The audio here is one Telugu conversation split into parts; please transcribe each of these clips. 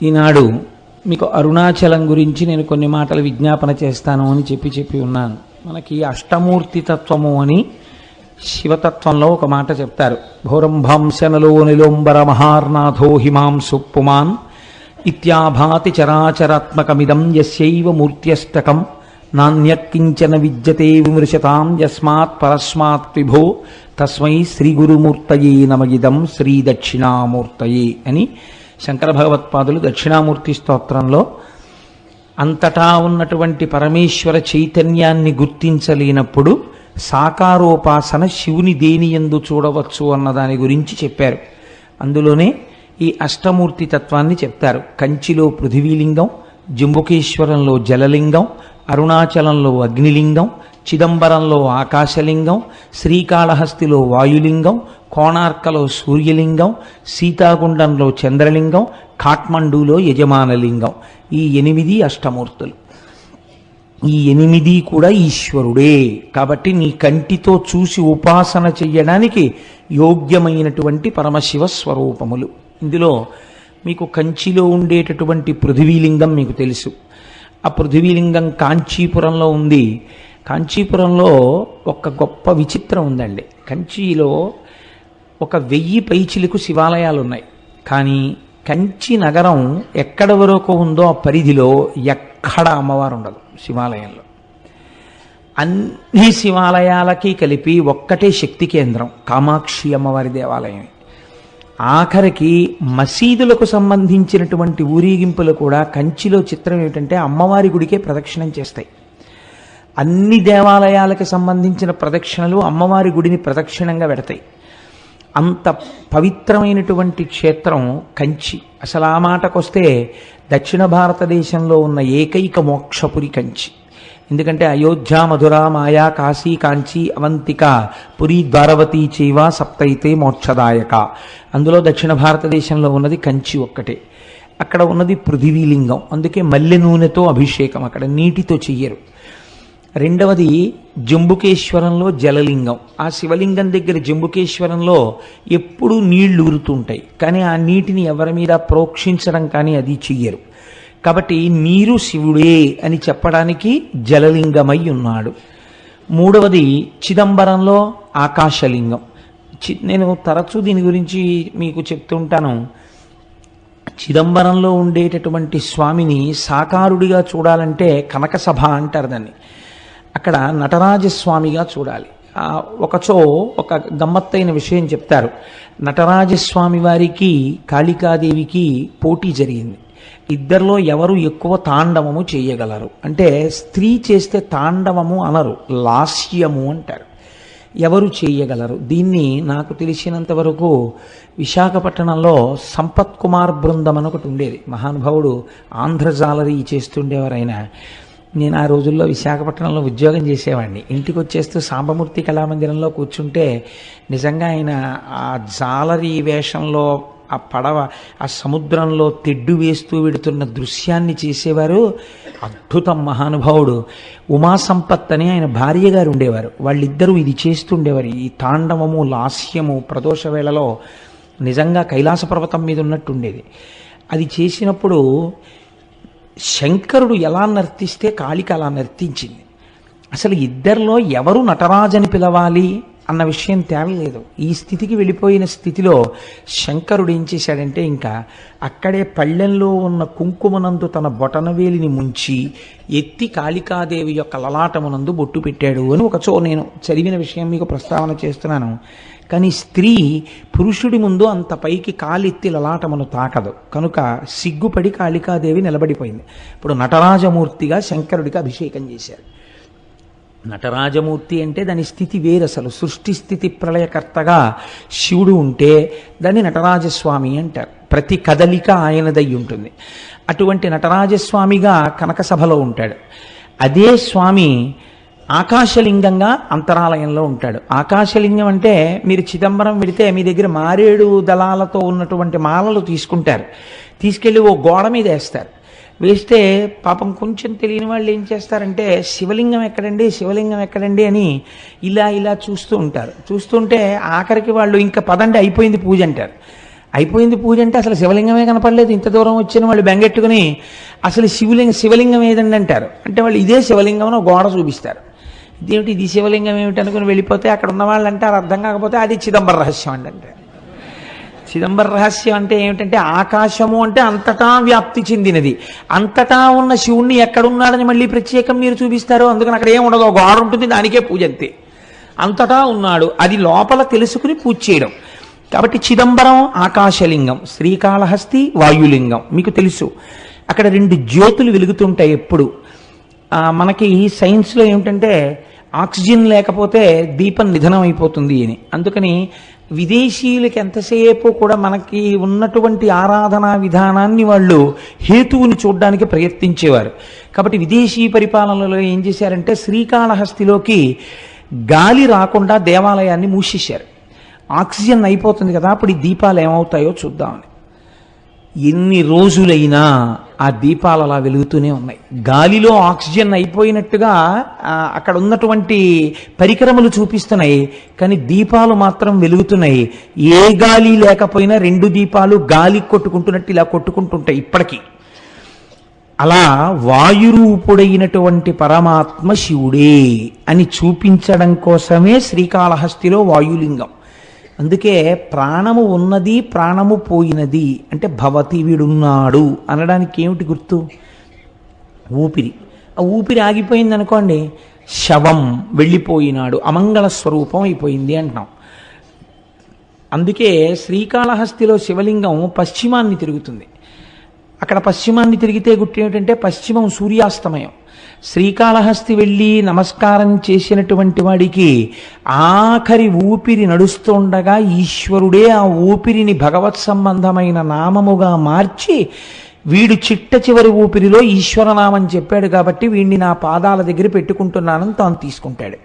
ఈనాడు మీకు అరుణాచలం గురించి నేను కొన్ని మాటలు విజ్ఞాపన చేస్తాను అని చెప్పి ఉన్నాను. మనకి అష్టమూర్తి తత్వము అని శివతత్వంలో ఒక మాట చెప్తారు. భౌరంభాంశనలో నిలోంబర మహార్నాథో హిమాంసు పుమాన్ ఇత్యాభాతి చరాచరాత్మకమిదం యస్యైవ మూర్త్యష్టకం నాణ్యకించన విద్యతే విమృశతాం యస్మాత్ పరస్మాత్ విభో తస్మై శ్రీ గురుమూర్తయే నమగిదం శ్రీ దక్షిణామూర్తయే అని శంకర భగవత్పాదులు దక్షిణామూర్తి స్తోత్రంలో అంతటా ఉన్నటువంటి పరమేశ్వర చైతన్యాన్ని గుర్తించలేనప్పుడు సాకారోపాసన శివుని దేనియందు చూడవచ్చు అన్న దాని గురించి చెప్పారు. అందులోనే ఈ అష్టమూర్తి తత్వాన్ని చెప్తారు. కంచిలో పృథివీలింగం, జంబుకేశ్వరంలో జలలింగం, అరుణాచలంలో అగ్నిలింగం, చిదంబరంలో ఆకాశలింగం, శ్రీకాళహస్తిలో వాయులింగం, కోణార్కలో సూర్యలింగం, సీతాగుండంలో చంద్రలింగం, కాఠ్మండూలో యజమానలింగం. ఈ 8 అష్టమూర్తులు. ఈ 8 కూడా ఈశ్వరుడే. కాబట్టి నీ కంటితో చూసి ఉపాసన చెయ్యడానికి యోగ్యమైనటువంటి పరమశివ స్వరూపములు. ఇందులో మీకు కంచిలో ఉండేటటువంటి పృథివీలింగం మీకు తెలుసు. ఆ పృథివీలింగం కాంచీపురంలో ఉంది. కాంచీపురంలో ఒక గొప్ప విచిత్రం ఉందండి. కంచిలో 1000 పైచిలకు శివాలయాలు ఉన్నాయి. కానీ కంచి నగరం ఎక్కడ వరకు ఉందో ఆ పరిధిలో ఎక్కడ అమ్మవారు ఉండదు శివాలయంలో. అన్ని శివాలయాలకి కలిపి ఒక్కటే శక్తి కేంద్రం కామాక్షి అమ్మవారి దేవాలయం. ఆఖరికి మసీదులకు సంబంధించినటువంటి ఊరేగింపులు కూడా కంచిలో చిత్రం ఏమిటంటే అమ్మవారి గుడికే ప్రదక్షిణం చేస్తాయి. అన్ని దేవాలయాలకు సంబంధించిన ప్రదక్షిణలు అమ్మవారి గుడిని ప్రదక్షిణంగా పెడతాయి. అంత పవిత్రమైనటువంటి క్షేత్రం కంచి. అసలు ఆ మాటకొస్తే దక్షిణ భారతదేశంలో ఉన్న ఏకైక మోక్షపురి కంచి. ఎందుకంటే అయోధ్య, మధుర, మాయా, కాశీ, కాంచి, అవంతిక, పురి, ద్వారవతి చైవ సప్తైతే మోక్షదాయక. అందులో దక్షిణ భారతదేశంలో ఉన్నది కంచి ఒక్కటే. అక్కడ ఉన్నది పృథివీలింగం. అందుకే మల్లె నూనెతో అభిషేకం, అక్కడ నీటితో చెయ్యరు. రెండవది జంబుకేశ్వరంలో జలలింగం. ఆ శివలింగం దగ్గర జంబుకేశ్వరంలో ఎప్పుడూ నీళ్లు ఊరుతుంటాయి. కానీ ఆ నీటిని ఎవరి మీద ప్రోక్షించడం కానీ అది చెయ్యరు. కాబట్టి నీరు శివుడే అని చెప్పడానికి జలలింగమై ఉన్నాడు. మూడవది చిదంబరంలో ఆకాశలింగం. నేను తరచూ దీని గురించి మీకు చెప్తుంటాను. చిదంబరంలో ఉండేటటువంటి స్వామిని సాకారుడిగా చూడాలంటే కనకసభ అంటారు దాన్ని. అక్కడ నటరాజస్వామిగా చూడాలి. ఒకచో ఒక గమ్మత్తైన విషయం చెప్తారు. నటరాజస్వామి వారికి కాళికాదేవికి పోటీ జరిగింది. ఇద్దరిలో ఎవరు ఎక్కువ తాండవము చేయగలరు అంటే, స్త్రీ చేస్తే తాండవము అనరు, లాస్యము అంటారు. ఎవరు చేయగలరు దీన్ని? నాకు తెలిసినంత వరకు విశాఖపట్నంలో సంపత్ కుమార్ బృందం అని ఒకటి ఉండేది. మహానుభావుడు ఆంధ్రజాలరీ చేస్తుండేవారు ఆయన. నేను ఆ రోజుల్లో విశాఖపట్నంలో ఉద్యోగం చేసేవాడిని. ఇంటికి వచ్చేస్తూ సాంబమూర్తి కళామందిరంలో కూర్చుంటే నిజంగా ఆయన ఆ జాలరీ వేషంలో ఆ పడవ ఆ సముద్రంలో తెడ్డు వేస్తూ వెడుతున్న దృశ్యాన్ని చేసేవారు. అద్భుతం. మహానుభావుడు ఉమాసంపత్ అని ఆయన భార్య గారు ఉండేవారు. వాళ్ళిద్దరూ ఇది చేస్తుండేవారు. ఈ తాండవము, లాస్యము ప్రదోష వేళలో నిజంగా కైలాస పర్వతం మీద ఉన్నట్టు ఉండేది. అది చేసినప్పుడు శంకరుడు ఎలా నర్తిస్తే కాళిక అలా నర్తించింది. అసలు ఇద్దరిలో ఎవరు నటరాజని పిలవాలి అన్న విషయం తేలలేదు. ఈ స్థితికి వెళ్ళిపోయిన స్థితిలో శంకరుడు ఏం చేశాడంటే, ఇంకా అక్కడే పళ్ళెంలో ఉన్న కుంకుమనందు తన బొటనవేలిని ముంచి ఎత్తి కాళికాదేవి యొక్క లలాటమునందు బొట్టు పెట్టాడు అని ఒకచో నేను చదివిన విషయం మీకు ప్రస్తావన చేస్తున్నాను. కానీ స్త్రీ పురుషుడి ముందు అంత పైకి కాలెత్తి లలాటమును తాకదు. కనుక సిగ్గుపడి కాళికాదేవి నిలబడిపోయింది. ఇప్పుడు నటరాజమూర్తిగా శంకరుడికి అభిషేకం చేశారు. నటరాజమూర్తి అంటే దాని స్థితి వేరు. అసలు సృష్టి స్థితి ప్రళయకర్తగా శివుడు ఉంటే దాన్ని నటరాజస్వామి అంటారు. ప్రతి కదలిక ఆయనదై ఉంటుంది. అటువంటి నటరాజస్వామిగా కనకసభలో ఉంటాడు. అదే స్వామి ఆకాశలింగంగా అంతరాలయంలో ఉంటాడు. ఆకాశలింగం అంటే మీరు చిదంబరం వెడితే మీ దగ్గర మారేడు దళాలతో ఉన్నటువంటి మాలలు తీసుకుంటారు, తీసుకెళ్ళి ఓ గోడ మీద వేస్తారు. వేస్తే పాపం కొంచెం తెలియని వాళ్ళు ఏం చేస్తారంటే, శివలింగం ఎక్కడండి, శివలింగం ఎక్కడండి అని ఇలా ఇలా చూస్తూ ఉంటారు. చూస్తుంటే ఆఖరికి వాళ్ళు ఇంకా పదండి అయిపోయింది పూజ అంటారు. అయిపోయింది పూజ అంటే అసలు శివలింగమే కనపడలేదు, ఇంత దూరం వచ్చిన వాళ్ళు బెంగెట్టుకుని అసలు శివలింగం ఏదండి అంటారు. అంటే వాళ్ళు ఇదే శివలింగం అని గోడ చూపిస్తారు. ఇదేమిటి ఇది శివలింగం ఏమిటి అనుకుని వెళ్ళిపోతే అక్కడ ఉన్న వాళ్ళు అంటారు, అర్థం కాకపోతే అది చిదంబర రహస్యం అండి అంటారు. చిదంబర రహస్యం అంటే ఏమిటంటే ఆకాశము అంటే అంతటా వ్యాప్తి చెందినది. అంతటా ఉన్న శివుణ్ణి ఎక్కడున్నాడని మళ్ళీ ప్రత్యేకం మీరు చూపిస్తారు. అందుకని అక్కడ ఏం ఉండదు, గోడ ఉంటుంది, దానికే పూజ అంతే. అంతటా ఉన్నాడు, అది లోపల తెలుసుకుని పూజ చేయడం. కాబట్టి చిదంబరం ఆకాశలింగం, శ్రీకాళహస్తి వాయులింగం. మీకు తెలుసు అక్కడ 2 జ్యోతులు వెలుగుతుంటాయి ఎప్పుడు. మనకి సైన్స్లో ఏమిటంటే ఆక్సిజన్ లేకపోతే దీపం నిధనం అయిపోతుంది అని. అందుకని విదేశీయులకి ఎంతసేపు కూడా మనకి ఉన్నటువంటి ఆరాధనా విధానాన్ని వాళ్ళు హేతువుని చూడడానికి ప్రయత్నించేవారు. కాబట్టి విదేశీ పరిపాలనలో ఏం చేశారంటే శ్రీకాళహస్తిలోకి గాలి రాకుండా దేవాలయాన్ని మూసేశారు. ఆక్సిజన్ అయిపోతుంది కదా, అప్పుడు ఈ దీపాలు ఏమవుతాయో చూద్దామని. ఎన్ని రోజులైనా ఆ దీపాలు అలా వెలుగుతూనే ఉన్నాయి. గాలిలో ఆక్సిజన్ అయిపోయినట్టుగా అక్కడ ఉన్నటువంటి పరికరములు చూపిస్తున్నాయి, కానీ దీపాలు మాత్రం వెలుగుతున్నాయి. ఏ గాలి లేకపోయినా 2 దీపాలు గాలి కొట్టుకుంటున్నట్టు ఇలా కొట్టుకుంటుంటాయి ఇప్పటికీ. అలా వాయురూపుడైనటువంటి పరమాత్మ శివుడే అని చూపించడం కోసమే శ్రీకాళహస్తిలో వాయులింగం. అందుకే ప్రాణము ఉన్నది, ప్రాణము పోయినది అంటే భవతి, వీడున్నాడు అనడానికి ఏమిటి గుర్తు? ఊపిరి. ఆ ఊపిరి ఆగిపోయింది అనుకోండి, శవం వెళ్ళిపోయినాడు, అమంగళ స్వరూపం అయిపోయింది అంటున్నాం. అందుకే శ్రీకాళహస్తిలో శివలింగం పశ్చిమాన్ని తిరుగుతుంది. అక్కడ పశ్చిమాన్ని తిరిగితే గుర్తు ఏమిటంటే పశ్చిమం సూర్యాస్తమయం. శ్రీకాళహస్తి వెళ్ళి నమస్కారం చేసినటువంటి వాడికి ఆఖరి ఊపిరి నడుస్తుండగా ఈశ్వరుడే ఆ ఊపిరిని భగవత్ సంబంధమైన నామముగా మార్చి వీడు చిట్ట చివరి ఊపిరిలో ఈశ్వరనామం చెప్పాడు కాబట్టి వీడిని నా పాదాల దగ్గర పెట్టుకుంటున్నానని తాను తీసుకుంటాడు.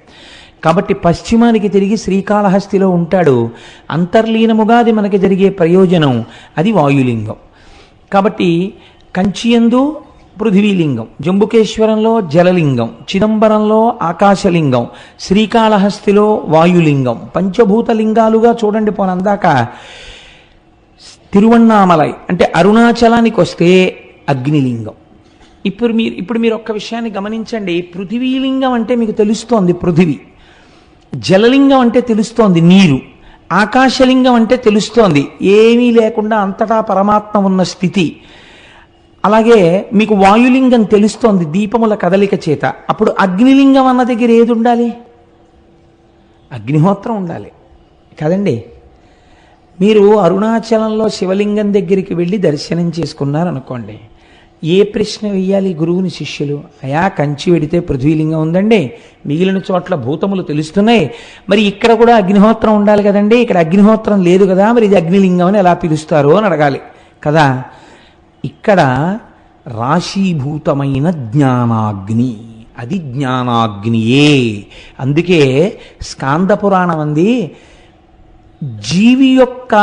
కాబట్టి పశ్చిమానికి తిరిగి శ్రీకాళహస్తిలో ఉంటాడు. అంతర్లీనముగా అది మనకి జరిగే ప్రయోజనం, అది వాయులింగం. కాబట్టి కంచియందు పృథివీలింగం, జంబుకేశ్వరంలో జలలింగం, చిదంబరంలో ఆకాశలింగం, శ్రీకాళహస్తిలో వాయులింగం. పంచభూత లింగాలుగా చూడండి. పోనందాక తిరువణ్ణామలై అంటే అరుణాచలానికి వస్తే అగ్నిలింగం. ఇప్పుడు మీరు ఒక్క విషయాన్ని గమనించండి. పృథివీలింగం అంటే మీకు తెలుస్తోంది పృథివీ, జలలింగం అంటే తెలుస్తోంది నీరు, ఆకాశలింగం అంటే తెలుస్తోంది ఏమీ లేకుండా అంతటా పరమాత్మ ఉన్న స్థితి. అలాగే మీకు వాయులింగం తెలుస్తోంది దీపముల కదలిక చేత. అప్పుడు అగ్నిలింగం అన్న దగ్గర ఏది ఉండాలి? అగ్నిహోత్రం ఉండాలి కదండి. మీరు అరుణాచలంలో శివలింగం దగ్గరికి వెళ్ళి దర్శనం చేసుకున్నారనుకోండి, ఏ ప్రశ్న వెయ్యాలి గురువుని శిష్యులు? అయా కంచి వెడితే పృథ్వీలింగం ఉందండి, మిగిలిన చోట్ల భూతములు తెలుస్తున్నాయి, మరి ఇక్కడ కూడా అగ్నిహోత్రం ఉండాలి కదండి, ఇక్కడ అగ్నిహోత్రం లేదు కదా, మరి ఇది అగ్నిలింగం అని ఎలా పిలుస్తారు అని అడగాలి కదా. ఇక్కడ రాశీభూతమైన జ్ఞానాగ్ని, అది జ్ఞానాగ్నియే. అందుకే స్కాంద పురాణం అంది జీవి యొక్క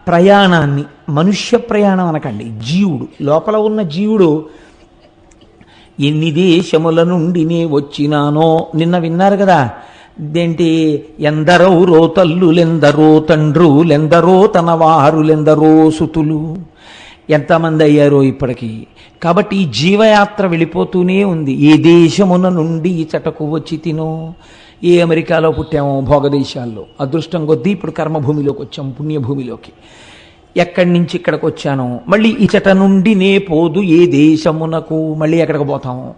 ప్రయాణాన్ని, మనుష్య ప్రయాణం అనకండి, జీవుడు లోపల ఉన్న జీవుడు ఎన్ని దేశముల నుండి నే వచ్చినానో నిన్న విన్నారు కదా. ఇదేంటి? ఎందరో రోతల్లులెందరో తండ్రులెందరో తన వారులెందరో సుతులు, ఎంతమంది అయ్యారో ఇప్పటికీ. కాబట్టి ఈ జీవయాత్ర వెళ్ళిపోతూనే ఉంది. ఏ దేశమున నుండి ఈ చటకు వచ్చి తినో, ఏ అమెరికాలో పుట్టామో భోగదేశాల్లో, అదృష్టం కొద్దీ ఇప్పుడు కర్మభూమిలోకి వచ్చాం, పుణ్యభూమిలోకి. ఎక్కడి నుంచి ఇక్కడికి వచ్చాను, మళ్ళీ ఇచట నుండి నే పోదు ఏ దేశమునకు, మళ్ళీ ఎక్కడికి పోతాము.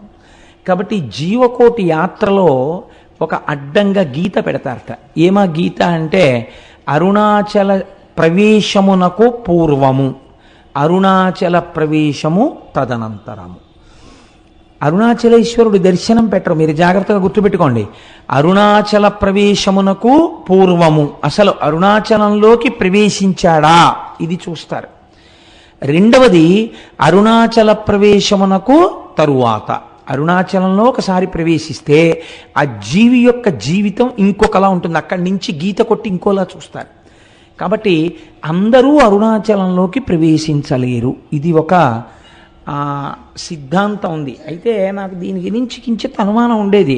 కాబట్టి జీవకోటి యాత్రలో ఒక అడ్డంగా గీత పెడతారట. ఏమా గీత అంటే అరుణాచల ప్రవేశమునకు పూర్వము, అరుణాచల ప్రవేశము తదనంతరము. అరుణాచలేశ్వరుడు దర్శనం పెట్టరు, మీరు జాగ్రత్తగా గుర్తుపెట్టుకోండి. అరుణాచల ప్రవేశమునకు పూర్వము, అసలు అరుణాచలంలోకి ప్రవేశించాడా ఇది చూస్తారు. రెండవది అరుణాచల ప్రవేశమునకు తరువాత, అరుణాచలంలో ఒకసారి ప్రవేశిస్తే ఆ జీవి యొక్క జీవితం ఇంకొకలా ఉంటుంది, అక్కడి నుంచి గీత కొట్టి ఇంకోలా చూస్తారు. కాబట్టి అందరూ అరుణాచలంలోకి ప్రవేశించలేరు. ఇది ఒక సిద్ధాంతం ఉంది. అయితే నాకు దీని గురించి కించిత్ అనుమానం ఉండేది.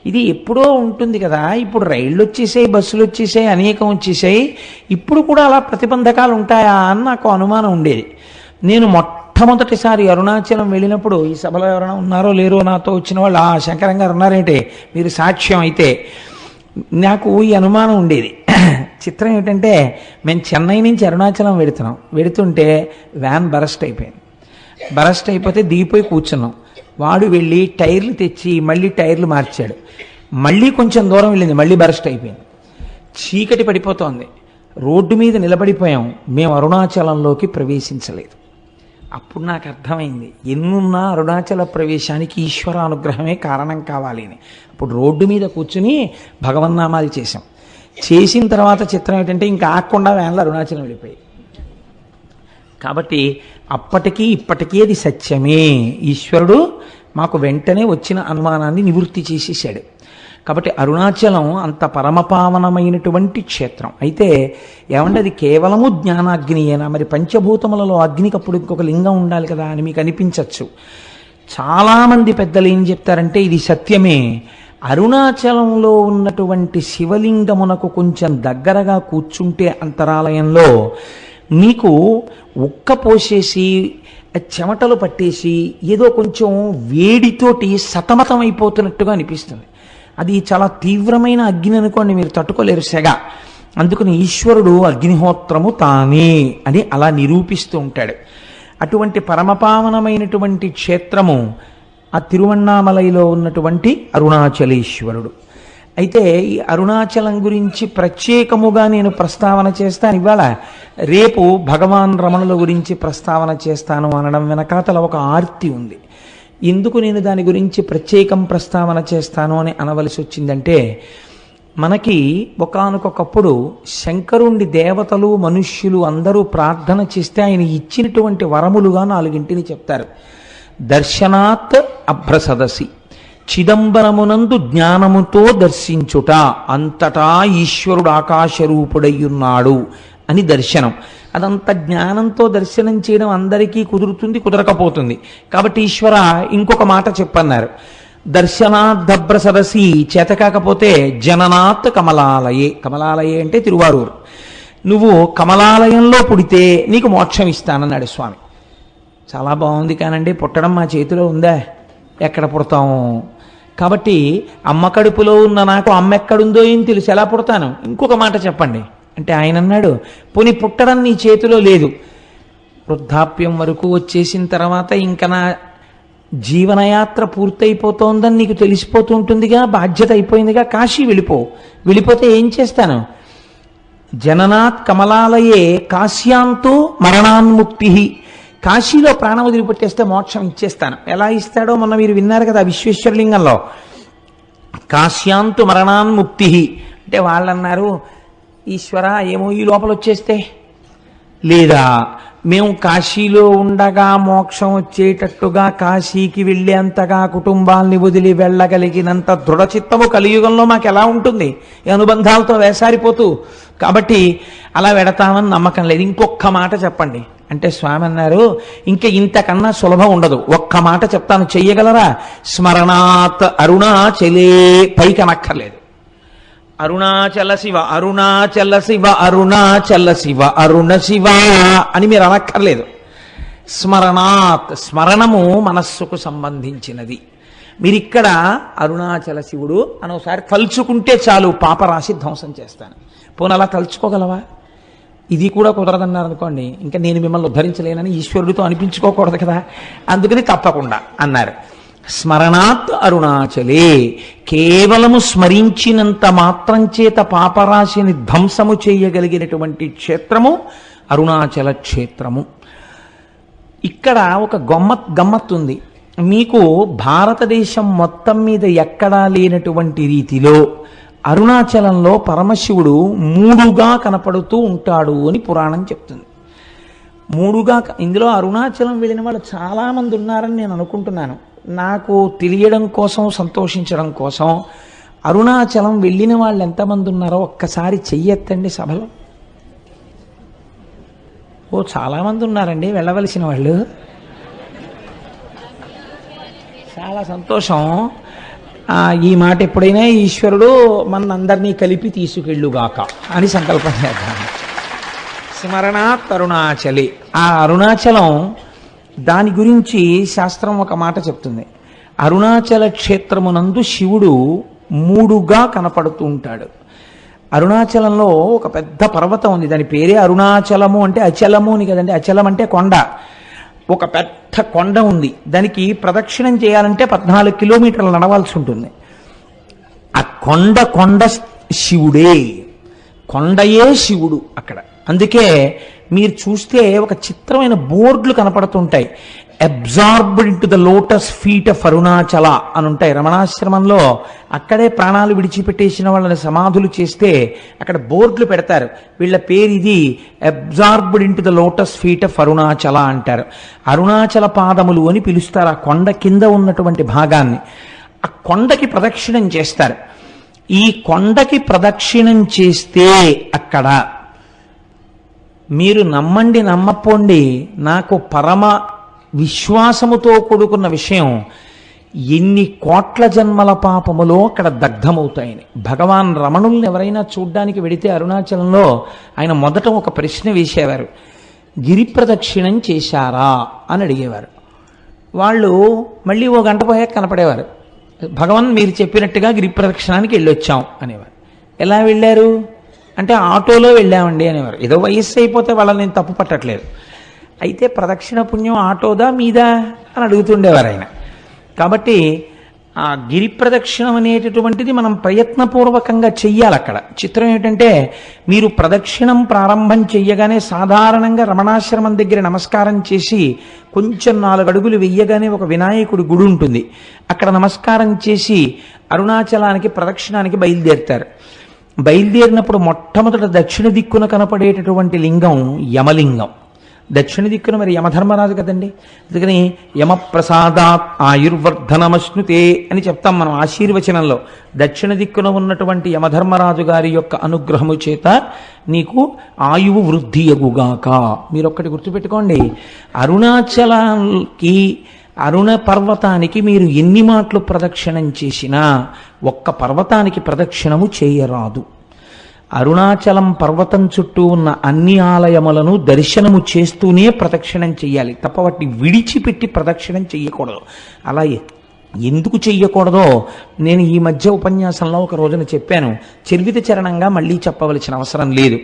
ఇది ఎప్పుడో ఉంటుంది కదా, ఇప్పుడు రైళ్ళు వచ్చేసాయి, బస్సులు వచ్చేసాయి, అనేకం వచ్చేసాయి, ఇప్పుడు కూడా అలా ప్రతిబంధకాలు ఉంటాయా అని నాకు అనుమానం ఉండేది. నేను మొట్టమొదటిసారి అరుణాచలం వెళ్ళినప్పుడు, ఈ సభలో ఎవరైనా ఉన్నారో లేరో నాతో వచ్చిన వాళ్ళు, శంకరం గారు ఉన్నారేంటే మీరు సాక్ష్యం అయితే, నాకు ఈ అనుమానం ఉండేది. చిత్రం ఏంటంటే, మేము చెన్నై నుంచి అరుణాచలం వెడుతుంటే వ్యాన్ బరస్ట్ అయిపోయింది. బరస్ట్ అయిపోతే దిగిపోయి కూర్చున్నాం. వాడు వెళ్ళి టైర్లు తెచ్చి మళ్ళీ టైర్లు మార్చాడు. మళ్ళీ కొంచెం దూరం వెళ్ళింది, మళ్ళీ బరస్ట్ అయిపోయింది. చీకటి పడిపోతోంది, రోడ్డు మీద నిలబడిపోయాం. మేము అరుణాచలంలోకి ప్రవేశించలేదు. అప్పుడు నాకు అర్థమైంది, ఎన్నున్నా అరుణాచల ప్రవేశానికి ఈశ్వర అనుగ్రహమే కారణం కావాలి అని. అప్పుడు రోడ్డు మీద కూర్చుని భగవన్నామాలు చేశాం. చేసిన తర్వాత చిత్రం ఏంటంటే, ఇంకా ఆకుండా వ్యాన్లో అరుణాచలం వెళ్ళిపోయి. కాబట్టి అప్పటికీ ఇప్పటికీ అది సత్యమే. ఈశ్వరుడు మాకు వెంటనే వచ్చిన అనుమానాన్ని నివృత్తి చేసేసాడు. కాబట్టి అరుణాచలం అంత పరమపావనమైనటువంటి క్షేత్రం. అయితే ఏమంటే అది కేవలము జ్ఞానాగ్నియేనా? మరి పంచభూతములలో అగ్నికి అప్పుడు ఇంకొక లింగం ఉండాలి కదా అని మీకు అనిపించవచ్చు. చాలామంది పెద్దలు ఏం చెప్తారంటే ఇది సత్యమే. అరుణాచలంలో ఉన్నటువంటి శివలింగమునకు కొంచెం దగ్గరగా కూర్చుంటే అంతరాలయంలో నీకు ఉక్క పోసేసి చెమటలు పట్టేసి ఏదో కొంచెం వేడితోటి సతమతం అయిపోతున్నట్టుగా అనిపిస్తుంది. అది చాలా తీవ్రమైన అగ్ని అనుకోండి, మీరు తట్టుకోలేరు సెగ. అందుకని ఈశ్వరుడు అగ్నిహోత్రము తానే అని అలా నిరూపిస్తూ ఉంటాడు. అటువంటి పరమపావనమైనటువంటి క్షేత్రము ఆ తిరువణ్ణామలైలో ఉన్నటువంటి అరుణాచలేశ్వరుడు. అయితే ఈ అరుణాచలం గురించి ప్రత్యేకముగా నేను ప్రస్తావన చేస్తాను ఇవాళ. రేపు భగవాన్ రమణుల గురించి ప్రస్తావన చేస్తాను అనడం వెనకాతల ఒక ఆర్తి ఉంది. ఎందుకు నేను దాని గురించి ప్రత్యేకం ప్రస్తావన చేస్తాను అని అనవలసి వచ్చిందంటే, మనకి ఒకానొకప్పుడు శంకరుణ్ణి దేవతలు మనుష్యులు అందరూ ప్రార్థన చేస్తే ఆయన ఇచ్చినటువంటి వరములుగా 4 చెప్తారు. దర్శనాత్ అభ్రసదసి, చిదంబరమునందు జ్ఞానముతో దర్శించుట, అంతటా ఈశ్వరుడు ఆకాశరూపుడయ్యున్నాడు అని దర్శనం. అదంత జ్ఞానంతో దర్శనం చేయడం అందరికీ కుదురుతుంది, కుదరకపోతుంది. కాబట్టి ఈశ్వర ఇంకొక మాట చెప్పన్నారు, దర్శనాద్దభ్ర సరసి, చేత కాకపోతే జననాత్ కమలాలయే. కమలాలయే అంటే తిరువారూరు. నువ్వు కమలాలయంలో పుడితే నీకు మోక్షం ఇస్తానన్నాడు స్వామి. చాలా బాగుంది కానండి, పుట్టడం మా చేతిలో ఉందా? ఎక్కడ పుడతాము? కాబట్టి అమ్మ కడుపులో ఉన్న నాకు అమ్మ ఎక్కడుందో ఏం తెలుసు, ఎలా పుడతాను? ఇంకొక మాట చెప్పండి అంటే ఆయన అన్నాడు, పోనీ పుట్టడం నీ చేతిలో లేదు, వృద్ధాప్యం వరకు వచ్చేసిన తర్వాత ఇంకా నా జీవనయాత్ర పూర్తయిపోతోందని నీకు తెలిసిపోతూ ఉంటుందిగా, బాధ్యత అయిపోయిందిగా, కాశీ వెళ్ళిపోతే ఏం చేస్తాను? జననాత్ కమలాలయే కాశ్యాంతో మరణాన్ముక్తి, కాశీలో ప్రాణం వదిలిపెట్టేస్తే మోక్షం ఇచ్చేస్తాను. ఎలా ఇస్తాడో మొన్న మీరు విన్నారు కదా విశ్వేశ్వరలింగంలో, కాశ్యాంతు మరణాన్ముక్తి అంటే వాళ్ళన్నారు, ఈశ్వర ఏమో ఈ లోపల వచ్చేస్తే, లేదా మేము కాశీలో ఉండగా మోక్షం వచ్చేటట్టుగా కాశీకి వెళ్ళేంతగా కుటుంబాల్ని వదిలి వెళ్ళగలిగినంత దృఢచిత్తము కలియుగంలో మాకు ఎలా ఉంటుంది? ఈ అనుబంధాలతో వేసారిపోతూ. కాబట్టి అలా వెడతామని నమ్మకం లేదు. ఇంకొక మాట చెప్పండి అంటే స్వామి అన్నారు, ఇంకా ఇంతకన్నా సులభం ఉండదు, ఒక్క మాట చెప్తాను, చెయ్యగలరా? స్మరణాత్ అరుణాచలే, పైకి అనక్కర్లేదు. అరుణాచల శివ అరుణాచల శివ అరుణాచల శివ అరుణ శివ అని మీరు అనక్కర్లేదు. స్మరణాత్, స్మరణము మనస్సుకు సంబంధించినది. మీరిక్కడ అరుణాచల శివుడు అని ఒకసారి తలుచుకుంటే చాలు, పాపరాశి ధ్వంసం చేస్తాను. పోనీ అలా తలుచుకోగలవా? ఇది కూడా కుదరదన్నారు అనుకోండి, ఇంకా నేను మిమ్మల్ని ఉద్ధరించలేనని ఈశ్వరుడితో అనిపించుకోకూడదు కదా, అందుకని తప్పకుండా అన్నారు. స్మరణాత్ అరుణాచలే, కేవలము స్మరించినంత మాత్రం చేత పాపరాశిని ధ్వంసము చేయగలిగినటువంటి క్షేత్రము అరుణాచల క్షేత్రము. ఇక్కడ ఒక గమ్మత్తు ఉంది. మీకు భారతదేశం మొత్తం మీద ఎక్కడా లేనటువంటి రీతిలో అరుణాచలంలో పరమశివుడు 3గా కనపడుతూ ఉంటాడు అని పురాణం చెప్తుంది. 3గా, ఇందులో అరుణాచలం వెళ్ళిన వాళ్ళు చాలామంది ఉన్నారని నేను అనుకుంటున్నాను. నాకు తెలియడం కోసం, సంతోషించడం కోసం, అరుణాచలం వెళ్ళిన వాళ్ళు ఎంతమంది ఉన్నారో ఒక్కసారి చెయ్యెత్తండి సభలో. ఓ చాలామంది ఉన్నారండి వెళ్ళవలసిన వాళ్ళు. సంతోషం. ఈ మాట ఎప్పుడైనా ఈశ్వరుడు మనందరినీ కలిపి తీసుకెళ్ళుగాక అని సంకల్పం చేద్దాం. స్మరణాత్ అరుణాచలి. ఆ అరుణాచలం దాని గురించి శాస్త్రం ఒక మాట చెప్తుంది. అరుణాచల క్షేత్రమునందు శివుడు మూడుగా కనపడుతూ ఉంటాడు. అరుణాచలంలో ఒక పెద్ద పర్వతం ఉంది, దాని పేరే అరుణాచలము. అంటే అచలము అని కదండి, అచలం అంటే కొండ. ఒక పెద్ద కొండ ఉంది, దానికి ప్రదక్షిణం చేయాలంటే 14 కిలోమీటర్లు నడవాల్సి ఉంటుంది. ఆ కొండ శివుడే, కొండయే శివుడు అక్కడ. అందుకే మీరు చూస్తే ఒక చిత్రమైన బోర్డులు కనపడుతుంటాయి. Absorbed into the lotus feet of Arunachala అని ఉంటాయి. రమణాశ్రమంలో అక్కడే ప్రాణాలు విడిచిపెట్టేసిన వాళ్ళని సమాధులు చేస్తే అక్కడ బోర్డులు పెడతారు, వీళ్ళ పేరు ఇది, absorbed into the lotus feet of Arunachala అంటారు. అరుణాచల పాదములు అని పిలుస్తారు ఆ కొండ కింద ఉన్నటువంటి భాగాన్ని. ఆ కొండకి ప్రదక్షిణం చేస్తారు. ఈ కొండకి ప్రదక్షిణం చేస్తే అక్కడ మీరు నమ్మండి నమ్మపోండి, నాకు పరమ విశ్వాసముతో కూడుకున్న విషయం, ఎన్ని కోట్ల జన్మల పాపములో అక్కడ దగ్ధమవుతాయని. భగవాన్ రమణుల్ని ఎవరైనా చూడ్డానికి వెడితే అరుణాచలంలో ఆయన మొదట ఒక ప్రశ్న వేసేవారు, గిరి ప్రదక్షిణం చేశారా అని అడిగేవారు. వాళ్ళు మళ్ళీ ఓ గంట పోయాక కనపడేవారు, భగవాన్ మీరు చెప్పినట్టుగా గిరి ప్రదక్షిణానికి వెళ్ళొచ్చాం అనేవారు. ఎలా వెళ్ళారు అంటే ఆటోలో వెళ్ళామండి అనేవారు. ఏదో వయస్సు అయిపోతే వాళ్ళని నేను తప్పు పట్టట్లేదు, అయితే ప్రదక్షిణ పుణ్యం ఆటోదా మీదా అని అడుగుతుండేవారు ఆయన. కాబట్టి ఆ గిరి ప్రదక్షిణం అనేటటువంటిది మనం ప్రయత్నపూర్వకంగా చెయ్యాలి. అక్కడ చిత్రం ఏమిటంటే, మీరు ప్రదక్షిణం ప్రారంభం చెయ్యగానే సాధారణంగా రమణాశ్రమం దగ్గర నమస్కారం చేసి కొంచెం 4 అడుగులు వెయ్యగానే ఒక వినాయకుడి గుడి ఉంటుంది, అక్కడ నమస్కారం చేసి అరుణాచలానికి ప్రదక్షిణానికి బయలుదేరుతారు. బయలుదేరినప్పుడు మొట్టమొదట దక్షిణ దిక్కున కనపడేటటువంటి లింగం యమలింగం. దక్షిణ దిక్కున మరి యమధర్మరాజు కదండి, అందుకని యమప్రసాదాత్ ఆయుర్వర్ధనమశ్నుతే అని చెప్తాం మనం ఆశీర్వచనంలో. దక్షిణ దిక్కున ఉన్నటువంటి యమధర్మరాజు గారి యొక్క అనుగ్రహము చేత నీకు ఆయువు వృద్ధి ఎగుగాక. మీరు ఒక్కటి గుర్తుపెట్టుకోండి, అరుణాచలానికి అరుణ పర్వతానికి మీరు ఎన్ని మాటలు ప్రదక్షిణం చేసినా ఒక్క పర్వతానికి ప్రదక్షిణము చేయరాదు. అరుణాచలం పర్వతం చుట్టూ ఉన్న అన్ని ఆలయములను దర్శనము చేస్తూనే ప్రదక్షిణం చెయ్యాలి తప్ప వాటిని విడిచిపెట్టి ప్రదక్షిణం చెయ్యకూడదు. అలా ఎందుకు చెయ్యకూడదో నేను ఈ మధ్య ఉపన్యాసంలో ఒక రోజున చెప్పాను, చర్విత చరణంగా మళ్ళీ చెప్పవలసిన అవసరం లేదు.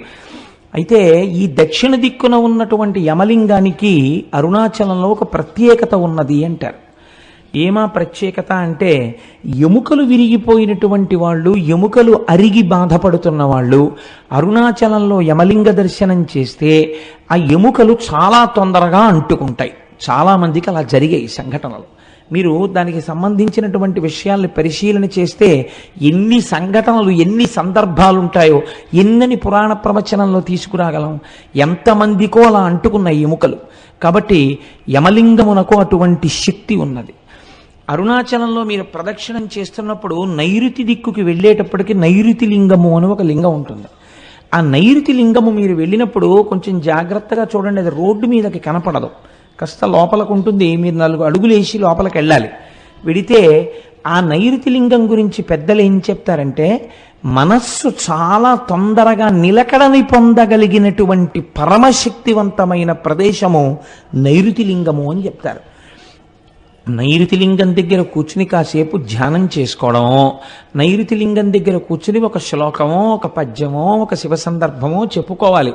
అయితే ఈ దక్షిణ దిక్కున ఉన్నటువంటి యమలింగానికి అరుణాచలంలో ఒక ప్రత్యేకత ఉన్నది అంటారు. ఏమా ప్రత్యేకత అంటే, ఎముకలు విరిగిపోయినటువంటి వాళ్ళు, ఎముకలు అరిగి బాధపడుతున్న వాళ్ళు అరుణాచలంలో యమలింగ దర్శనం చేస్తే ఆ ఎముకలు చాలా తొందరగా అంటుకుంటాయి. చాలామందికి అలా జరిగాయి సంఘటనలు. మీరు దానికి సంబంధించినటువంటి విషయాల్ని పరిశీలన చేస్తే ఎన్ని సంఘటనలు, ఎన్ని సందర్భాలు ఉంటాయో ఎన్నని పురాణ ప్రవచనంలో తీసుకురాగలం. ఎంతమందికో అలా అంటుకున్న ఎముకలు. కాబట్టి యమలింగమునకు అటువంటి శక్తి ఉన్నది. అరుణాచలంలో మీరు ప్రదక్షిణం చేస్తున్నప్పుడు నైరుతి దిక్కుకి వెళ్ళేటప్పటికి నైరుతి లింగము అని ఒక లింగం ఉంటుంది. ఆ నైరుతి లింగము మీరు వెళ్ళినప్పుడు కొంచెం జాగ్రత్తగా చూడండి, అది రోడ్డు మీదకి కనపడదు, కాస్త లోపలకు ఉంటుంది. మీరు 4 అడుగులు వేసి లోపలికి వెళ్ళాలి. వెడితే ఆ నైరుతి లింగం గురించి పెద్దలు ఏం చెప్తారంటే, మనస్సు చాలా తొందరగా నిలకడని పొందగలిగినటువంటి పరమశక్తివంతమైన ప్రదేశము నైరుతి లింగము అని చెప్తారు. నైరుతి లింగం దగ్గర కూర్చుని కాసేపు ధ్యానం చేసుకోవడమో, నైరుతి లింగం దగ్గర కూర్చుని ఒక శ్లోకమో, ఒక పద్యమో, ఒక శివ సందర్భమో చెప్పుకోవాలి.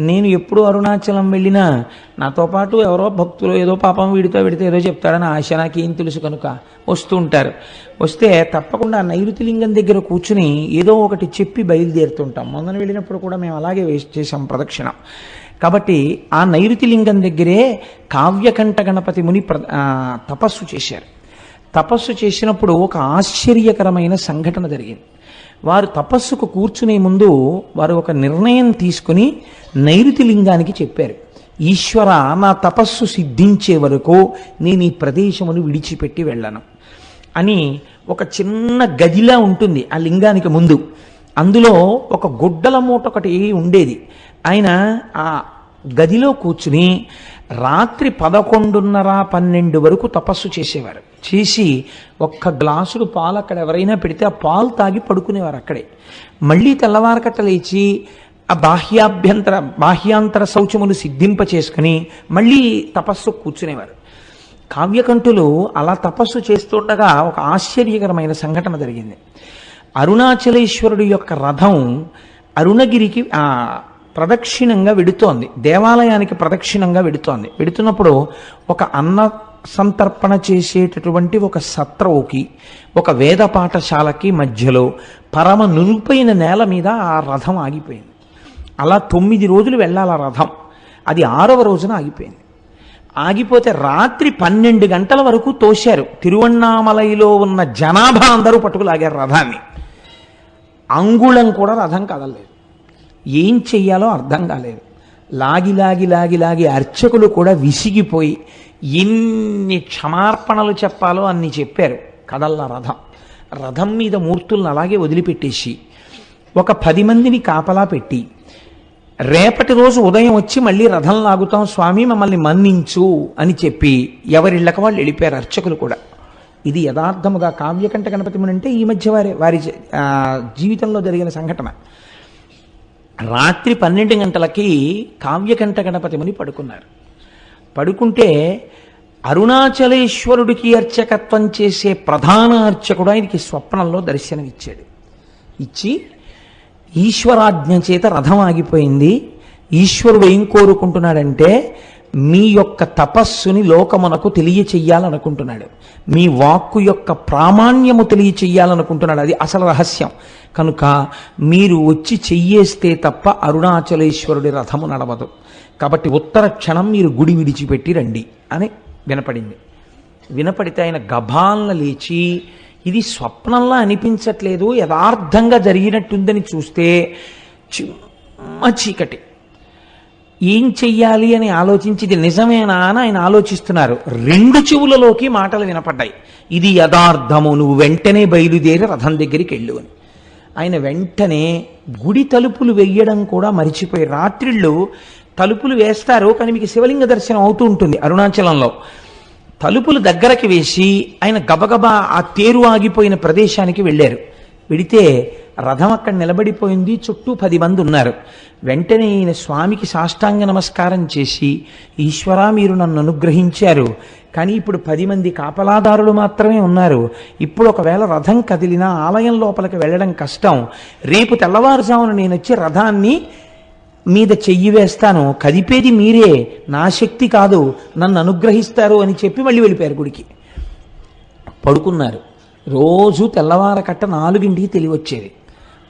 నేను ఎప్పుడు అరుణాచలం వెళ్ళినా నాతో పాటు ఎవరో భక్తులు ఏదో పాపం వీడితో వెడితే ఏదో చెప్తాడని ఆశ, నాకేం తెలుసు కనుక వస్తూ ఉంటారు. వస్తే తప్పకుండా నైరుతి లింగం దగ్గర కూర్చుని ఏదో ఒకటి చెప్పి బయలుదేరుతుంటాం. మొన్న వెళ్ళినప్పుడు కూడా మేము అలాగే చేసాం ప్రదక్షిణ. కాబట్టి ఆ నైరుతి లింగం దగ్గరే కావ్యకంఠ గణపతి ముని తపస్సు చేశారు. తపస్సు చేసినప్పుడు ఒక ఆశ్చర్యకరమైన సంఘటన జరిగింది. వారు తపస్సుకు కూర్చునే ముందు వారు ఒక నిర్ణయం తీసుకుని నైరుతి లింగానికి చెప్పారు, ఈశ్వర, నా తపస్సు సిద్ధించే వరకు నేను ఈ ప్రదేశమును విడిచిపెట్టి వెళ్ళను అని. ఒక చిన్న గదిలా ఉంటుంది ఆ లింగానికి ముందు, అందులో ఒక గుడ్డల మూట ఒకటి ఉండేది. ఆయన ఆ గదిలో కూర్చుని రాత్రి 11:30, 12 వరకు తపస్సు చేసేవారు. చేసి ఒక్క గ్లాసుడు పాలు అక్కడ ఎవరైనా పెడితే ఆ పాలు తాగి పడుకునేవారు అక్కడే. మళ్ళీ తెల్లవారకట్ట లేచి ఆ బాహ్యాంతర శౌచములు సిద్ధింప చేసుకుని మళ్ళీ తపస్సు కూర్చునేవారు. కావ్యకంఠులు అలా తపస్సు చేస్తుండగా ఒక ఆశ్చర్యకరమైన సంఘటన జరిగింది. అరుణాచలేశ్వరుడి యొక్క రథం అరుణగిరికి ప్రదక్షిణంగా వెడుతోంది, దేవాలయానికి ప్రదక్షిణంగా వెడుతోంది. వెడుతున్నప్పుడు ఒక అన్న సంతర్పణ చేసేటటువంటి ఒక సత్రవుకి ఒక వేద పాఠశాలకి మధ్యలో పరమ నునుపైన నేల మీద ఆ రథం ఆగిపోయింది. అలా 9 రోజులు వెళ్ళాలి ఆ రథం. అది 6వ రోజున ఆగిపోయింది. ఆగిపోతే రాత్రి 12 గంటల వరకు తోశారు. తిరువణ్ణామలైలో ఉన్న జనాభా అందరూ పట్టుకులాగారు రథాన్ని. అంగుళం కూడా రథం కదలలేదు. ఏం చెయ్యాలో అర్థం కాలేదు. లాగి లాగి లాగి లాగి అర్చకులు కూడా విసిగిపోయి ఎన్ని క్షమార్పణలు చెప్పాలో అన్ని చెప్పారు. కదల్లా రథం. రథం మీద మూర్తులను అలాగే వదిలిపెట్టేసి ఒక 10 మందిని కాపలా పెట్టి రేపటి రోజు ఉదయం వచ్చి మళ్ళీ రథం లాగుతాం స్వామి, మమ్మల్ని మన్నించు అని చెప్పి ఎవరిళ్ళక వాళ్ళు వెళ్ళిపోయారు అర్చకులు కూడా. ఇది యథార్థముగా కావ్యకంఠ గణపతి ముని అంటే ఈ మధ్య వారి జీవితంలో జరిగిన సంఘటన. రాత్రి 12 గంటలకి కావ్యకంఠ గణపతి ముని పడుకున్నారు. పడుకుంటే అరుణాచలేశ్వరుడికి అర్చకత్వం చేసే ప్రధాన అర్చకుడు ఆయనకి స్వప్నంలో దర్శనమిచ్చాడు. ఇచ్చి ఈశ్వరాజ్ఞ చేత రథం ఆగిపోయింది, ఈశ్వరుడు ఏం కోరుకుంటున్నాడంటే మీ యొక్క తపస్సుని లోకమునకు తెలియచెయ్యాలనుకుంటున్నాడు, మీ వాక్కు యొక్క ప్రామాణ్యము తెలియచెయ్యాలనుకుంటున్నాడు. అది అసలు రహస్యం. కనుక మీరు వచ్చి చెయ్యేస్తే తప్ప అరుణాచలేశ్వరుడి రథము నడవదు. కాబట్టి ఉత్తర క్షణం మీరు గుడి విడిచిపెట్టి రండి అని వినపడింది. వినపడితే ఆయన గభాలన లేచి ఇది స్వప్నంలా అనిపించట్లేదు, యథార్థంగా జరిగినట్టుందని చూస్తే చిమ్మ చీకటి. ఏం చెయ్యాలి అని ఆలోచించి ఇది నిజమేనా అని ఆయన ఆలోచిస్తున్నారు. 2 చెవులలోకి మాటలు వినపడ్డాయి, ఇది యథార్థము, నువ్వు వెంటనే బయలుదేరి రథం దగ్గరికి వెళ్ళు అని. ఆయన వెంటనే గుడి తలుపులు వెయ్యడం కూడా మరిచిపోయి, రాత్రిళ్ళు తలుపులు వేస్తారు కానీ మీకు శివలింగ దర్శనం అవుతూ ఉంటుంది అరుణాచలంలో, తలుపులు దగ్గరకి వేసి ఆయన గబగబా ఆ తేరు ఆగిపోయిన ప్రదేశానికి వెళ్ళారు. వెడితే రథం అక్కడ నిలబడిపోయింది, చుట్టూ 10 మంది ఉన్నారు. వెంటనే ఈయన స్వామికి సాష్టాంగ నమస్కారం చేసి, ఈశ్వరా మీరు నన్ను అనుగ్రహించారు, కానీ ఇప్పుడు 10 మంది కాపలాదారులు మాత్రమే ఉన్నారు. ఇప్పుడు ఒకవేళ రథం కదిలినా ఆలయం లోపలికి వెళ్ళడం కష్టం. రేపు తెల్లవారుజామున నేను వచ్చి రథాన్ని మీద చెయ్యి వేస్తాను, కదిపేది మీరే, నా శక్తి కాదు, నన్ను అనుగ్రహిస్తారు అని చెప్పి మళ్ళీ వెళ్ళిపోయారు గుడికి. పడుకున్నారు. రోజు తెల్లవారకట్ట 4ంటికి తెలివచ్చేది.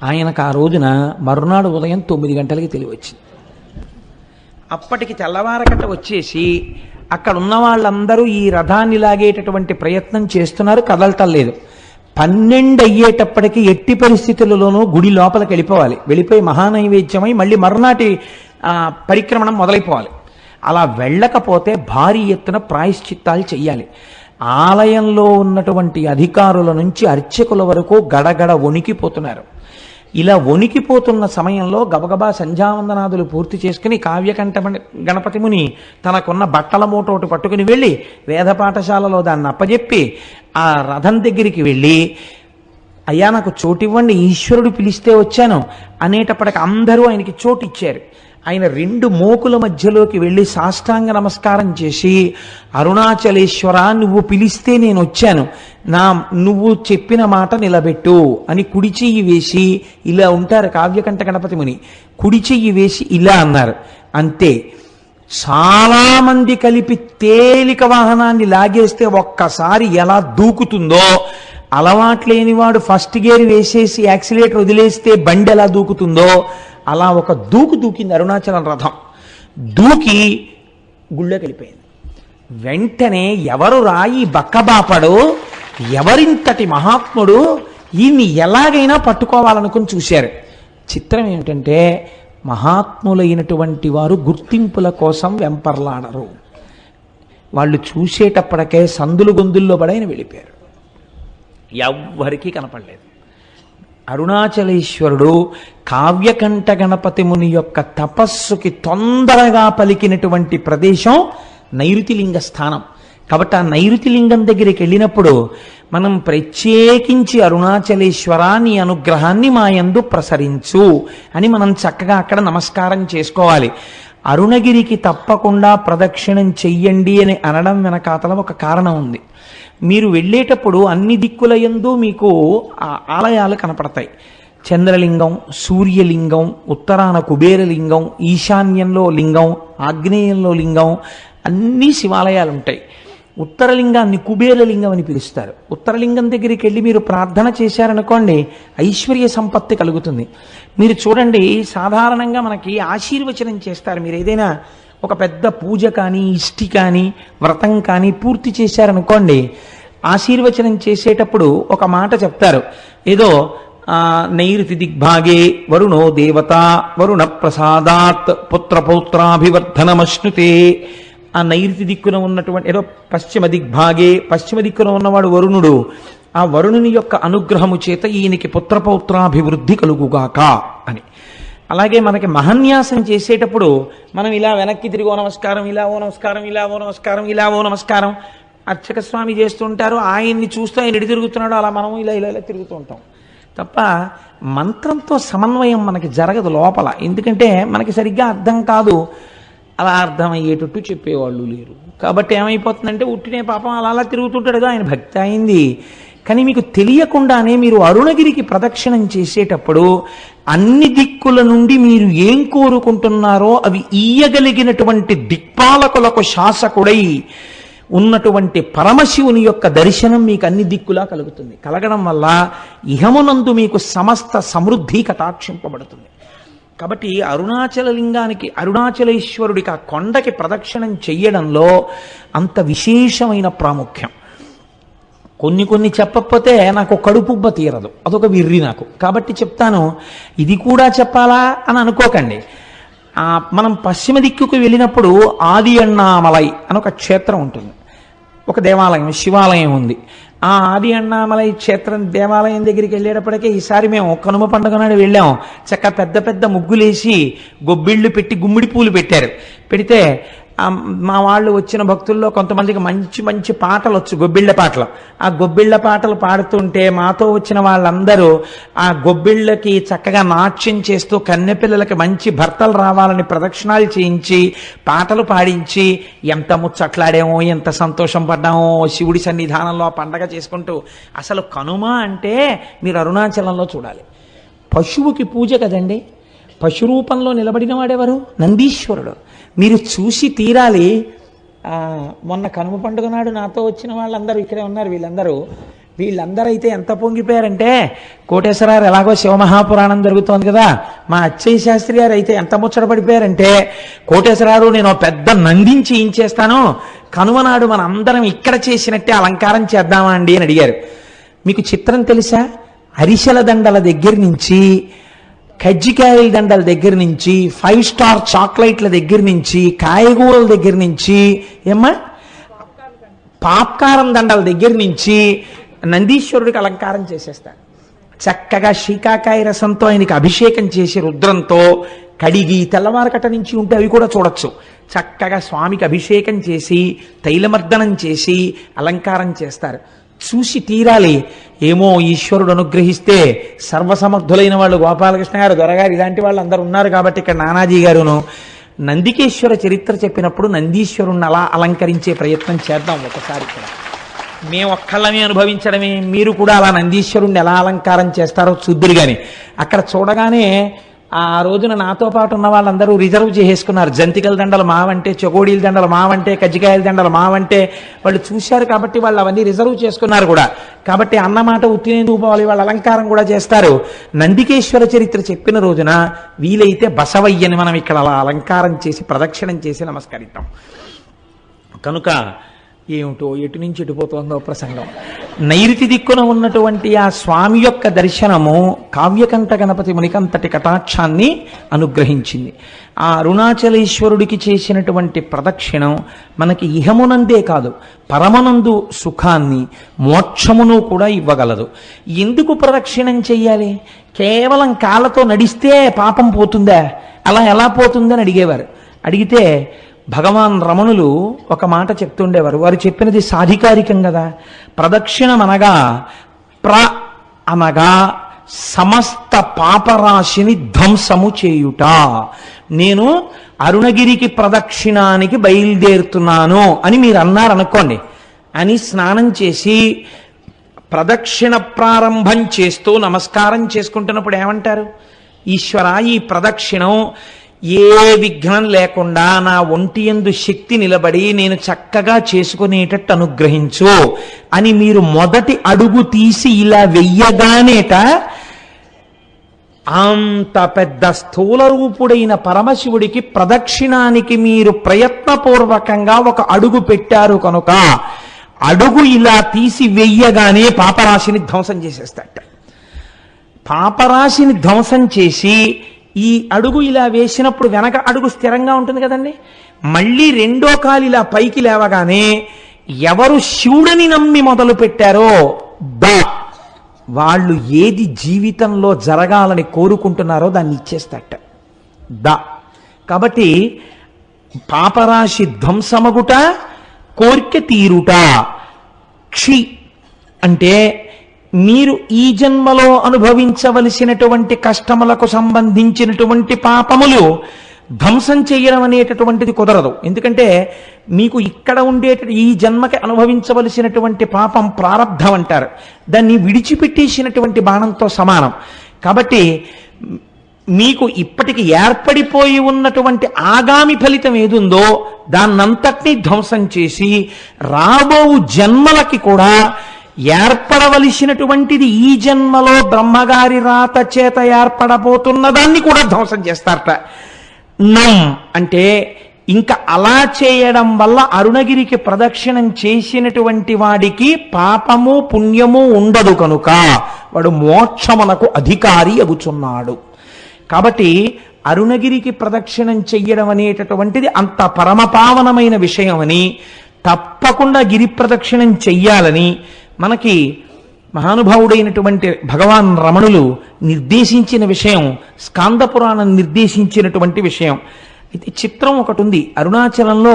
ఆయనకు ఆ రోజున మరునాడు ఉదయం 9 గంటలకి తెలివచ్చింది. అప్పటికి తెల్లవారకట్ట వచ్చేసి అక్కడ ఉన్న వాళ్ళందరూ ఈ రథాన్ని లాగేటటువంటి ప్రయత్నం చేస్తున్నారు, కదలటం లేదు. 12 అయ్యేటప్పటికి ఎట్టి పరిస్థితులలోనూ గుడి లోపలికి వెళ్ళిపోయి మహానైవేద్యమై మళ్ళీ మరునాటి పరిక్రమణం మొదలైపోవాలి. అలా వెళ్ళకపోతే భారీ ఎత్తున ప్రాయశ్చిత్తాలు చెయ్యాలి. ఆలయంలో ఉన్నటువంటి అధికారుల నుంచి అర్చకుల వరకు గడగడ వణికిపోతున్నారు. ఇలా వణికిపోతున్న సమయంలో గబగబా సంధ్యావందనాదులు పూర్తి చేసుకుని కావ్యకంఠ గణపతి ముని తనకున్న బట్టల మూటోటి పట్టుకుని వెళ్ళి వేద పాఠశాలలో దాన్ని అప్పజెప్పి ఆ రథం దగ్గరికి వెళ్ళి, అయ్యా నాకు చోటివ్వండి, ఈశ్వరుడు పిలిస్తే వచ్చాను అనేటప్పటికి అందరూ ఆయనకి చోటు ఇచ్చారు. ఆయన 2 మోకుల మధ్యలోకి వెళ్ళి సాష్టాంగ నమస్కారం చేసి, అరుణాచలేశ్వర నువ్వు పిలిస్తే నేను వచ్చాను, నువ్వు చెప్పిన మాట నిలబెట్టు అని కుడి చెయ్యి వేసి, ఇలా ఉంటారు కావ్యకంఠ గణపతి ముని, కుడి చెయ్యి వేసి ఇలా అన్నారు. అంతే. చాలా మంది కలిపి తేలిక వాహనాన్ని లాగేస్తే ఒక్కసారి ఎలా దూకుతుందో, అలవాట్లేనివాడు ఫస్ట్ గేర్ వేసేసి యాక్సిలేటర్ వదిలేస్తే బండి ఎలా దూకుతుందో అలా ఒక దూకింది అరుణాచలం రథం. దూకి గుళ్ళోకి వెళ్ళిపోయింది. వెంటనే ఎవరు రాయి బక్కబాపడు, ఎవరింతటి మహాత్ముడు, ఈయన్ని ఎలాగైనా పట్టుకోవాలనుకుని చూశారు. చిత్రం ఏమిటంటే మహాత్ములైనటువంటి వారు గుర్తింపుల కోసం వెంపర్లాడరు. వాళ్ళు చూసేటప్పటికే సందులు గొంతుల్లో పడైన వెళ్ళిపోయారు. ఎవ్వరికీ కనపడలేదు. అరుణాచలేశ్వరుడు కావ్యకంఠ గణపతి ముని యొక్క తపస్సుకి తొందరగా పలికినటువంటి ప్రదేశం నైరుతిలింగ స్థానం. కాబట్టి ఆ నైరుతి లింగం దగ్గరికి వెళ్ళినప్పుడు మనం ప్రత్యేకించి అరుణాచలేశ్వర నీ అనుగ్రహాన్ని మా యందు ప్రసరించు అని మనం చక్కగా అక్కడ నమస్కారం చేసుకోవాలి. అరుణగిరికి తప్పకుండా ప్రదక్షిణం చెయ్యండి అని అనడం వెనకాతల ఒక కారణం ఉంది. మీరు వెళ్ళేటప్పుడు అన్ని దిక్కుల యందు మీకు ఆ ఆలయాలు కనపడతాయి. చంద్రలింగం, సూర్యలింగం, ఉత్తరాన కుబేరలింగం, ఈశాన్యంలో లింగం, ఆగ్నేయంలో లింగం, అన్ని శివాలయాలు ఉంటాయి. ఉత్తరలింగాన్ని కుబేరలింగం అని పిలుస్తారు. ఉత్తరలింగం దగ్గరికి వెళ్ళి మీరు ప్రార్థన చేశారనుకోండి, ఐశ్వర్య సంపత్తి కలుగుతుంది. మీరు చూడండి, సాధారణంగా మనకి ఆశీర్వచనం చేస్తారు. మీరు ఏదైనా ఒక పెద్ద పూజ కానీ, ఇష్టి కానీ, వ్రతం కానీ పూర్తి చేశారనుకోండి, ఆశీర్వచనం చేసేటప్పుడు ఒక మాట చెప్తారు. ఏదో నైరుతి దిగ్భాగే వరుణో దేవత వరుణ ప్రసాదాత్ పుత్రపౌత్రాభివర్ధనమశ్నుతే. ఆ నైరుతి దిక్కున ఉన్నటువంటి ఏదో పశ్చిమ దిగ్భాగే, పశ్చిమ దిక్కున ఉన్నవాడు వరుణుడు. ఆ వరుణుని యొక్క అనుగ్రహము చేత ఈయనకి పుత్రపౌత్రాభివృద్ధి కలుగుగాక అని. అలాగే మనకి మహన్యాసం చేసేటప్పుడు మనం ఇలా వెనక్కి తిరిగి ఓ నమస్కారం, ఇలా ఓ నమస్కారం, ఇలా ఓ నమస్కారం, ఇలా ఓ నమస్కారం అర్చక స్వామి చేస్తుంటారు. ఆయన్ని చూస్తూ ఆయన ఎడి తిరుగుతున్నాడు, అలా మనం ఇలా ఇలా ఇలా తిరుగుతూ ఉంటాం తప్ప మంత్రంతో సమన్వయం మనకి జరగదు లోపల. ఎందుకంటే మనకి సరిగ్గా అర్థం కాదు, అలా అర్థమయ్యేటట్టు చెప్పేవాళ్ళు లేరు. కాబట్టి ఏమైపోతుందంటే ఉట్టినే పాపం అలా అలా తిరుగుతుంటాడు, ఆయన భక్తి అయింది. కానీ మీకు తెలియకుండానే మీరు అరుణగిరికి ప్రదక్షిణం చేసేటప్పుడు అన్ని దిక్కుల నుండి మీరు ఏం కోరుకుంటున్నారో అవి ఇయ్యగలిగినటువంటి దిక్పాలకులకు శాసకుడై ఉన్నటువంటి పరమశివుని యొక్క దర్శనం మీకు అన్ని దిక్కులా కలుగుతుంది. కలగడం వల్ల ఇహమునందు మీకు సమస్త సమృద్ధి కటాక్షింపబడుతుంది. కాబట్టి అరుణాచల లింగానికి, అరుణాచలేశ్వరుడికి ఆ కొండకి ప్రదక్షిణం చెయ్యడంలో అంత విశేషమైన ప్రాముఖ్యం. కొన్ని చెప్పకపోతే నాకు కడుపుబ్బ తీరదు, అదొక విర్రి నాకు. కాబట్టి చెప్తాను, ఇది కూడా చెప్పాలా అని అనుకోకండి. మనం పశ్చిమ దిక్కుకు వెళ్ళినప్పుడు ఆది అన్నామలై అని ఒక క్షేత్రం ఉంటుంది, ఒక దేవాలయం, శివాలయం ఉంది. ఆ ఆది అన్నామలై క్షేత్రం దేవాలయం దగ్గరికి వెళ్ళేటప్పటికే ఈసారి మేము కనుమ పండుగ నాడు వెళ్ళాం. చక్క పెద్ద పెద్ద ముగ్గులేసి గొబ్బిళ్ళు పెట్టి గుమ్మిడి పూలు పెట్టారు. పెడితే మా వాళ్ళు వచ్చిన భక్తుల్లో కొంతమందికి మంచి మంచి పాటలు వచ్చు, గొబ్బిళ్ళ పాటలు. ఆ గొబ్బిళ్ళ పాటలు పాడుతుంటే మాతో వచ్చిన వాళ్ళందరూ ఆ గొబ్బిళ్ళకి చక్కగా నాట్యం చేస్తూ కన్నెపిల్లలకి మంచి భర్తలు రావాలని ప్రదక్షిణాలు చేయించి పాటలు పాడించి ఎంత ముచ్చట్లాడామో, ఎంత సంతోషం పడ్డామో శివుడి సన్నిధానంలో ఆ పండగ చేసుకుంటూ. అసలు కనుమ అంటే మీరు అరుణాచలంలో చూడాలి. పశువుకి పూజ కదండి. పశు రూపంలో నిలబడిన వాడెవరు? నందీశ్వరుడు. మీరు చూసి తీరాలి. మొన్న కనుమ పండుగ నాడు నాతో వచ్చిన వాళ్ళందరూ ఇక్కడే ఉన్నారు. వీళ్ళందరూ అయితే ఎంత పొంగిపోయారంటే, కోటేశ్వరరావు ఎలాగో శివమహాపురాణం జరుగుతోంది కదా, మా అచ్చయ్య శాస్త్రి గారు అయితే ఎంత ముచ్చట పడిపోయారంటే, కోటేశ్వరరావు నేను పెద్ద నందించి ఏం చేస్తాను, కనుమ నాడు మన అందరం ఇక్కడ చేసినట్టే అలంకారం చేద్దామా అండి అని అడిగారు. మీకు చిత్రం తెలుసా? అరిసెల దండల దగ్గర నుంచి, కజ్జికాయల దండల దగ్గర నుంచి, 5 స్టార్ చాక్లెట్ల దగ్గర నుంచి, కాయగూరల దగ్గర నుంచి, ఏమ్మా పాప్కారం దండల దగ్గర నుంచి నందీశ్వరుడికి అలంకారం చేసేస్తారు. చక్కగా శీకాకాయ రసంతో ఆయనకి అభిషేకం చేసి రుద్రంతో కడిగి తెల్లవారకట నుంచి ఉంటే అవి కూడా చూడొచ్చు. చక్కగా స్వామికి అభిషేకం చేసి తైలమర్దనం చేసి అలంకారం చేస్తారు. చూసి తీరాలి. ఏమో ఈశ్వరుడు అనుగ్రహిస్తే సర్వసమర్థులైన వాళ్ళు గోపాలకృష్ణ గారు, దొరగారు, ఇలాంటి వాళ్ళు అందరూ ఉన్నారు కాబట్టి ఇక్కడ నానాజీ గారును నందికేశ్వర చరిత్ర చెప్పినప్పుడు నందీశ్వరుణ్ణి అలా అలంకరించే ప్రయత్నం చేద్దాం ఒకసారి. ఇక్కడ మేము ఒక్కళ్ళమే అనుభవించడమే, మీరు కూడా అలా నందీశ్వరుణ్ణి ఎలా అలంకారం చేస్తారో చూద్దురు. కానీ అక్కడ చూడగానే ఆ రోజున నాతో పాటు ఉన్న వాళ్ళందరూ రిజర్వ్ చేసేసుకున్నారు. జంతికల దండలు మావంటే, చెగోడీల దండలు మావంటే, కజ్జికాయల దండలు మావంటే వాళ్ళు చూశారు కాబట్టి వాళ్ళు అవన్నీ రిజర్వ్ చేసుకున్నారు కూడా. కాబట్టి అన్నమాట ఉత్తినేందుకు పోవాలి, వాళ్ళ అలంకారం కూడా చేస్తారు. నందికేశ్వర చరిత్ర చెప్పిన రోజున వీలైతే బసవయ్యని మనం ఇక్కడ అలా అలంకారం చేసి ప్రదక్షిణం చేసి నమస్కరిద్దాం. కనుక ఏమిటో ఎటు నుంచి ఎటుపోతుందో ప్రసంగం. నైరుతి దిక్కున ఉన్నటువంటి ఆ స్వామి యొక్క దర్శనము కావ్యకంఠ గణపతి మునికంతటి కటాక్షాన్ని అనుగ్రహించింది. ఆ అరుణాచలేశ్వరుడికి చేసినటువంటి ప్రదక్షిణం మనకి ఇహమునందే కాదు, పరమనందు సుఖాన్ని మోక్షమును కూడా ఇవ్వగలదు. ఎందుకు ప్రదక్షిణం చెయ్యాలి? కేవలం కాళ్ళతో నడిస్తే పాపం పోతుందా? అలా ఎలా పోతుందని అడిగేవారు. అడిగితే భగవాన్ రమణులు ఒక మాట చెప్తుండేవారు. వారు చెప్పినది సాధికారికం కదా. ప్రదక్షిణం అనగా అనగా సమస్త పాపరాశిని ధ్వంసము చేయుట. నేను అరుణగిరికి ప్రదక్షిణానికి బయలుదేరుతున్నాను అని మీరు అన్నారనుకోండి, అని స్నానం చేసి ప్రదక్షిణ ప్రారంభం చేస్తూ నమస్కారం చేసుకుంటున్నప్పుడు ఏమంటారు? ఈశ్వర, ఈ ప్రదక్షిణం ఏ విఘ్నం లేకుండా నా ఒంటి యందు శక్తి నిలబడి నేను చక్కగా చేసుకునేటట్టు అనుగ్రహించు అని మీరు మొదటి అడుగు తీసి ఇలా వెయ్యగానేట అంత పెద్ద స్థూల రూపుడైన పరమశివుడికి ప్రదక్షిణానికి మీరు ప్రయత్నపూర్వకంగా ఒక అడుగు పెట్టారు కనుక అడుగు ఇలా తీసి వెయ్యగానే పాపరాశిని ధ్వంసం చేసేస్తాట. పాపరాశిని ధ్వంసం చేసి ఈ అడుగు ఇలా వేసినప్పుడు వెనక అడుగు స్థిరంగా ఉంటుంది కదండి. మళ్ళీ రెండో కాలు ఇలా పైకి లేవగానే ఎవరు శివుడిని నమ్మి మొదలు పెట్టారో వాళ్ళు ఏది జీవితంలో జరగాలని కోరుకుంటున్నారో దాన్ని ఇచ్చేస్తాట. కాబట్టి పాపరాశి ధ్వంసమగుట, కోర్కె తీరుట. క్షి అంటే మీరు ఈ జన్మలో అనుభవించవలసినటువంటి కష్టములకు సంబంధించినటువంటి పాపములు ధ్వంసం చేయడం అనేటటువంటిది కుదరదు. ఎందుకంటే మీకు ఇక్కడ ఈ జన్మకి అనుభవించవలసినటువంటి పాపం ప్రారబ్ధం అంటారు. దాన్ని విడిచిపెట్టేసినటువంటి బాణంతో సమానం. కాబట్టి మీకు ఇప్పటికి ఏర్పడిపోయి ఉన్నటువంటి ఆగామి ఫలితం ఏదుందో దాన్నంతటినీ ధ్వంసం చేసి రాబో జన్మలకి కూడా ఏర్పడవలసినటువంటిది ఈ జన్మలో బ్రహ్మగారి రాత చేత ఏర్పడబోతున్న దాన్ని కూడా ధ్వంసం చేస్తారట. అంటే ఇంకా అలా చేయడం వల్ల అరుణగిరికి ప్రదక్షిణం చేసినటువంటి వాడికి పాపము పుణ్యము ఉండదు కనుక వాడు మోక్షమునకు అధికారి అగుచున్నాడు. కాబట్టి అరుణగిరికి ప్రదక్షిణం చెయ్యడం అనేటటువంటిది అంత పరమపావనమైన విషయమని, తప్పకుండా గిరి ప్రదక్షిణం చెయ్యాలని మనకి మహానుభావుడైనటువంటి భగవాన్ రమణులు నిర్దేశించిన విషయం, స్కాంద పురాణం నిర్దేశించినటువంటి విషయం. అయితే చిత్రం ఒకటి ఉంది. అరుణాచలంలో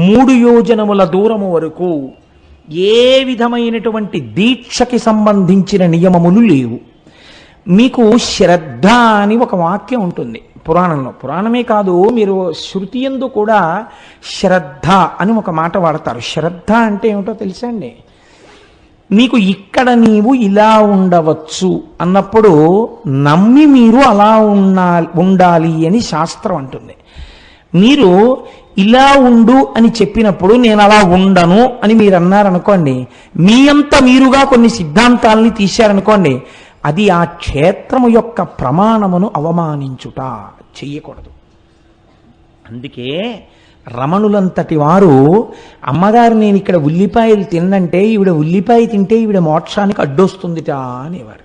3 యోజనముల దూరము వరకు ఏ విధమైనటువంటి దీక్షకి సంబంధించిన నియమములు లేవు. మీకు శ్రద్ధ అని ఒక వాక్యం ఉంటుంది పురాణంలో. పురాణమే కాదు, మీరు శృతి యందు కూడా శ్రద్ధ అని ఒక మాట వాడతారు. శ్రద్ధ అంటే ఏమిటో తెలుసా అండి? మీకు ఇక్కడ నీవు ఇలా ఉండవచ్చు అన్నప్పుడు నమ్మి మీరు అలా ఉండాలి అని శాస్త్రం అంటుంది. మీరు ఇలా ఉండు అని చెప్పినప్పుడు నేను అలా ఉండను అని మీరు అన్నారనుకోండి, మీ అంత మీరుగా కొన్ని సిద్ధాంతాలని తీశారనుకోండి, అది ఆ క్షేత్రము యొక్క ప్రమాణమును అవమానించుట, చెయ్యకూడదు. అందుకే రమణులంతటి వారు అమ్మగారు నేను ఇక్కడ ఉల్లిపాయలు తిన్నంటే ఈవిడ ఉల్లిపాయ తింటే ఈవిడ మోక్షానికి అడ్డొస్తుందిట అనేవారు.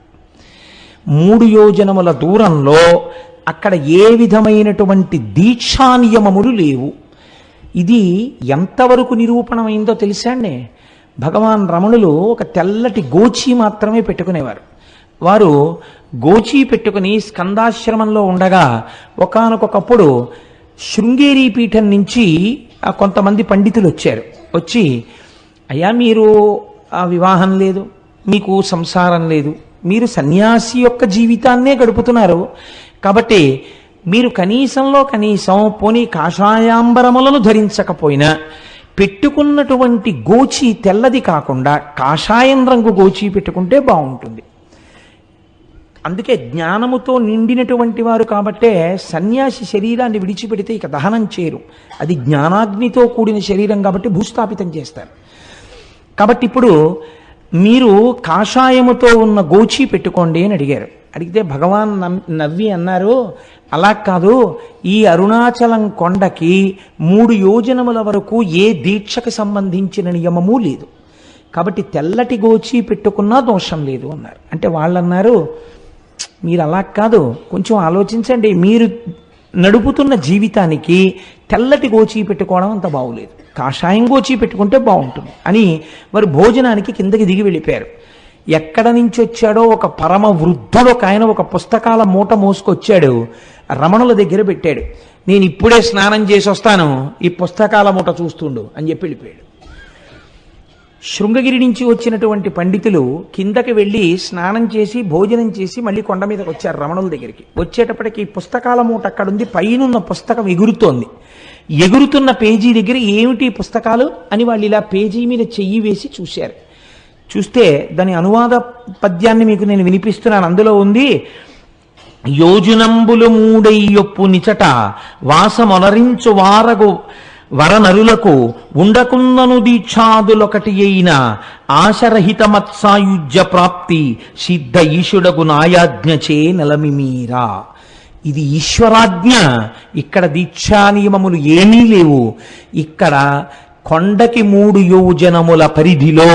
3 యోజనముల దూరంలో అక్కడ ఏ విధమైనటువంటి దీక్షా నియమములు లేవు. ఇది ఎంతవరకు నిరూపణమైందో తెలుసా అండి? భగవాన్ రమణులు ఒక తెల్లటి గోచి మాత్రమే పెట్టుకునేవారు. వారు గోచి పెట్టుకుని స్కందాశ్రమంలో ఉండగా ఒకానొకప్పుడు శృంగేరి పీఠం నుంచి కొంతమంది పండితులు వచ్చి అయ్యా మీరు వివాహం లేదు, మీకు సంసారం లేదు, మీరు సన్యాసి యొక్క జీవితాన్నే గడుపుతున్నారు, కాబట్టి మీరు కనీసంలో కనీసం పోనీ కాషాయాంబరములను ధరించకపోయినా పెట్టుకున్నటువంటి గోచి తెల్లది కాకుండా కాషాయం రంగు గోచి పెట్టుకుంటే బాగుంటుంది. అందుకే జ్ఞానముతో నిండినటువంటి వారు కాబట్టే సన్యాసి శరీరాన్ని విడిచిపెడితే ఇక దహనం చేయరు. అది జ్ఞానాగ్నితో కూడిన శరీరం కాబట్టి భూస్థాపితం చేస్తారు. కాబట్టి ఇప్పుడు మీరు కాషాయముతో ఉన్న గోచి పెట్టుకోండి అని అడిగారు. అడిగితే భగవాన్ నవ్వి అన్నారు, అలా కాదు, ఈ అరుణాచలం కొండకి 3 యోజనముల వరకు ఏ దీక్షకు సంబంధించిన నియమము లేదు, కాబట్టి తెల్లటి గోచి పెట్టుకున్నా దోషం లేదు అన్నారు. అంటే వాళ్ళు అన్నారు, మీరు అలా కాదు, కొంచెం ఆలోచించండి, మీరు నడుపుతున్న జీవితానికి తెల్లటి గోచి పెట్టుకోవడం అంత బాగులేదు, కాషాయం గోచి పెట్టుకుంటే బాగుంటుంది అని వారు భోజనానికి కిందకి దిగి వెళ్ళిపోయారు. ఎక్కడ నుంచి వచ్చాడో ఒక పరమ వృద్ధుడు ఒక ఆయన ఒక పుస్తకాల మూట మోసుకొచ్చాడు, రమణుల దగ్గర పెట్టాడు. నేను ఇప్పుడే స్నానం చేసి వస్తాను, ఈ పుస్తకాల మూట చూస్తుండు అని చెప్పి వెళ్ళిపోయాడు. శృంగగిరి నుంచి వచ్చినటువంటి పండితులు కిందకి వెళ్ళి స్నానం చేసి భోజనం చేసి మళ్ళీ కొండ మీదకి వచ్చారు రమణుల దగ్గరికి. వచ్చేటప్పటికి పుస్తకాల మూట అక్కడుంది, పైనున్న పుస్తకం ఎగురుతోంది. ఎగురుతున్న పేజీ దగ్గర ఏమిటి పుస్తకాలు అని వాళ్ళు ఇలా పేజీ మీద చెయ్యి వేసి చూశారు. చూస్తే దాని అనువాద పద్యాన్ని మీకు నేను వినిపిస్తున్నాను. అందులో ఉంది, యోజనంబులు మూడయ్యొప్పు నిచట వాసమొనరించు వారగు వరనరులకు ఉండకుందను దీక్షాదులొకటి అయిన ఆశరహిత మత్సాయుజ్య ప్రాప్తి సిద్ధ ఈశుడగు నాయాజ్ఞచే నెలమిమీరా. ఇది ఈశ్వరాజ్ఞ. ఇక్కడ దీక్షా నియమములు ఏమీ లేవు. ఇక్కడ కొండకి 3 యోజనముల పరిధిలో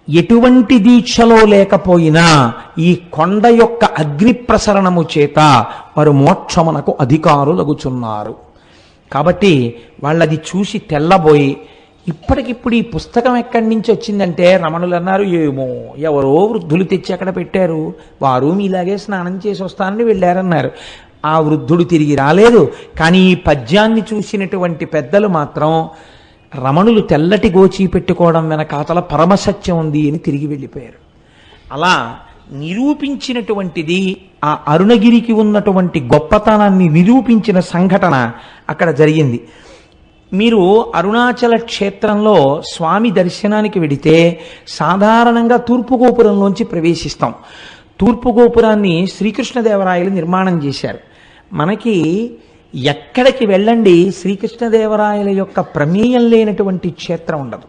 ఎటువంటి దీక్షలో లేకపోయినా ఈ కొండ యొక్క అగ్ని ప్రసరణము చేత వారు మోక్షమునకు అధికారులగుచున్నారు. కాబట్టి వాళ్ళది చూసి తెల్లబోయి, ఇప్పటికిప్పుడు ఈ పుస్తకం ఎక్కడి నుంచి వచ్చిందంటే రమణులు అన్నారు, ఏమో ఎవరో వృద్ధులు తెచ్చి అక్కడ పెట్టారు, వారు మీలాగే స్నానం చేసి వస్తానని వెళ్ళారన్నారు. ఆ వృద్ధుడు తిరిగి రాలేదు. కానీ ఈ పద్యాన్ని చూసినటువంటి పెద్దలు మాత్రం రమణులు తెల్లటి గోచి పెట్టుకోవడం వెనకాతల పరమసత్యం ఉంది అని తిరిగి వెళ్ళిపోయారు. అలా నిరూపించినటువంటిది ఆ అరుణగిరికి ఉన్నటువంటి గొప్పతనాన్ని నిరూపించిన సంఘటన అక్కడ జరిగింది. మీరు అరుణాచల క్షేత్రంలో స్వామి దర్శనానికి వెడితే సాధారణంగా తూర్పు గోపురంలోంచి ప్రవేశిస్తాం. తూర్పు గోపురాన్ని శ్రీకృష్ణదేవరాయలు నిర్మాణం చేశారు. మనకి ఎక్కడికి వెళ్ళండి శ్రీకృష్ణదేవరాయల యొక్క ప్రమేయం లేనటువంటి క్షేత్రం ఉండదు.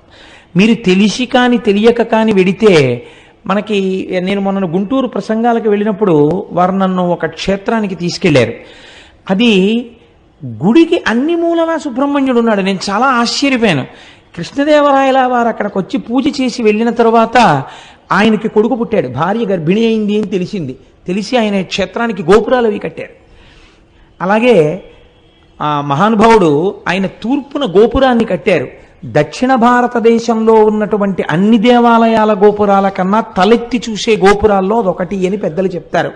మీరు తెలిసి కానీ తెలియక కానీ వెడితే, మనకి నేను మొన్న గుంటూరు ప్రసంగాలకు వెళ్ళినప్పుడు వారు నన్ను ఒక క్షేత్రానికి తీసుకెళ్లారు. అది గుడికి అన్ని మూలలా సుబ్రహ్మణ్యుడు ఉన్నాడు. నేను చాలా ఆశ్చర్యపోయాను. కృష్ణదేవరాయల వారు అక్కడికి వచ్చి పూజ చేసి వెళ్ళిన తర్వాత ఆయనకి కొడుకు పుట్టాడు, భార్య గర్భిణి అయింది అని తెలిసి ఆయన క్షేత్రానికి గోపురాలు అవి కట్టారు. అలాగే ఆ మహానుభావుడు ఆయన తూర్పున గోపురాన్ని కట్టారు. దక్షిణ భారతదేశంలో ఉన్నటువంటి అన్ని దేవాలయాల గోపురాల కన్నా తలెత్తి చూసే గోపురాల్లో అదొకటి అని పెద్దలు చెప్తారు.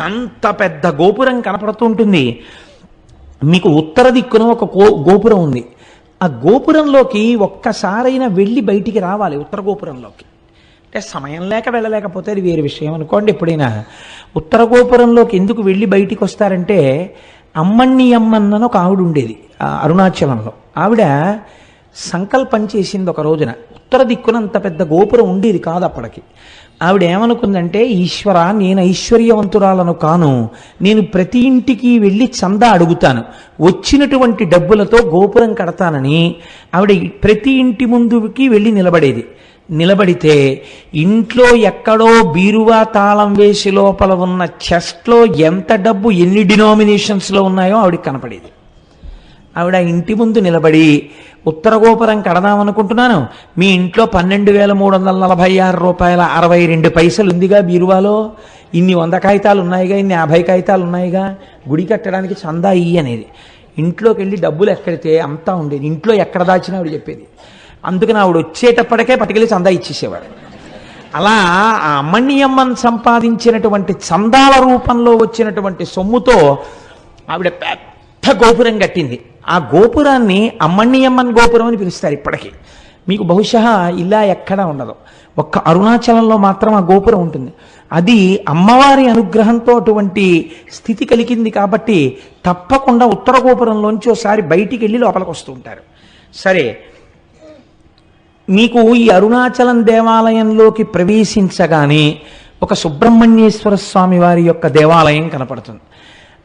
అంత పెద్ద గోపురం కనపడుతుంటుంది. మీకు ఉత్తర దిక్కున ఒక గోపురం ఉంది. ఆ గోపురంలోకి ఒక్కసారైనా వెళ్ళి బయటికి రావాలి. ఉత్తర గోపురంలోకి అంటే సమయం లేక వెళ్ళలేకపోతే అది వేరే విషయం అనుకోండి. ఎప్పుడైనా ఉత్తర గోపురంలోకి ఎందుకు వెళ్ళి బయటికి వస్తారంటే, అమ్మణ్ణి అమ్మన్నను ఒక ఆవిడ ఉండేది అరుణాచలంలో. ఆవిడ సంకల్పం చేసింది ఒక రోజున. ఉత్తర దిక్కున అంత పెద్ద గోపురం ఉండేది కాదు అప్పటికి. ఆవిడ ఏమనుకుందంటే, ఈశ్వర, నేను ఐశ్వర్యవంతురాలను కాను, నేను ప్రతి ఇంటికి వెళ్ళి చందా అడుగుతాను, వచ్చినటువంటి డబ్బులతో గోపురం కడతానని ఆవిడ ప్రతి ఇంటి ముందుకి వెళ్ళి నిలబడితే ఇంట్లో ఎక్కడో బీరువా తాళం వేసి లోపల ఉన్న చెస్ట్లో ఎంత డబ్బు ఎన్ని డినామినేషన్స్లో ఉన్నాయో ఆవిడకి కనపడేది. ఆవిడ ఇంటి ముందు నిలబడి, ఉత్తర గోపురం కడదామనుకుంటున్నాను, మీ ఇంట్లో 12,346 రూపాయల 62 పైసలు ఉందిగా బీరువాలో, ఇన్ని 100 కాగితాలు ఉన్నాయిగా, ఇన్ని 50 కాగితాలు ఉన్నాయిగా, గుడి కట్టడానికి చందా ఇయ్యి అనేది. ఇంట్లోకి వెళ్ళి డబ్బులు ఎక్కడితే అంతా ఉండేది. ఇంట్లో ఎక్కడ దాచినా ఆవిడ చెప్పేది. అందుకని ఆవిడ వచ్చేటప్పటికే పట్టుకెళ్ళి చందా ఇచ్చేసేవాడు. అలా ఆ అమ్మణ్యమ్మన్ సంపాదించినటువంటి చందాల రూపంలో వచ్చినటువంటి సొమ్ముతో ఆవిడ పెద్ద గోపురం కట్టింది. ఆ గోపురాన్ని అమ్మణ్యమ్మన్ గోపురం అని పిలుస్తారు ఇప్పటికీ. మీకు బహుశా ఇలా ఎక్కడా ఉండదు, ఒక్క అరుణాచలంలో మాత్రం ఆ గోపురం ఉంటుంది. అది అమ్మవారి అనుగ్రహంతో అటువంటి స్థితి కలిగింది కాబట్టి తప్పకుండా ఉత్తర గోపురంలోంచి ఒకసారి బయటికి వెళ్ళి లోపలికి వస్తూ ఉంటారు. సరే, మీకు ఈ అరుణాచలం దేవాలయంలోకి ప్రవేశించగానే ఒక సుబ్రహ్మణ్యేశ్వర స్వామి వారి యొక్క దేవాలయం కనపడుతుంది.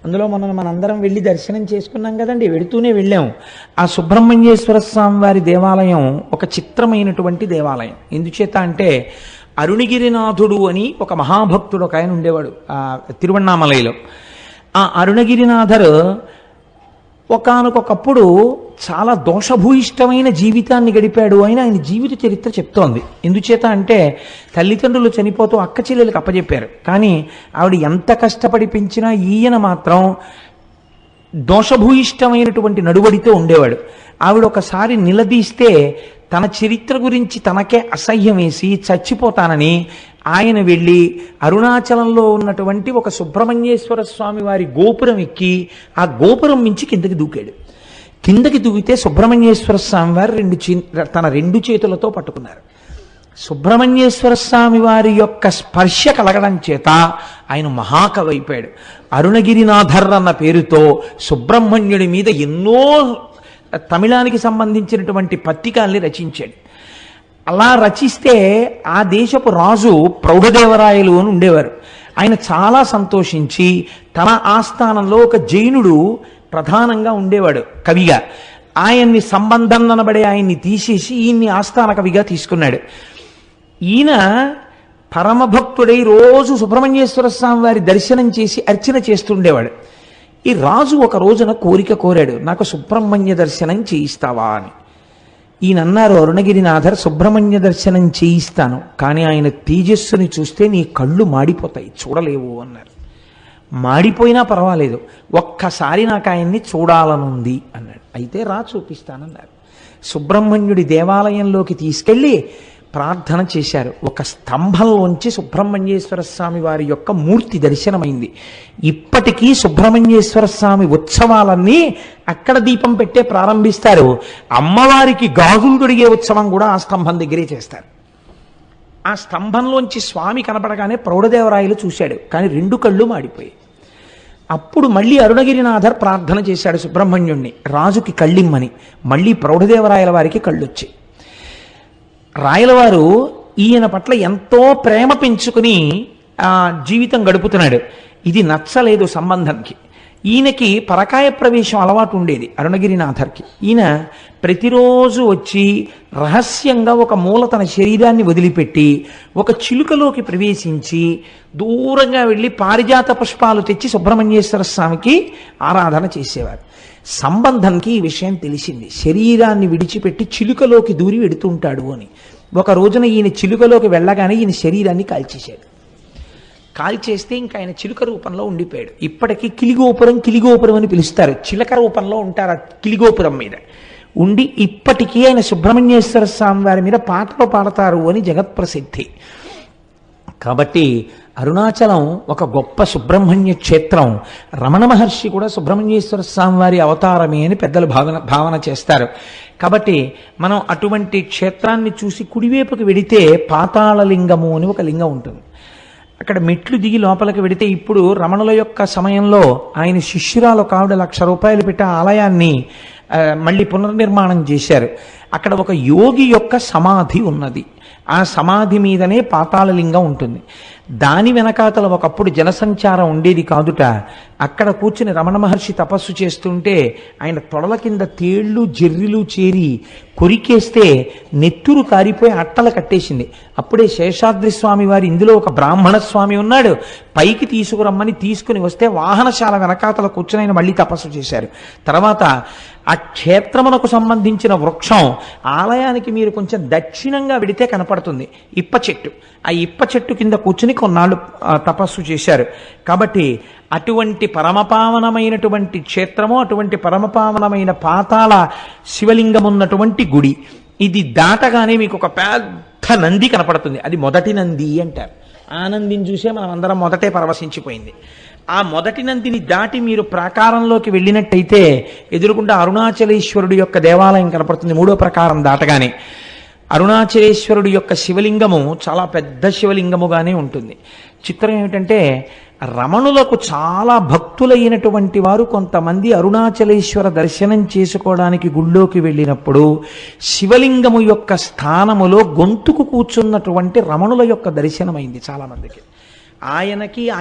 అందులో మనందరం వెళ్ళి దర్శనం చేసుకున్నాం కదండి, వెడుతూనే వెళ్ళాం. ఆ సుబ్రహ్మణ్యేశ్వర స్వామి వారి దేవాలయం ఒక చిత్రమైనటువంటి దేవాలయం. ఎందుచేత అంటే, అరుణగిరినాథుడు అని ఒక మహాభక్తుడు ఒక ఆయన ఉండేవాడు ఆ తిరువణ్ణామలైలో. ఆ అరుణగిరినాథరు ఒకానొకప్పుడు చాలా దోషభూయిష్టమైన జీవితాన్ని గడిపాడు అని ఆయన జీవిత చరిత్ర చెప్తోంది. ఎందుచేత అంటే, తల్లిదండ్రులు చనిపోతూ అక్క చెల్లెలకు అప్పచెప్పారు. కానీ ఆవిడ ఎంత కష్టపడి పెంచినా ఈయన మాత్రం దోషభూయిష్టమైనటువంటి నడువడితో ఉండేవాడు. ఆవిడ ఒకసారి నిలదీస్తే తన చరిత్ర గురించి తనకే అసహ్యం వేసి చచ్చిపోతానని ఆయన వెళ్ళి అరుణాచలంలో ఉన్నటువంటి ఒక సుబ్రహ్మణ్యేశ్వర స్వామి వారి గోపురం ఎక్కి ఆ గోపురం మించి కిందకి దూకాడు. కిందకి దూకితే సుబ్రహ్మణ్యేశ్వర స్వామి వారు తన రెండు చేతులతో పట్టుకున్నారు. సుబ్రహ్మణ్యేశ్వర స్వామి వారి యొక్క స్పర్శ కలగడం చేత ఆయన మహాకవి అయిపోయాడు. అరుణగిరినాథర్ అన్న పేరుతో సుబ్రహ్మణ్యుడి మీద ఎన్నో తమిళానికి సంబంధించినటువంటి పత్రికల్ని రచించాడు. అలా రచిస్తే ఆ దేశపు రాజు ప్రౌఢదేవరాయలు అని ఉండేవారు. ఆయన చాలా సంతోషించి తన ఆస్థానంలో ఒక జైనుడు ప్రధానంగా ఉండేవాడు కవిగా. ఆయన్ని సంబంధం అనబడే ఆయన్ని తీసేసి ఈయన్ని ఆస్థాన కవిగా తీసుకున్నాడు. ఈయన పరమభక్తుడై రోజు సుబ్రహ్మణ్యేశ్వర స్వామి వారి దర్శనం చేసి అర్చన చేస్తుండేవాడు. ఈ రాజు ఒక రోజున కోరిక కోరాడు, నాకు సుబ్రహ్మణ్య దర్శనం చేయిస్తావా అని. ఈయన అన్నారు, అరుణగిరినాథర్ సుబ్రహ్మణ్య దర్శనం చేయిస్తాను, కానీ ఆయన తేజస్సుని చూస్తే నీ కళ్ళు మాడిపోతాయి, చూడలేవు అన్నారు. మాడిపోయినా పర్వాలేదు, ఒక్కసారి నాకు ఆయన్ని చూడాలనుంది అన్నాడు. అయితే రా చూపిస్తానన్నారు. సుబ్రహ్మణ్యుడి దేవాలయంలోకి తీసుకెళ్ళి ప్రార్థన చేశారు. ఒక స్తంభంలోంచి సుబ్రహ్మణ్యేశ్వర స్వామి వారి యొక్క మూర్తి దర్శనమైంది. ఇప్పటికీ సుబ్రహ్మణ్యేశ్వర స్వామి ఉత్సవాలన్నీ అక్కడ దీపం పెట్టే ప్రారంభిస్తారు. అమ్మవారికి గాజులు తొడిగే ఉత్సవం కూడా ఆ స్తంభం దగ్గరే చేస్తారు. ఆ స్తంభంలోంచి స్వామి కనపడగానే ప్రౌఢదేవరాయలు చూశాడు, కానీ రెండు కళ్ళు మాడిపోయాయి. అప్పుడు మళ్ళీ అరుణగిరినాథర్ ప్రార్థన చేశాడు సుబ్రహ్మణ్యుణ్ణి, రాజుకి కళ్ళిమ్మని. మళ్ళీ ప్రౌఢదేవరాయల వారికి కళ్ళొచ్చాయి. రాయలవారు ఈయన పట్ల ఎంతో ప్రేమ పెంచుకుని జీవితం గడుపుతున్నాడు. ఇది నచ్చలేదు సంబంధానికి. ఈయనకి పరకాయ ప్రవేశం అలవాటు ఉండేది అరుణగిరినాథర్కి. ఈయన ప్రతిరోజు వచ్చి రహస్యంగా ఒక మూల తన శరీరాన్ని వదిలిపెట్టి ఒక చిలుకలోకి ప్రవేశించి దూరంగా వెళ్ళి పారిజాత పుష్పాలు తెచ్చి సుబ్రహ్మణ్యేశ్వర స్వామికి ఆరాధన చేసేవారు. సంబంధంకి ఈ విషయం తెలిసింది, శరీరాన్ని విడిచిపెట్టి చిలుకలోకి దూరి వెడుతుంటాడు అని. ఒక రోజున ఈయన చిలుకలోకి వెళ్ళగానే ఈయన శరీరాన్ని కాల్చేశాడు. కాల్చేస్తే ఇంకా ఆయన చిలుక రూపంలో ఉండిపోయాడు. ఇప్పటికీ కిలిగోపురం అని పిలుస్తారు. చిలక రూపంలో ఉంటారు ఆ కిలిగోపురం మీద ఉండి. ఇప్పటికీ ఆయన సుబ్రహ్మణ్యేశ్వర స్వామి వారి మీద పాటలు పాడతారు అని జగత్ప్రసిద్ధి. కాబట్టి అరుణాచలం ఒక గొప్ప సుబ్రహ్మణ్య క్షేత్రం. రమణ మహర్షి కూడా సుబ్రహ్మణ్యేశ్వర స్వామి వారి అవతారమే అని పెద్దలు భావన చేస్తారు. కాబట్టి మనం అటువంటి క్షేత్రాన్ని చూసి కుడివైపుకి వెడితే పాతాళలింగము అని ఒక లింగం ఉంటుంది. అక్కడ మెట్లు దిగి లోపలికి వెడితే, ఇప్పుడు రమణుల యొక్క సమయంలో ఆయన శిష్యురాలు ఒక ఆవిడ ₹1,00,000 పెట్టి ఆలయాన్ని మళ్ళీ పునర్నిర్మాణం చేశారు. అక్కడ ఒక యోగి యొక్క సమాధి ఉన్నది. ఆ సమాధి మీదనే పాతాళలింగం ఉంటుంది. దాని వెనకాతల ఒకప్పుడు జనసంచారం ఉండేది కాదుట. అక్కడ కూర్చుని రమణ మహర్షి తపస్సు చేస్తుంటే ఆయన తొడల కింద తేళ్లు జెర్రిలు చేరి కొరికేస్తే నెత్తురు కారిపోయి అట్టలు కట్టేసింది. అప్పుడే శేషాద్రి స్వామి వారు ఇందులో ఒక బ్రాహ్మణ స్వామి ఉన్నాడు, పైకి తీసుకురమ్మని తీసుకుని వస్తే వాహనశాల వెనకాతల కూర్చుని ఆయన మళ్ళీ తపస్సు చేశారు. తర్వాత ఆ క్షేత్రమునకు సంబంధించిన వృక్షం ఆలయానికి మీరు కొంచెం దక్షిణంగా వెడితే కనపడుతుంది, ఇప్ప చెట్టు. ఆ ఇప్ప చెట్టు కింద కూర్చుని కొన్నాళ్ళు తపస్సు చేశారు. కాబట్టి అటువంటి పరమపావనమైనటువంటి క్షేత్రము, అటువంటి పరమపావనమైన పాతాళ శివలింగం ఉన్నటువంటి గుడి. ఇది దాటగానే మీకు ఒక పెద్ద నంది కనపడుతుంది. అది మొదటి నంది అంటారు. ఆ నందిని చూసే మనం అందరం మొదటే పరవశించిపోయింది. ఆ మొదటి నందిని దాటి మీరు ప్రాకారంలోకి వెళ్ళినట్టయితే ఎదురుకుండా అరుణాచలేశ్వరుడు యొక్క దేవాలయం కనపడుతుంది. మూడో ప్రాకారం దాటగానే అరుణాచలేశ్వరుడు యొక్క శివలింగము చాలా పెద్ద శివలింగముగానే ఉంటుంది. చిత్రం ఏమిటంటే, రమణులకు చాలా భక్తులైనటువంటి వారు కొంతమంది అరుణాచలేశ్వర దర్శనం చేసుకోవడానికి గుళ్ళోకి వెళ్ళినప్పుడు శివలింగము యొక్క స్థానములో గొంతుకు కూర్చున్నటువంటి రమణుల యొక్క దర్శనమైంది చాలామందికి.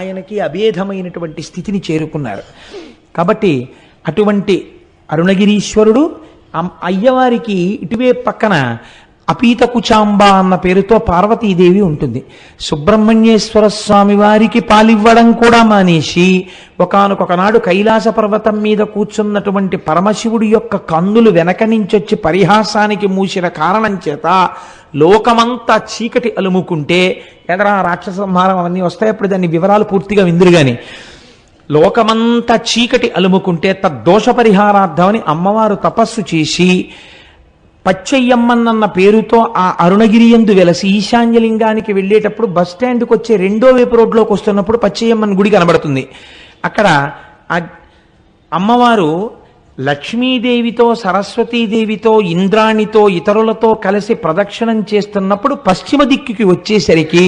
ఆయనకి అభేదమైనటువంటి స్థితిని చేరుకున్నారు. కాబట్టి అటువంటి అరుణగిరీశ్వరుడు, అయ్యవారికి ఇటువే పక్కన అపీత కుచాంబ అన్న పేరుతో పార్వతీదేవి ఉంటుంది. సుబ్రహ్మణ్యేశ్వర స్వామి వారికి పాలివ్వడం కూడా మానేసి ఒకానొకనాడు కైలాస పర్వతం మీద కూర్చున్నటువంటి పరమశివుడి యొక్క కన్నులు వెనక నుంచొచ్చి పరిహాసానికి మూసిన కారణం చేత లోకమంతా చీకటి అలుముకుంటే, ఎదరా రాక్షస సంహారం అవన్నీ వస్తాయి, అప్పుడు దాని వివరాలు పూర్తిగా విందురు. కానీ లోకమంతా చీకటి అలుముకుంటే తద్దోష పరిహారార్థమని అమ్మవారు తపస్సు చేసి పచ్చయ్యమ్మన్న పేరుతో ఆ అరుణగిరి యందు వెలసి ఈశాన్యలింగానికి వెళ్ళేటప్పుడు బస్ స్టాండ్కి వచ్చే రెండో వైపు రోడ్లోకి వస్తున్నప్పుడు పచ్చయ్యమ్మన్ గుడి కనబడుతుంది. అక్కడ ఆ అమ్మవారు లక్ష్మీదేవితో సరస్వతీదేవితో ఇంద్రాణితో ఇతరులతో కలిసి ప్రదక్షిణం చేస్తున్నప్పుడు పశ్చిమ దిక్కుకి వచ్చేసరికి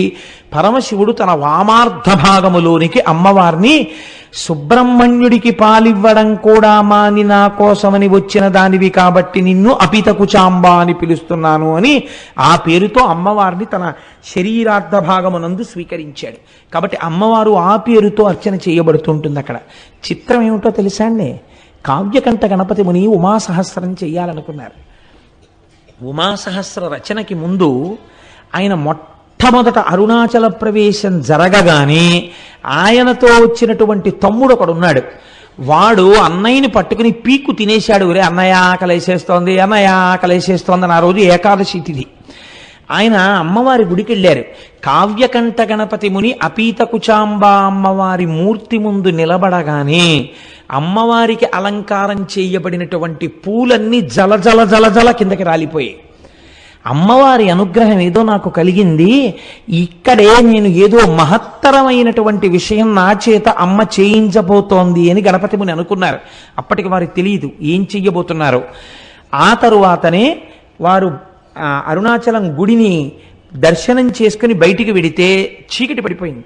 పరమశివుడు తన వామార్ధ భాగములోనికి అమ్మవారిని సుబ్రహ్మణ్యుడికి పాలివ్వడం కూడా మాని నా కోసమని వచ్చిన దానివి కాబట్టి నిన్ను అపితకుచాంబ అని పిలుస్తున్నాను అని ఆ పేరుతో అమ్మవారిని తన శరీరార్థ భాగమునందు స్వీకరించాడు. కాబట్టి అమ్మవారు ఆ పేరుతో అర్చన చేయబడుతుంటుంది. అక్కడ చిత్రం ఏమిటో తెలుసా అండి? కావ్యకంఠ గణపతి ముని ఉమాసహస్రం చెయ్యాలనుకున్నారు. ఉమాసహస్ర రచనకి ముందు ఆయన మొట్టమొదట అరుణాచల ప్రవేశం జరగగానే ఆయనతో వచ్చినటువంటి తమ్ముడు ఒకడున్నాడు. వాడు అన్నయ్యని పట్టుకుని పీక్కు తినేశాడు. రే అన్నయ్య ఆకలేసేస్తోంది, అన్నయ్య ఆకలేసేస్తోంది అని. ఆ రోజు ఏకాదశి తిథి. ఆయన అమ్మవారి గుడికి వెళ్ళారు. కావ్యకంఠ గణపతి ముని అపీతకుచాంబ అమ్మవారి మూర్తి ముందు నిలబడగానే అమ్మవారికి అలంకారం చేయబడినటువంటి పూలన్నీ జల జల జల జల కిందకి రాలిపోయాయి. అమ్మవారి అనుగ్రహం ఏదో నాకు కలిగింది, ఇక్కడే నేను ఏదో మహత్తరమైనటువంటి విషయం నా చేత అమ్మ చేయించబోతోంది అని గణపతి ముని అనుకున్నారు. అప్పటికి వారికి తెలియదు ఏం చెయ్యబోతున్నారు. ఆ తరువాతనే వారు అరుణాచలం గుడిని దర్శనం చేసుకుని బయటికి వెడితే చీకటి పడిపోయింది.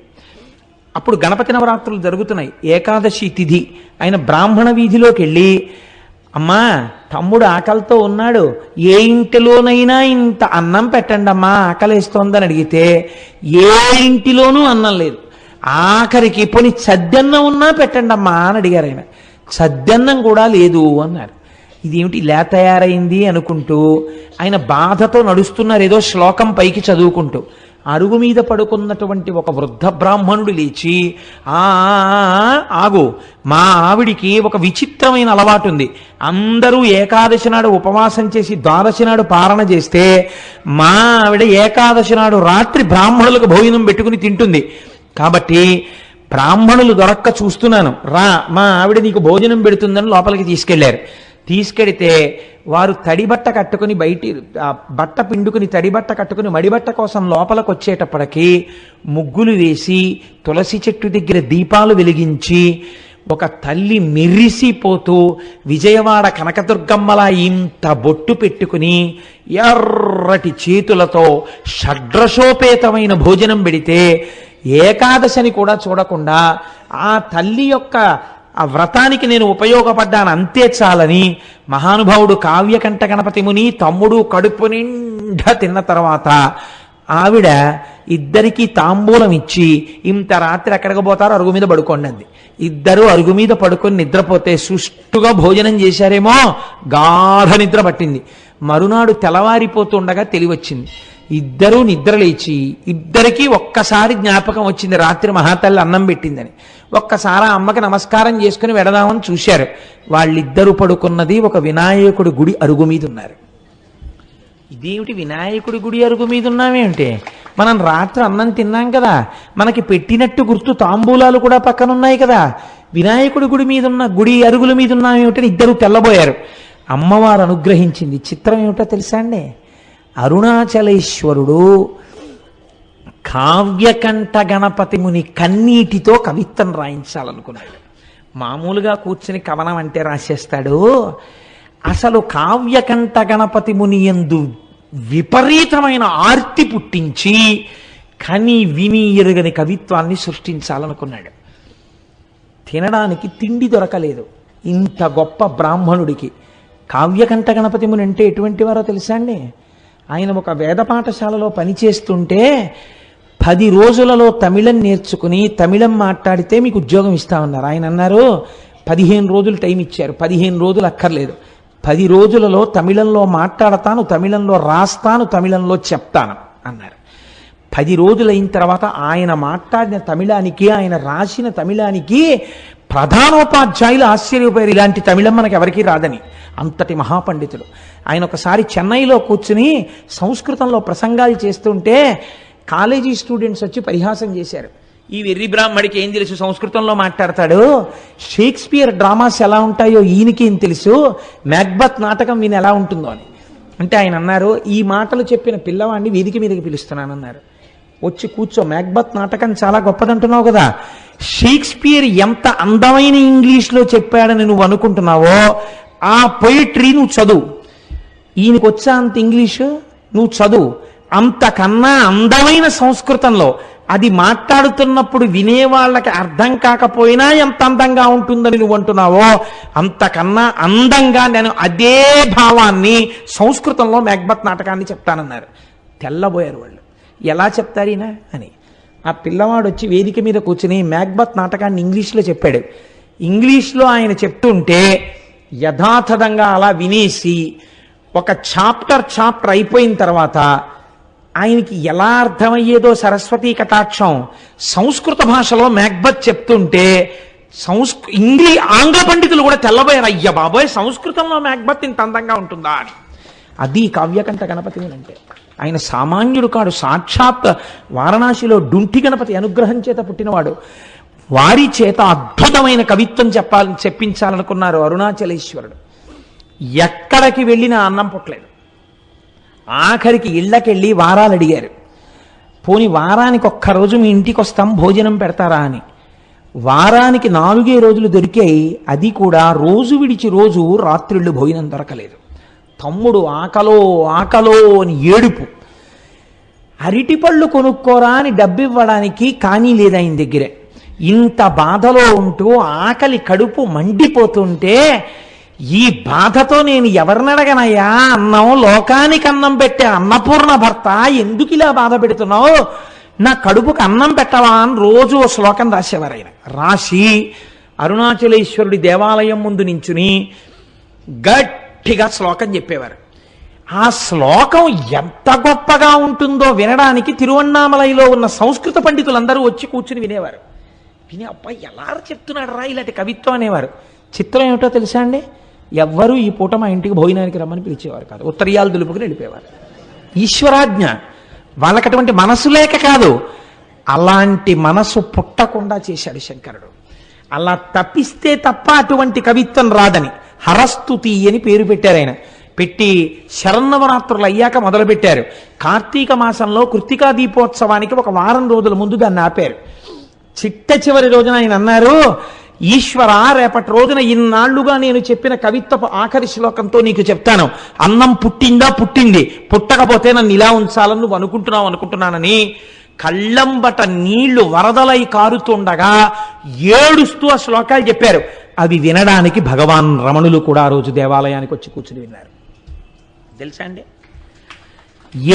అప్పుడు గణపతి నవరాత్రులు జరుగుతున్నాయి. ఏకాదశి తిథి. ఆయన బ్రాహ్మణ వీధిలోకి వెళ్ళి, అమ్మా తమ్ముడు ఆకలితో ఉన్నాడు, ఏ ఇంటిలోనైనా ఇంత అన్నం పెట్టండి అమ్మా ఆకలేస్తోందని అడిగితే ఏ ఇంటిలోనూ అన్నం లేదు. ఆఖరికి పోని సద్దన్నం ఉన్నా పెట్టండి అమ్మా అని అడిగారు. ఆయన సద్దన్నం కూడా లేదు అన్నారు. ఇదేమిటి ఇలా తయారైంది అనుకుంటూ ఆయన బాధతో నడుస్తున్నారు, ఏదో శ్లోకం పైకి చదువుకుంటూ. అరుగు మీద పడుకున్నటువంటి ఒక వృద్ధ బ్రాహ్మణుడు లేచి, ఆగు, మా ఆవిడికి ఒక విచిత్రమైన అలవాటు ఉంది. అందరూ ఏకాదశి నాడు ఉపవాసం చేసి ద్వాదశి నాడు పారణ చేస్తే మా ఆవిడ ఏకాదశి నాడు రాత్రి బ్రాహ్మణులకు భోజనం పెట్టుకుని తింటుంది. కాబట్టి బ్రాహ్మణులు దొరక్క చూస్తున్నాను, రా మా ఆవిడ నీకు భోజనం పెడుతుందని లోపలికి తీసుకెళ్లారు. తీసుకెడితే వారు తడిబట్ట కట్టుకుని బట్ట పిండుకుని తడిబట్ట కట్టుకుని మడిబట్ట కోసం లోపలికి వచ్చేటప్పటికి ముగ్గులు వేసి తులసి చెట్టు దగ్గర దీపాలు వెలిగించి ఒక తల్లి మెరిసిపోతూ విజయవాడ కనకదుర్గమ్మలా ఇంత బొట్టు పెట్టుకుని ఎర్రటి చేతులతో షడ్రశోపేతమైన భోజనం పెడితే ఏకాదశని కూడా చూడకుండా ఆ తల్లి యొక్క ఆ వ్రతానికి నేను ఉపయోగపడ్డాను అంతే చాలని మహానుభావుడు కావ్యకంఠ గణపతి ముని తమ్ముడు కడుపు నిండా తిన్న తర్వాత ఆవిడ ఇద్దరికీ తాంబూలం ఇచ్చి, ఇంత రాత్రి ఎక్కడికి పోతారో అరుగు మీద పడుకోండి అంది. ఇద్దరు అరుగు మీద పడుకొని నిద్రపోతే సుష్టుగా భోజనం చేశారేమో, గాఢ నిద్ర పట్టింది. మరునాడు తెల్లవారిపోతుండగా తెలివచ్చింది. ఇద్దరూ నిద్రలేచి ఇద్దరికీ ఒక్కసారి జ్ఞాపకం వచ్చింది, రాత్రి మహాతల్లి అన్నం పెట్టిందని. ఒక్కసారి ఆ అమ్మకి నమస్కారం చేసుకుని వెడదామని చూశారు. వాళ్ళిద్దరూ పడుకున్నది ఒక వినాయకుడి గుడి అరుగు మీద ఉన్నారు. ఇదేమిటి వినాయకుడి గుడి అరుగు మీద ఉన్నామేమిటి? మనం రాత్రి అన్నం తిన్నాం కదా, మనకి పెట్టినట్టు గుర్తు తాంబూలాలు కూడా పక్కన ఉన్నాయి కదా, వినాయకుడి గుడి మీద ఉన్న గుడి అరుగుల మీద ఉన్నామేమిటని ఇద్దరు తెల్లబోయారు. అమ్మవారు అనుగ్రహించింది. చిత్రం ఏమిటో తెలుసా అండి? అరుణాచలేశ్వరుడు కావ్యకంఠ గణపతి ముని కన్నీటితో కవిత్వం రాయించాలనుకున్నాడు. మామూలుగా కూర్చుని కవనం అంటే రాసేస్తాడు. అసలు కావ్యకంఠ గణపతి ముని యందు విపరీతమైన ఆర్తి పుట్టించి కని విని ఎరుగని కవిత్వాన్ని సృష్టించాలనుకున్నాడు. తినడానికి తిండి దొరకలేదు ఇంత గొప్ప బ్రాహ్మణుడికి. కావ్యకంఠ గణపతి ముని అంటే ఎటువంటి వారో తెలుసా అండి? ఆయన ఒక వేద పాఠశాలలో పనిచేస్తుంటే 10 రోజులలో తమిళం నేర్చుకుని తమిళం మాట్లాడితే మీకు ఉద్యోగం ఇస్తామన్నారు. ఆయన అన్నారు 15 రోజులు టైం ఇచ్చారు. 15 రోజులు అక్కర్లేదు, 10 రోజులలో తమిళంలో మాట్లాడతాను, తమిళంలో రాస్తాను, తమిళంలో చెప్తాను అన్నారు. 10 రోజులైన తర్వాత ఆయన మాట్లాడిన తమిళానికి ఆయన రాసిన తమిళానికి ప్రధానోపాధ్యాయులు ఆశ్చర్యపోయారు. ఇలాంటి తమిళం మనకి ఎవరికీ రాదని. అంతటి మహాపండితుడు ఆయన. ఒకసారి చెన్నైలో కూర్చుని సంస్కృతంలో ప్రసంగాలు చేస్తుంటే కాలేజీ స్టూడెంట్స్ వచ్చి పరిహాసం చేశారు. ఈ వెర్రి బ్రాహ్మడికి ఏం తెలుసు, సంస్కృతంలో మాట్లాడతాడు. షేక్స్పియర్ డ్రామాస్ ఎలా ఉంటాయో ఈయనకి ఏం తెలుసు, మ్యాక్బత్ నాటకం విని ఎలా ఉంటుందో అని. అంటే ఆయన అన్నారు, ఈ మాటలు చెప్పిన పిల్లవాడిని వేదిక మీదకి పిలుస్తున్నానన్నారు. వచ్చి కూర్చో, మ్యాక్బత్ నాటకం చాలా గొప్పదంటున్నావు కదా, షేక్స్పియర్ ఎంత అందమైన ఇంగ్లీష్లో చెప్పాడని నువ్వు అనుకుంటున్నావో ఆ పొయిట్రీ నువ్వు చదువు. ఈయనకి వచ్చా అంత ఇంగ్లీషు, నువ్వు చదువు. అంతకన్నా అందమైన సంస్కృతంలో అది మాట్లాడుతున్నప్పుడు వినేవాళ్ళకి అర్థం కాకపోయినా ఎంత అందంగా ఉంటుందని నువ్వు అంటున్నావో అంతకన్నా అందంగా నేను అదే భావాన్ని సంస్కృతంలో మ్యాక్బత్ నాటకాన్ని చెప్తానన్నారు. తెల్లబోయారు వాళ్ళు, ఎలా చెప్తారు ఈయన అని. ఆ పిల్లవాడు వచ్చి వేదిక మీద కూర్చుని మ్యాక్బత్ నాటకాన్ని ఇంగ్లీష్లో చెప్పాడు. ఇంగ్లీష్లో ఆయన చెప్తుంటే యథాతథంగా అలా వినేసి ఒక చాప్టర్ అయిపోయిన తర్వాత ఆయనకి ఎలా అర్థమయ్యేదో సరస్వతీ కటాక్షం, సంస్కృత భాషలో మ్యాక్బత్ చెప్తుంటే ఆంగ్ల పండితులు కూడా తెల్లబోయారు, అయ్య బాబోయ్ సంస్కృతంలో మ్యాక్బత్ ఇంత అందంగా ఉంటుందా అని. అది కావ్యకంఠ గణపతి అంటే. ఆయన సామాన్యుడు కాడు, సాక్షాత్ వారణాసిలో డుంఠి గణపతి అనుగ్రహం చేత పుట్టినవాడు. వారి చేత అద్భుతమైన కవిత్వం చెప్పించాలనుకున్నారు అరుణాచలేశ్వరుడు. ఎక్కడికి వెళ్ళినా అన్నం పుట్టలేదు. ఆఖరికి ఇళ్ళకెళ్ళి వారాలు అడిగారు, పోని వారానికి ఒక్కరోజు మీ ఇంటికి వస్తాం భోజనం పెడతారా అని. వారానికి 4 రోజులు దొరికాయి, అది కూడా రోజు విడిచి రోజు రాత్రిళ్ళు భోజనం దొరకలేదు. తమ్ముడు ఆకలో ఆకలో అని ఏడుపు. అరటిపళ్ళు కొనుక్కోరా అని డబ్బివ్వడానికి కానీ లేదు ఆయన దగ్గరే. ఇంత బాధలో ఉంటూ ఆకలి కడుపు మండిపోతుంటే ఈ బాధతో నేను ఎవరినడగనయ్యా, అన్నం లోకానికి అన్నం పెట్టే అన్నపూర్ణ భర్త ఎందుకు ఇలా బాధ పెడుతున్నావు, నా కడుపుకి అన్నం పెట్టవా అని రోజు ఓ శ్లోకం రాసేవారు ఆయన. రాసి అరుణాచలేశ్వరుడి దేవాలయం ముందు నించుని గట్టిగా శ్లోకం చెప్పేవారు. ఆ శ్లోకం ఎంత గొప్పగా ఉంటుందో వినడానికి తిరువన్నామలైలో ఉన్న సంస్కృత పండితులందరూ వచ్చి కూర్చుని వినేవారు. విని అబ్బాయి ఎలా చెప్తున్నాడు రా ఇలాంటి కవిత్వం అనేవారు. చిత్రం ఏమిటో తెలుసా అండి, ఎవ్వరూ ఈ పూట మా ఇంటికి భోజనానికి రమ్మని పిలిచేవారు కాదు, ఉత్తరీయాలు దులుపుకుని వెళ్ళిపోయేవారు. ఈశ్వరాజ్ఞ. వాళ్ళకి అటువంటి మనసు లేక కాదు, అలాంటి మనసు పుట్టకుండా చేశాడు శంకరుడు. అలా తప్పిస్తే తప్ప అటువంటి కవిత్వం రాదని హరస్తుతి అని పేరు పెట్టారు ఆయన. పెట్టి శరన్నవరాత్రులు అయ్యాక మొదలుపెట్టారు. కార్తీక మాసంలో కృత్తికా దీపోత్సవానికి ఒక వారం రోజుల ముందు దాన్ని ఆపారు. చిట్ట చివరి రోజున ఆయన అన్నారు, ఈశ్వర రేపటి రోజున ఇన్నాళ్లుగా నేను చెప్పిన కవిత్వపు ఆఖరి శ్లోకంతో నీకు చెప్తాను. అన్నం పుట్టిందా? పుట్టింది. పుట్టకపోతే నన్ను ఇలా ఉంచాలని నువ్వు అనుకుంటున్నానని కళ్ళంబట నీళ్లు వరదలై కారుతుండగా ఏడుస్తూ ఆ శ్లోకాలు చెప్పారు. అవి వినడానికి భగవాన్ రమణులు కూడా ఆ రోజు దేవాలయానికి వచ్చి కూర్చుని విన్నారు. తెలుసా అండి,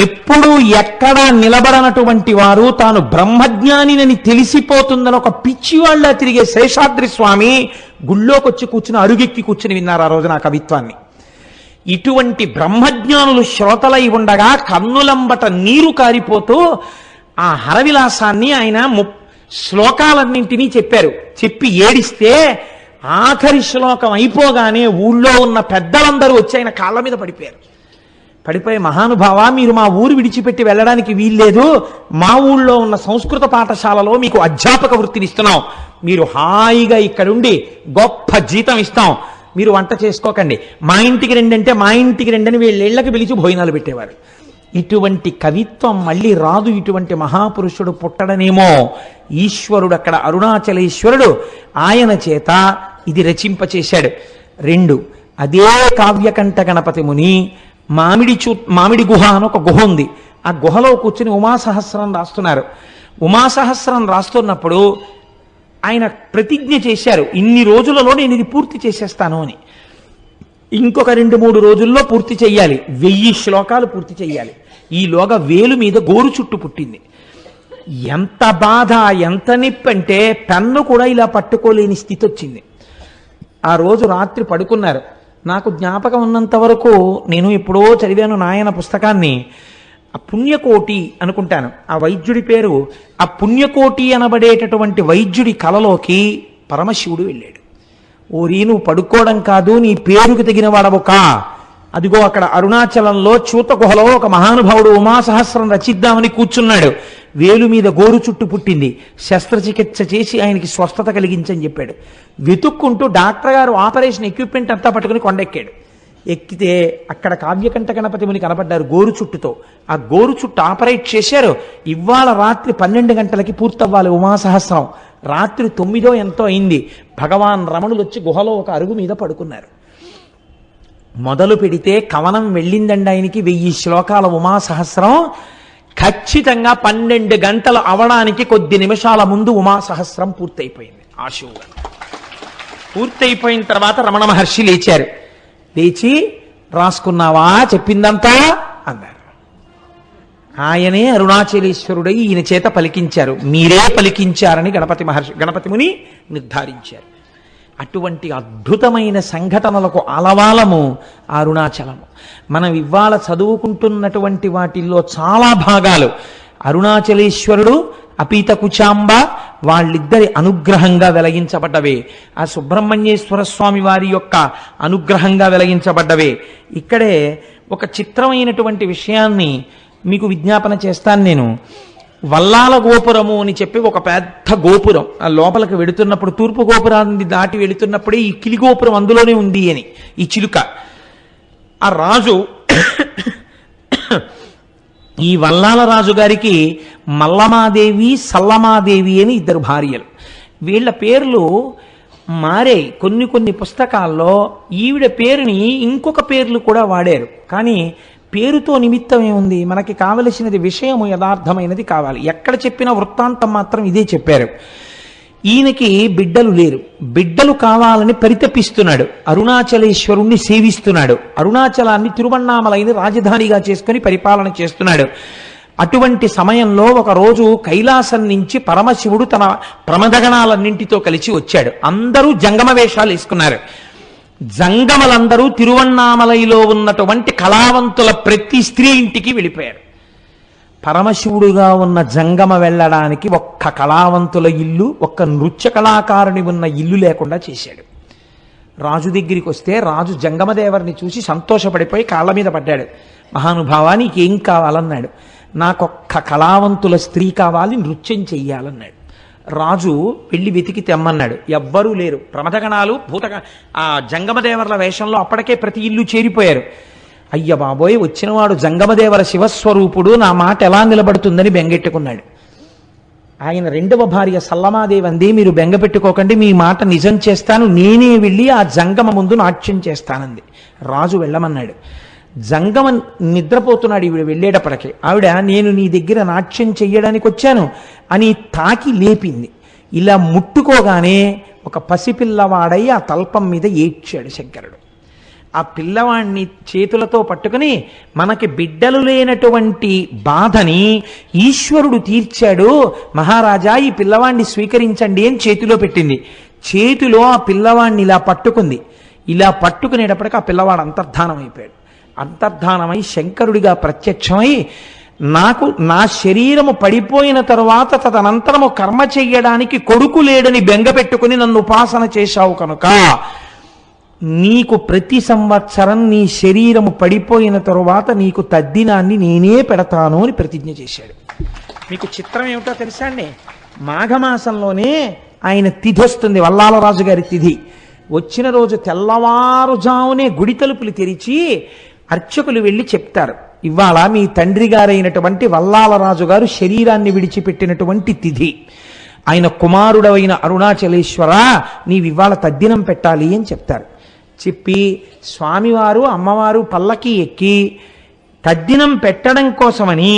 ఎప్పుడు ఎక్కడా నిలబడనటువంటి వారు తాను బ్రహ్మజ్ఞానినని తెలిసిపోతుందని ఒక పిచ్చివాళ్ళ తిరిగే శేషాద్రి స్వామి గుళ్ళోకి వచ్చి కూర్చుని అరుగెక్కి కూర్చుని విన్నారు ఆ రోజున ఆ కవిత్వాన్ని. ఇటువంటి బ్రహ్మజ్ఞానులు శ్రోతలై ఉండగా కన్నులంబట నీరు కారిపోతూ ఆ హరవిలాసాన్ని ఆయన శ్లోకాలన్నింటినీ చెప్పారు. చెప్పి ఏడిస్తే ఆఖరి శ్లోకం అయిపోగానే ఊళ్ళో ఉన్న పెద్దలందరూ వచ్చి ఆయన కాళ్ళ మీద పడిపోయారు. పడిపోయి, మహానుభావ మీరు మా ఊరు విడిచిపెట్టి వెళ్ళడానికి వీల్లేదు, మా ఊళ్ళో ఉన్న సంస్కృత పాఠశాలలో మీకు అధ్యాపక వృత్తిని ఇస్తున్నాం, మీరు హాయిగా ఇక్కడుండి గొప్ప జీతం ఇస్తాం, మీరు వంట చేసుకోకండి, మా ఇంటికి రండి అంటే మా ఇంటికి రండి అని వీళ్ళకి పిలిచి భోజనాలు పెట్టేవారు. ఇటువంటి కవిత్వం మళ్ళీ రాదు, ఇటువంటి మహాపురుషుడు పుట్టడనేమో. ఈశ్వరుడు అక్కడ అరుణాచలేశ్వరుడు ఆయన చేత ఇది రచింపచేశాడు. 2 అదే కావ్యకంఠ గణపతి ముని మామిడి గుహ అని ఒక గుహ ఉంది. ఆ గుహలో కూర్చుని ఉమాసహస్రం రాస్తున్నారు. ఉమాసహస్రం రాస్తున్నప్పుడు ఆయన ప్రతిజ్ఞ చేశారు, ఇన్ని రోజులలో నేను ఇది పూర్తి చేసేస్తాను అని. ఇంకొక 2-3 రోజుల్లో పూర్తి చెయ్యాలి, 1000 శ్లోకాలు పూర్తి చెయ్యాలి. ఈలోగా వేలు మీద గోరు చుట్టు పుట్టింది. ఎంత బాధ, ఎంత నిప్పంటే పెన్ను కూడా ఇలా పట్టుకోలేని స్థితి వచ్చింది. ఆ రోజు రాత్రి పడుకున్నారు. నాకు జ్ఞాపకం ఉన్నంత వరకు నేను ఎప్పుడో చదివాను నాయన పుస్తకాన్ని, ఆ పుణ్యకోటి అనుకుంటాను ఆ వైద్యుడి పేరు. ఆ పుణ్యకోటి అనబడేటటువంటి వైద్యుడి కలలోకి పరమశివుడు వెళ్ళాడు. ఓరి నువ్వు పడుకోవడం కాదు, నీ పేరుకు తగిన వాడవు కా అదిగో అక్కడ అరుణాచలంలో చూత గుహలో ఒక మహానుభావుడు ఉమాసహస్రం రచిద్దామని కూర్చున్నాడు. వేలు మీద గోరు చుట్టు పుట్టింది. శస్త్రచికిత్స చేసి ఆయనకి స్వస్థత కలిగించని చెప్పాడు. వెతుక్కుంటూ డాక్టర్ గారు ఆపరేషన్ ఎక్విప్మెంట్ అంతా పట్టుకుని కొండెక్కాడు. ఎక్కితే అక్కడ కావ్యకంఠ గణపతి ముని కనపడ్డారు గోరు చుట్టుతో. ఆ గోరు చుట్టు ఆపరేట్ చేశారు. ఇవాళ రాత్రి 12 గంటలకి పూర్తవ్వాలి ఉమాసహస్రం. రాత్రి 9 ఎంతో అయింది. భగవాన్ రమణులు వచ్చి గుహలో ఒక అరుగు మీద పడుకున్నారు. మొదలు పెడితే కవనం వెళ్ళిందండి ఆయనకి 1000 శ్లోకాల ఉమాసహస్రం. ఖచ్చితంగా 12 గంటలు అవడానికి కొద్ది నిమిషాల ముందు ఉమాసహస్రం పూర్తయిపోయింది. ఆశువుగా పూర్తయిపోయిన తర్వాత రమణ మహర్షి లేచారు. లేచి రాసుకున్నావా చెప్పిందంతా అన్నారు. ఆయనే అరుణాచలేశ్వరుడై ఈయన చేత పలికించారు. మీరే పలికించారని గణపతి ముని నిర్ధారించారు. అటువంటి అద్భుతమైన సంఘటనలకు ఆలవాలము అరుణాచలము. మనం ఇవాళ చదువుకుంటున్నటువంటి వాటిల్లో చాలా భాగాలు అరుణాచలేశ్వరుడు అపీత కుచాంబ వాళ్ళిద్దరి అనుగ్రహంగా వెలగించబడ్డవే. ఆ సుబ్రహ్మణ్యేశ్వర స్వామి వారి యొక్క అనుగ్రహంగా వెలగించబడ్డవే. ఇక్కడే ఒక చిత్రమైనటువంటి విషయాన్ని మీకు విజ్ఞాపన చేస్తాను నేను. వల్లాల గోపురము అని చెప్పి ఒక పెద్ద గోపురం ఆ లోపలికి వెడుతున్నప్పుడు, తూర్పు గోపురాన్ని దాటి వెళుతున్నప్పుడే ఈ కిలి గోపురం అందులోనే ఉంది అని ఈ చిలుక. ఆ రాజు ఈ వల్లాల రాజు గారికి మల్లమాదేవి సల్లమాదేవి అని 2 భార్యలు. వీళ్ళ పేర్లు మారే. కొన్ని పుస్తకాల్లో ఈవిడ పేరుని ఇంకొక పేర్లు కూడా వాడారు. కానీ పేరుతో నిమిత్తం ఏముంది? మనకి కావలసినది విషయము యథార్థమైనది కావాలి. ఎక్కడ చెప్పిన వృత్తాంతం మాత్రం ఇదే చెప్పారు. ఈయనకి బిడ్డలు లేరు. బిడ్డలు కావాలని పరితపిస్తున్నాడు. అరుణాచలేశ్వరుణ్ణి సేవిస్తున్నాడు. అరుణాచలాన్ని తిరువణ్ణామలైని రాజధానిగా చేసుకుని పరిపాలన చేస్తున్నాడు. అటువంటి సమయంలో ఒకరోజు కైలాసం నుంచి పరమశివుడు తన ప్రమదగణాలన్నింటితో కలిసి వచ్చాడు. అందరూ జంగమ వేషాలు వేసుకున్నారు. జంగమలందరూ తిరువణ్ణామలైలో ఉన్నటువంటి కళావంతుల ప్రతి స్త్రీ ఇంటికి వెళ్ళిపోయారు. పరమశివుడుగా ఉన్న జంగమ వెళ్ళడానికి ఒక్క కళావంతుల ఇల్లు, ఒక్క నృత్య కళాకారుని ఉన్న ఇల్లు లేకుండా చేశాడు. రాజు దగ్గరికి వస్తే రాజు జంగమదేవరిని చూసి సంతోషపడిపోయి కాళ్ళ మీద పడ్డాడు. మహానుభావా నీకేం కావాలన్నాడు. నాకొక్క కళావంతుల స్త్రీ కావాలి, నృత్యం చెయ్యాలన్నాడు. రాజు వెళ్ళి వెతికి తెమ్మన్నాడు. ఎవ్వరూ లేరు. ప్రమదగణాలు ఆ జంగమదేవర్ల వేషంలో అప్పటికే ప్రతి ఇల్లు చేరిపోయారు. అయ్య బాబోయ్, వచ్చినవాడు జంగమదేవర శివస్వరూపుడు, నా మాట ఎలా నిలబడుతుందని బెంగెట్టుకున్నాడు. ఆయన 2వ భార్య సల్లమాదేవి అంది, మీరు బెంగ పెట్టుకోకండి, మీ మాట నిజం చేస్తాను, నేనే వెళ్ళి ఆ జంగమ ముందు నాట్యం చేస్తానంది. రాజు వెళ్ళమన్నాడు. జంగమ నిద్రపోతున్నాడు. ఈవిడ వెళ్ళేటప్పటికి ఆవిడ నేను నీ దగ్గర నాట్యం చెయ్యడానికి వచ్చాను అని తాకి లేపింది. ఇలా ముట్టుకోగానే ఒక పసిపిల్లవాడై ఆ తల్పం మీద ఏడ్చాడు శంకరుడు. ఆ పిల్లవాడిని చేతులతో పట్టుకుని మనకి బిడ్డలు లేనటువంటి బాధని ఈశ్వరుడు తీర్చాడు, మహారాజా ఈ పిల్లవాడిని స్వీకరించండి అని చేతిలో పెట్టింది. చేతిలో ఆ పిల్లవాడిని ఇలా పట్టుకుంది. ఇలా పట్టుకునేటప్పటికి ఆ పిల్లవాడు అంతర్ధానం అయిపోయాడు. అంతర్ధానమై శంకరుడిగా ప్రత్యక్షమై, నాకు నా శరీరము పడిపోయిన తరువాత తదనంతరము కర్మ చెయ్యడానికి కొడుకు లేడని బెంగ పెట్టుకుని నన్ను ఉపాసన చేశావు కనుక నీకు ప్రతి సంవత్సరం నీ శరీరము పడిపోయిన తరువాత నీకు తద్దినాన్ని నేనే పెడతాను అని ప్రతిజ్ఞ చేశాడు. మీకు చిత్రం ఏమిటో తెలుసా అండి? మాఘమాసంలోనే ఆయన తిథి వస్తుంది, వల్లాలరాజు గారి తిథి. వచ్చిన రోజు తెల్లవారుజామునే గుడి తలుపులు తెరిచి అర్చకులు వెళ్ళి చెప్తారు, ఇవాళ మీ తండ్రి గారైనటువంటి వల్లాలరాజు గారు శరీరాన్ని విడిచిపెట్టినటువంటి తిథి. ఆయన కుమారుడైన అరుణాచలేశ్వర నీవివాళ తద్దినం పెట్టాలి అని చెప్తారు. చెప్పి స్వామివారు అమ్మవారు పల్లకి ఎక్కి తద్దినం పెట్టడం కోసమని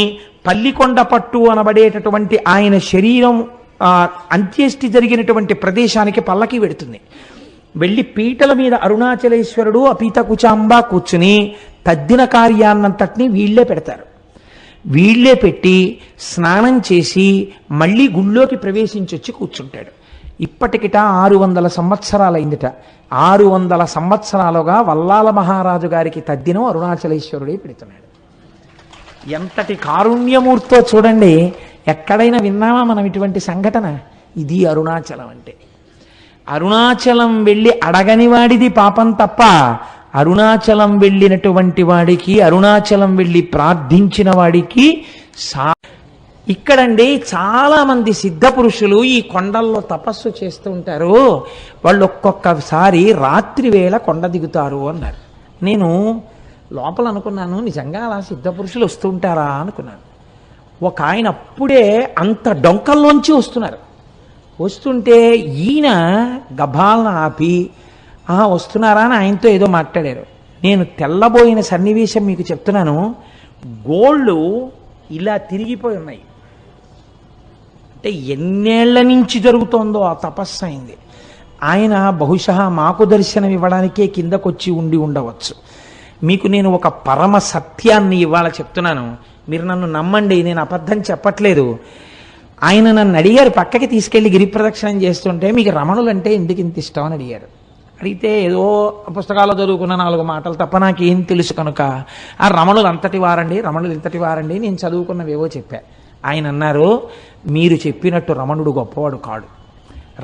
పల్లికొండ పట్టు అనబడేటటువంటి ఆయన శరీరం అంత్యేష్టి జరిగినటువంటి ప్రదేశానికి పల్లకి వెడుతుంది. వెళ్ళి పీటల మీద అరుణాచలేశ్వరుడు అపీత కుచాంబ కూర్చుని తద్దిన కార్యాన్నంతటినీ వీళ్లే పెడతారు. వీళ్లే పెట్టి స్నానం చేసి మళ్ళీ గుళ్ళోకి ప్రవేశించొచ్చి కూర్చుంటాడు. ఇప్పటికిట 600 సంవత్సరాలైందిట. 600 సంవత్సరాలుగా వల్లాల మహారాజు గారికి తద్దినం అరుణాచలేశ్వరుడే పెడుతున్నాడు. ఎంతటి కారుణ్యమూర్తో చూడండి. ఎక్కడైనా విన్నామా మనం ఇటువంటి సంఘటన? ఇది అరుణాచలం అంటే. అరుణాచలం వెళ్ళి అడగని వాడిది పాపం తప్ప అరుణాచలం వెళ్ళినటువంటి వాడికి, అరుణాచలం వెళ్ళి ప్రార్థించిన వాడికి ఇక్కడండి చాలా మంది సిద్ధ పురుషులు ఈ కొండల్లో తపస్సు చేస్తూ ఉంటారు. వాళ్ళు ఒక్కొక్కసారి రాత్రి వేళ కొండ దిగుతారు అన్నారు. నేను లోపల అనుకున్నాను, నిజంగా అలా సిద్ధ పురుషులు వస్తూ ఉంటారా అనుకున్నాను. ఒక ఆయన అప్పుడే అంత డొంకల్లోంచి వస్తున్నారు. వస్తుంటే ఈయన గభాలను ఆపి వస్తున్నారా అని ఆయనతో ఏదో మాట్లాడారు. నేను తెల్లబోయిన సన్నివేశం మీకు చెప్తున్నాను. గోళ్ళు ఇలా తిరిగిపోయి ఉన్నాయి. అంటే ఎన్నేళ్ల నుంచి జరుగుతోందో ఆ తపస్సు అయింది. ఆయన బహుశా మాకు దర్శనం ఇవ్వడానికే కిందకొచ్చి ఉండి ఉండవచ్చు. మీకు నేను ఒక పరమ సత్యాన్ని ఇవాళ చెప్తున్నాను, మీరు నన్ను నమ్మండి, నేను అబద్ధం చెప్పట్లేదు. ఆయన నన్ను అడిగారు, పక్కకి తీసుకెళ్లి గిరి ప్రదక్షిణం చేస్తుంటే మీకు రమణులంటే ఎందుకు ఇంత ఇష్టం అని అడిగారు. అడిగితే ఏదో పుస్తకాల్లో చదువుకున్న 4 మాటలు తప్ప నాకేం తెలుసు కనుక ఆ రమణులు అంతటి వారండి, రమణులు ఇంతటి వారండి, నేను చదువుకున్నవేవో చెప్పా. ఆయన అన్నారు, మీరు చెప్పినట్టు రమణుడు గొప్పవాడు కాడు.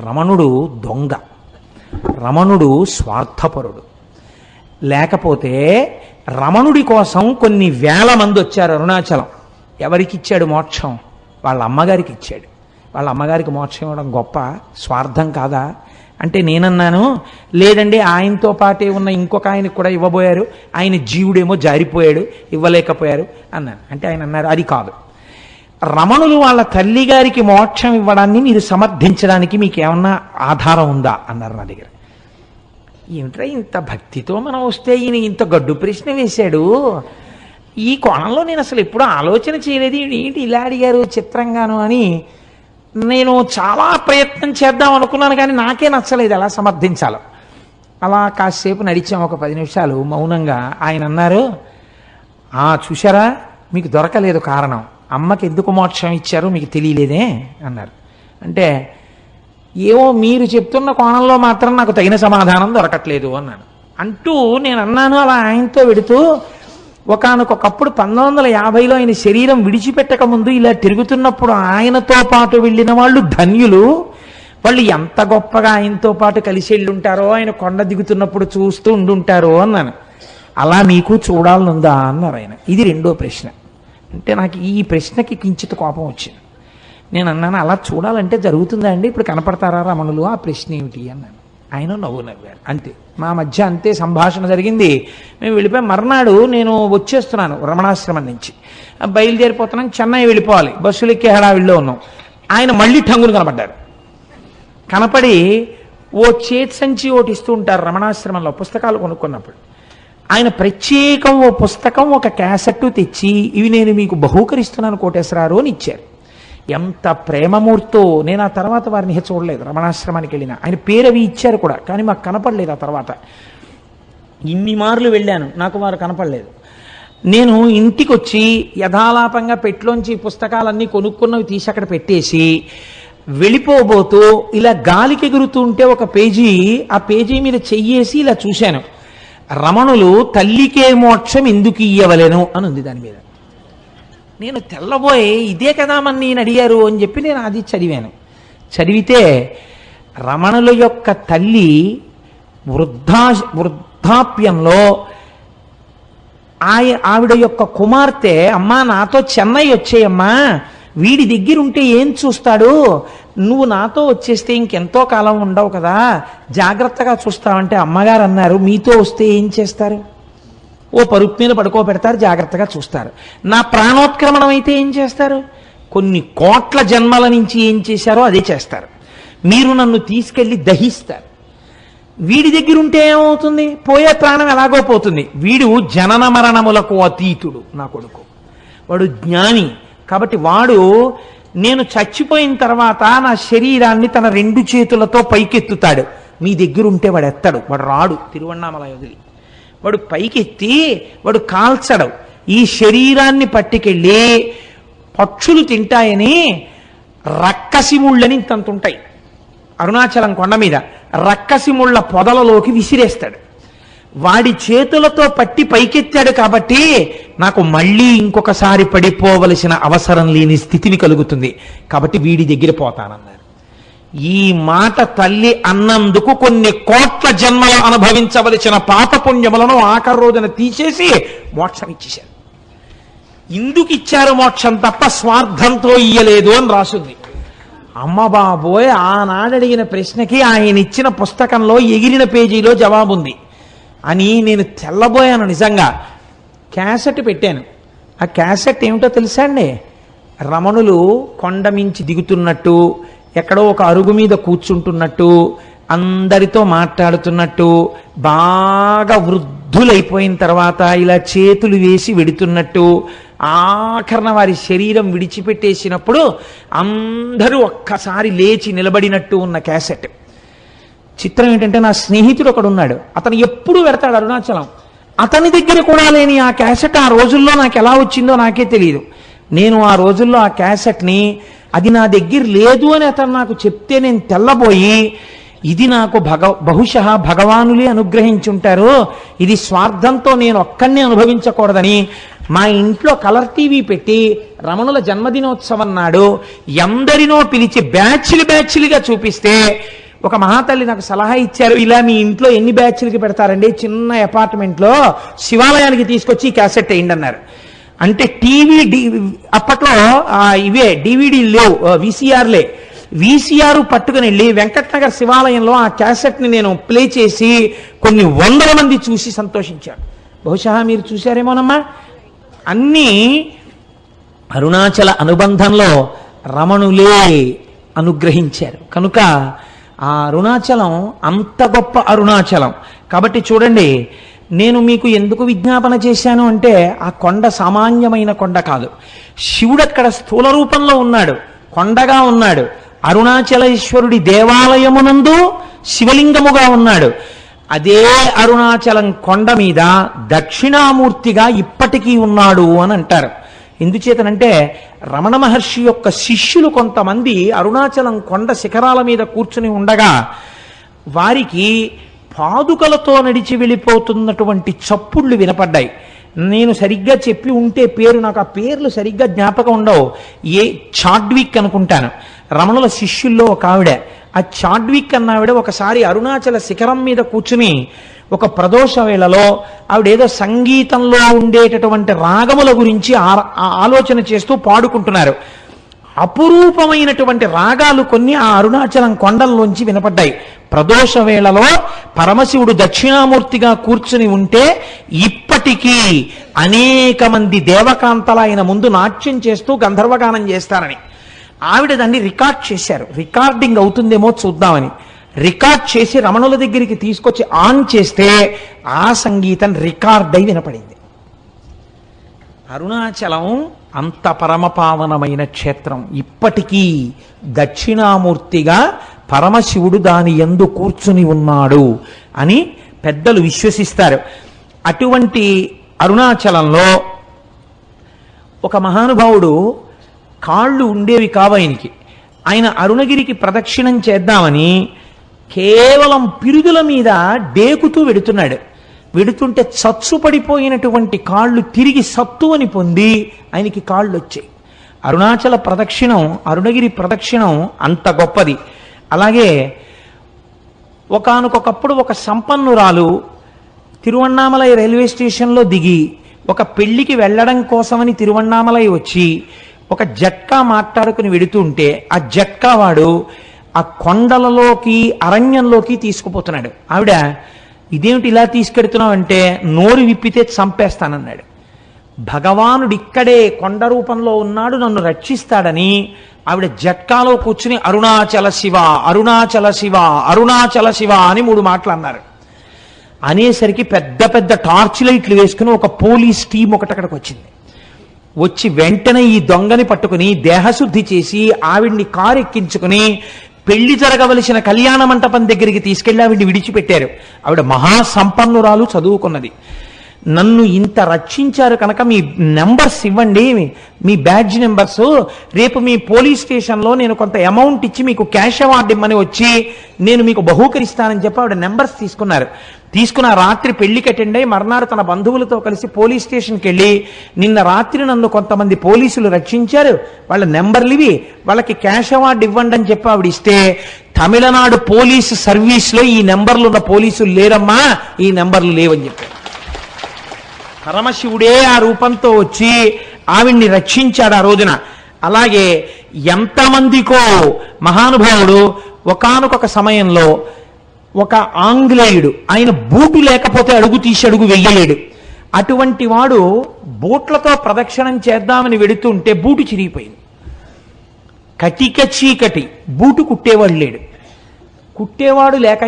రమణుడు దొంగ, రమణుడు స్వార్థపరుడు. లేకపోతే రమణుడి కోసం కొన్ని వేల మంది వచ్చారు అరుణాచలం. ఎవరికి ఇచ్చాడు మోక్షం? వాళ్ళ అమ్మగారికి ఇచ్చాడు. వాళ్ళ అమ్మగారికి మోక్షం ఇవ్వడం గొప్ప, స్వార్థం కాదా అంటే నేనన్నాను, లేదండి ఆయనతో పాటే ఉన్న ఇంకొక ఆయనకు కూడా ఇవ్వబోయారు, ఆయన జీవుడేమో జారిపోయాడు, ఇవ్వలేకపోయారు అన్నాను. అంటే ఆయన అన్నారు, అది కాదు, రమణులు వాళ్ళ తల్లి గారికి మోక్షం ఇవ్వడాన్ని మీరు సమర్థించడానికి మీకు ఏమన్నా ఆధారం ఉందా అన్నారు నా దగ్గర. ఏమిట్రా ఇంత భక్తితో మనం వస్తే ఈయన ఇంత గడ్డు ప్రశ్న వేశాడు, ఈ కోణంలో నేను అసలు ఎప్పుడూ ఆలోచన చేయలేదు, ఏంటి ఇలా అడిగారు చిత్రంగాను అని నేను చాలా ప్రయత్నం చేద్దాం అనుకున్నాను. కానీ నాకే నచ్చలేదు ఎలా సమర్థించాలో. అలా కాసేపు నడిచాం, ఒక 10 నిమిషాలు మౌనంగా. ఆయన అన్నారు, చూశారా మీకు దొరకలేదు కారణం, అమ్మకి ఎందుకు మోక్షం ఇచ్చారో మీకు తెలియలేదే అన్నారు. అంటే ఏవో మీరు చెప్తున్న కోణంలో మాత్రం నాకు తగిన సమాధానం దొరకట్లేదు అన్నాను. అంటూ నేను అన్నాను అలా ఆయనతో వెడుతూ, ఒకానొకప్పుడు 1950లో ఆయన శరీరం విడిచిపెట్టక ముందు ఇలా తిరుగుతున్నప్పుడు ఆయనతో పాటు వెళ్ళిన వాళ్ళు ధన్యులు, వాళ్ళు ఎంత గొప్పగా ఆయనతో పాటు కలిసి వెళ్ళుంటారో, ఆయన కొండ దిగుతున్నప్పుడు చూస్తూ ఉండుంటారో అన్నాను. అలా మీకు చూడాలనుందా అన్నారు ఆయన. ఇది రెండో ప్రశ్న. అంటే నాకు ఈ ప్రశ్నకి కించిత్ కోపం వచ్చింది. నేను అన్నాను, అలా చూడాలంటే జరుగుతుందా అండి, ఇప్పుడు కనపడతారా రమణులు, ఆ ప్రశ్న ఏమిటి అన్నాను. ఆయన నవ్వారు. అంతే, మా మధ్య అంతే సంభాషణ జరిగింది. మేము వెళ్ళిపోయి మర్నాడు నేను వచ్చేస్తున్నాను రమణాశ్రమం నుంచి, బయలుదేరిపోతున్నాను, చెన్నై వెళ్ళిపోవాలి, బస్సులు ఎక్కే హడావిడిలో ఉన్నాం. ఆయన మళ్ళీ ఠంగులు కనపడ్డారు. కనపడి ఓ చేతి సంచి ఒకటి ఇస్తూ ఉంటారు రమణాశ్రమంలో పుస్తకాలు కొనుక్కున్నప్పుడు. ఆయన ప్రత్యేకం ఓ పుస్తకం ఒక క్యాసెట్ తెచ్చి, ఇవి నేను మీకు బహూకరిస్తున్నాను కోటేశ్వరారు అని ఇచ్చారు. ఎంత ప్రేమమూర్తో. నేను ఆ తర్వాత వారిని చూడలేదు, రమణాశ్రమానికి వెళ్ళిన ఆయన పేరు అవి ఇచ్చారు కూడా, కానీ మాకు కనపడలేదు. ఆ తర్వాత ఇన్ని మార్లు వెళ్ళాను, నాకు వారు కనపడలేదు. నేను ఇంటికి వచ్చి యథాలాపంగా పెట్లోంచి పుస్తకాలన్నీ కొనుక్కున్నవి తీసి అక్కడ పెట్టేసి వెళ్ళిపోబోతూ ఇలా గాలికి ఎగురుతూ ఉంటే ఒక పేజీ, ఆ పేజీ మీద చెయ్యేసి ఇలా చూశాను, రమణులు తల్లికే మోక్షం ఎందుకు ఇయ్యవలెను అని ఉంది దాని మీద. నేను తెల్లబోయి ఇదే కదా మన నేను అడిగారు అని చెప్పి నేను అది చదివాను. చదివితే రమణుల యొక్క తల్లి వృద్ధాప్యంలో ఆవిడ యొక్క కుమార్తె, అమ్మా నాతో చెన్నై వచ్చేయమ్మా, వీడి దగ్గర ఉంటే ఏం చూస్తాడు, నువ్వు నాతో వచ్చేస్తే ఇంకెంతో కాలం ఉండవు కదా, జాగ్రత్తగా చూస్తావంటే అమ్మగారు అన్నారు, మీతో వస్తే ఏం చేస్తారు, ఓ పరుపు మీద పడుకోబెడతారు, జాగ్రత్తగా చూస్తారు. నా ప్రాణోత్క్రమణం అయితే ఏం చేస్తారు, కొన్ని కోట్ల జన్మల నుంచి ఏం చేశారో అదే చేస్తారు. మీరు నన్ను తీసుకెళ్లి దహిస్తారు. వీడి దగ్గర ఉంటే ఏమవుతుంది, పోయే ప్రాణం ఎలాగో పోతుంది. వీడు జనన మరణములకు అతీతుడు, నా కొడుకు, వాడు జ్ఞాని. కాబట్టి వాడు నేను చచ్చిపోయిన తర్వాత నా శరీరాన్ని తన 2 చేతులతో పైకెత్తుతాడు. మీ దగ్గర ఉంటే వాడు ఎత్తాడు, వాడు రాడు తిరువన్నామలై వదిలి, వాడు పైకెత్తి వాడు కాల్చడు. ఈ శరీరాన్ని పట్టుకెళ్ళి పక్షులు తింటాయని రక్కసిముళ్ళని ఇంతంతుంటాయి అరుణాచలం కొండ మీద, రక్కసిముళ్ళ పొదలలోకి విసిరేస్తాడు. వాడి చేతులతో పట్టి పైకెత్తాడు కాబట్టి నాకు మళ్ళీ ఇంకొకసారి పడిపోవలసిన అవసరం లేని స్థితిని కలుగుతుంది. కాబట్టి వీడి దగ్గర పోతానన్నారు. ఈ మాట తల్లి అన్నందుకు కొన్ని కోట్ల జన్మలు అనుభవించవలసిన పాపపుణ్యములను ఆఖరి రోజున తీసేసి మోక్షం ఇచ్చేశారు. ఇందుకు ఇచ్చారు మోక్షం తప్ప స్వార్థంతో ఇయ్యలేదు అని రాసుంది. అమ్మ బాబోయ్, ఆనాడు అడిగిన ప్రశ్నకి ఆయన ఇచ్చిన పుస్తకంలో ఎగిరిన పేజీలో జవాబుంది అని నేను తెల్లబోయాను. నిజంగా క్యాసెట్ పెట్టాను. ఆ క్యాసెట్ ఏమిటో తెలుసా అండి? రమణులు కొండ మించి దిగుతున్నట్టు, ఎక్కడో ఒక అరుగు మీద కూర్చుంటున్నట్టు, అందరితో మాట్లాడుతున్నట్టు, బాగా వృద్ధులైపోయిన తర్వాత ఇలా చేతులు వేసి వెడుతున్నట్టు, ఆఖరణ వారి శరీరం విడిచిపెట్టేసినప్పుడు అందరూ ఒక్కసారి లేచి నిలబడినట్టు ఉన్న క్యాసెట్. చిత్రం ఏంటంటే, నా స్నేహితుడు ఒకడు ఉన్నాడు, అతను ఎప్పుడు పెడతాడు అరుణాచలం. అతని దగ్గర కూడా లేని ఆ క్యాసెట్ ఆ రోజుల్లో నాకు ఎలా వచ్చిందో నాకే తెలియదు. నేను ఆ రోజుల్లో ఆ క్యాసెట్ని, అది నా దగ్గర లేదు అని అతను నాకు చెప్తే నేను తెల్లబోయి, ఇది నాకు బహుశः భగవానులే అనుగ్రహించుంటారు, ఇది స్వార్థంతో నేను ఒక్కడిని అనుభవించకూడదని మా ఇంట్లో కలర్ టీవీ పెట్టి రమణుల జన్మదినోత్సవం నాడు ఎందరినో పిలిచి బ్యాచ్లుగా చూపిస్తే ఒక మహాతల్లి నాకు సలహా ఇచ్చారు, ఇలా మీ ఇంట్లో ఎన్ని బ్యాచ్లకి పెడతారండి, చిన్న అపార్ట్మెంట్లో శివాలయానికి తీసుకొచ్చి క్యాసెట్ వేయండి అన్నారు. అంటే టీవీ అప్పట్లో ఇవే డివిడీలు లేవు, వీసీఆర్లే. వీసీఆర్ పట్టుకుని వెళ్ళి వెంకటనగర్ శివాలయంలో ఆ క్యాసెట్ని నేను ప్లే చేసి కొన్ని వందల మంది చూసి సంతోషించారు. బహుశా మీరు చూశారేమోనమ్మా. అన్నీ అరుణాచల అనుబంధంలో రమణులే అనుగ్రహించారు కనుక ఆ అరుణాచలం అంత గొప్ప అరుణాచలం. కాబట్టి చూడండి, నేను మీకు ఎందుకు విజ్ఞాపన చేశాను అంటే, ఆ కొండ సామాన్యమైన కొండ కాదు. శివుడు అక్కడ స్థూల రూపంలో ఉన్నాడు, కొండగా ఉన్నాడు. అరుణాచలేశ్వరుడి దేవాలయమునందు శివలింగముగా ఉన్నాడు. అదే అరుణాచలం కొండ మీద దక్షిణామూర్తిగా ఇప్పటికీ ఉన్నాడు అని అంటారు. ఎందుచేతనంటే, రమణ మహర్షి యొక్క శిష్యులు కొంతమంది అరుణాచలం కొండ శిఖరాల మీద కూర్చుని ఉండగా వారికి పాదుకలతో నడిచి వెళ్ళిపోతున్నటువంటి చప్పుళ్ళు వినపడ్డాయి. నేను సరిగ్గా చెప్పి ఉంటే పేరు, నాకు ఆ పేర్లు సరిగ్గా జ్ఞాపకం ఉండవు. చాడ్విక్ అనుకుంటాను, రమణుల శిష్యుల్లో ఒక ఆవిడ. ఆ చాడ్విక్ అన్నావిడ ఒకసారి అరుణాచల శిఖరం మీద కూర్చుని ఒక ప్రదోష వేళలో ఆవిడేదో సంగీతంలో ఉండేటటువంటి రాగముల గురించి ఆలోచన చేస్తూ పాడుకుంటున్నారు. అపురూపమైనటువంటి రాగాలు కొన్ని ఆ అరుణాచలం కొండల్లోంచి వినపడ్డాయి. ప్రదోష వేళలో పరమశివుడు దక్షిణామూర్తిగా కూర్చుని ఉంటే ఇప్పటికీ అనేక మంది దేవకాంతలు ఆయన ముందు నాట్యం చేస్తూ గంధర్వగానం చేస్తారని ఆవిడ దాన్ని రికార్డ్ చేశారు. రికార్డింగ్ అవుతుందేమో చూద్దామని రికార్డ్ చేసి రమణుల దగ్గరికి తీసుకొచ్చి ఆన్ చేస్తే ఆ సంగీతం రికార్డ్ అయి వినపడింది. అరుణాచలం అంత పరమపావనమైన క్షేత్రం. ఇప్పటికీ దక్షిణామూర్తిగా పరమశివుడు దాని యందు కూర్చుని ఉన్నాడు అని పెద్దలు విశ్వసిస్తారు. అటువంటి అరుణాచలంలో ఒక మహానుభావుడు, కాళ్ళు ఉండేవి కావు ఆయనకి, ఆయన అరుణగిరికి ప్రదక్షిణం చేద్దామని కేవలం పిరుదుల మీద డేకుతూ వెడుతున్నాడు. వెడుతుంటే చచ్చు పడిపోయినటువంటి కాళ్ళు తిరిగి సత్తువని పొంది ఆయనకి కాళ్ళు వచ్చాయి. అరుణాచల ప్రదక్షిణం, అరుణగిరి ప్రదక్షిణం అంత గొప్పది. అలాగే ఒకానొకప్పుడు ఒక సంపన్నురాలు తిరువణ్ణామలై రైల్వే స్టేషన్లో దిగి ఒక పెళ్లికి వెళ్ళడం కోసమని తిరువణ్ణామలై వచ్చి ఒక జట్కా మాట్లాడుకుని వెడుతుంటే ఆ జట్కా వాడు ఆ కొండలలోకి అరణ్యంలోకి తీసుకుపోతున్నాడు. ఆవిడ, ఇదేమిటి ఇలా తీసుకెడుతున్నావు అంటే, నోరు విప్పితే చంపేస్తానన్నాడు. భగవానుడు ఇక్కడే కొండ రూపంలో ఉన్నాడు, నన్ను రక్షిస్తాడని ఆవిడ జట్కాలో కూర్చుని అరుణాచల శివ, అరుణాచల శివ, అరుణాచల శివ అని 3 మాటలు అన్నారు. అనేసరికి పెద్ద పెద్ద టార్చ్ లైట్లు వేసుకుని ఒక పోలీస్ టీం ఒకటి అక్కడికి వచ్చింది. వచ్చి వెంటనే ఈ దొంగని పట్టుకుని దేహశుద్ధి చేసి ఆవిడ్ని కారు ఎక్కించుకుని పెళ్లి జరగవలసిన కళ్యాణ మంటపం దగ్గరికి తీసుకెళ్లి ఆవిడ్ని విడిచిపెట్టారు. ఆవిడ మహాసంపన్నురాలు, చదువుకున్నది. నన్ను ఇంత రక్షించారు కనుక మీ నెంబర్స్ ఇవ్వండి, మీ బ్యాడ్జ్ నెంబర్స్, రేపు మీ పోలీస్ స్టేషన్లో నేను కొంత అమౌంట్ ఇచ్చి మీకు క్యాష్ అవార్డు ఇమ్మని వచ్చి నేను మీకు బహూకరిస్తానని చెప్పి ఆవిడ నెంబర్స్ తీసుకున్నారు. తీసుకున్న రాత్రి పెళ్లికి అటెండ్ అయ్యి మర్నాడు తన బంధువులతో కలిసి పోలీస్ స్టేషన్కి వెళ్ళి, నిన్న రాత్రి నన్ను కొంతమంది పోలీసులు రక్షించారు, వాళ్ళ నెంబర్లు ఇవి, వాళ్ళకి క్యాష్ అవార్డు ఇవ్వండి అని చెప్పి ఆవిడ ఇస్తే, తమిళనాడు పోలీసు సర్వీస్లో ఈ నెంబర్లు ఉన్న పోలీసులు లేరమ్మా, ఈ నెంబర్లు లేవని చెప్పారు. పరమశివుడే ఆ రూపంతో వచ్చి ఆవిడ్ని రక్షించాడు ఆ రోజున. అలాగే ఎంతమందికో మహానుభావుడు ఒకానొక సమయంలో ఒక ఆంగ్లేయుడు, ఆయన బూటు లేకపోతే అడుగు తీసి అడుగు వెయ్యలేడు. అటువంటి వాడు బూట్లతో ప్రదక్షిణం చేద్దామని వెడుతుంటే బూటు చిరిగిపోయింది. కటిక చీకటి, బూటు కుట్టేవాడు లేడు. కుట్టేవాడు లేక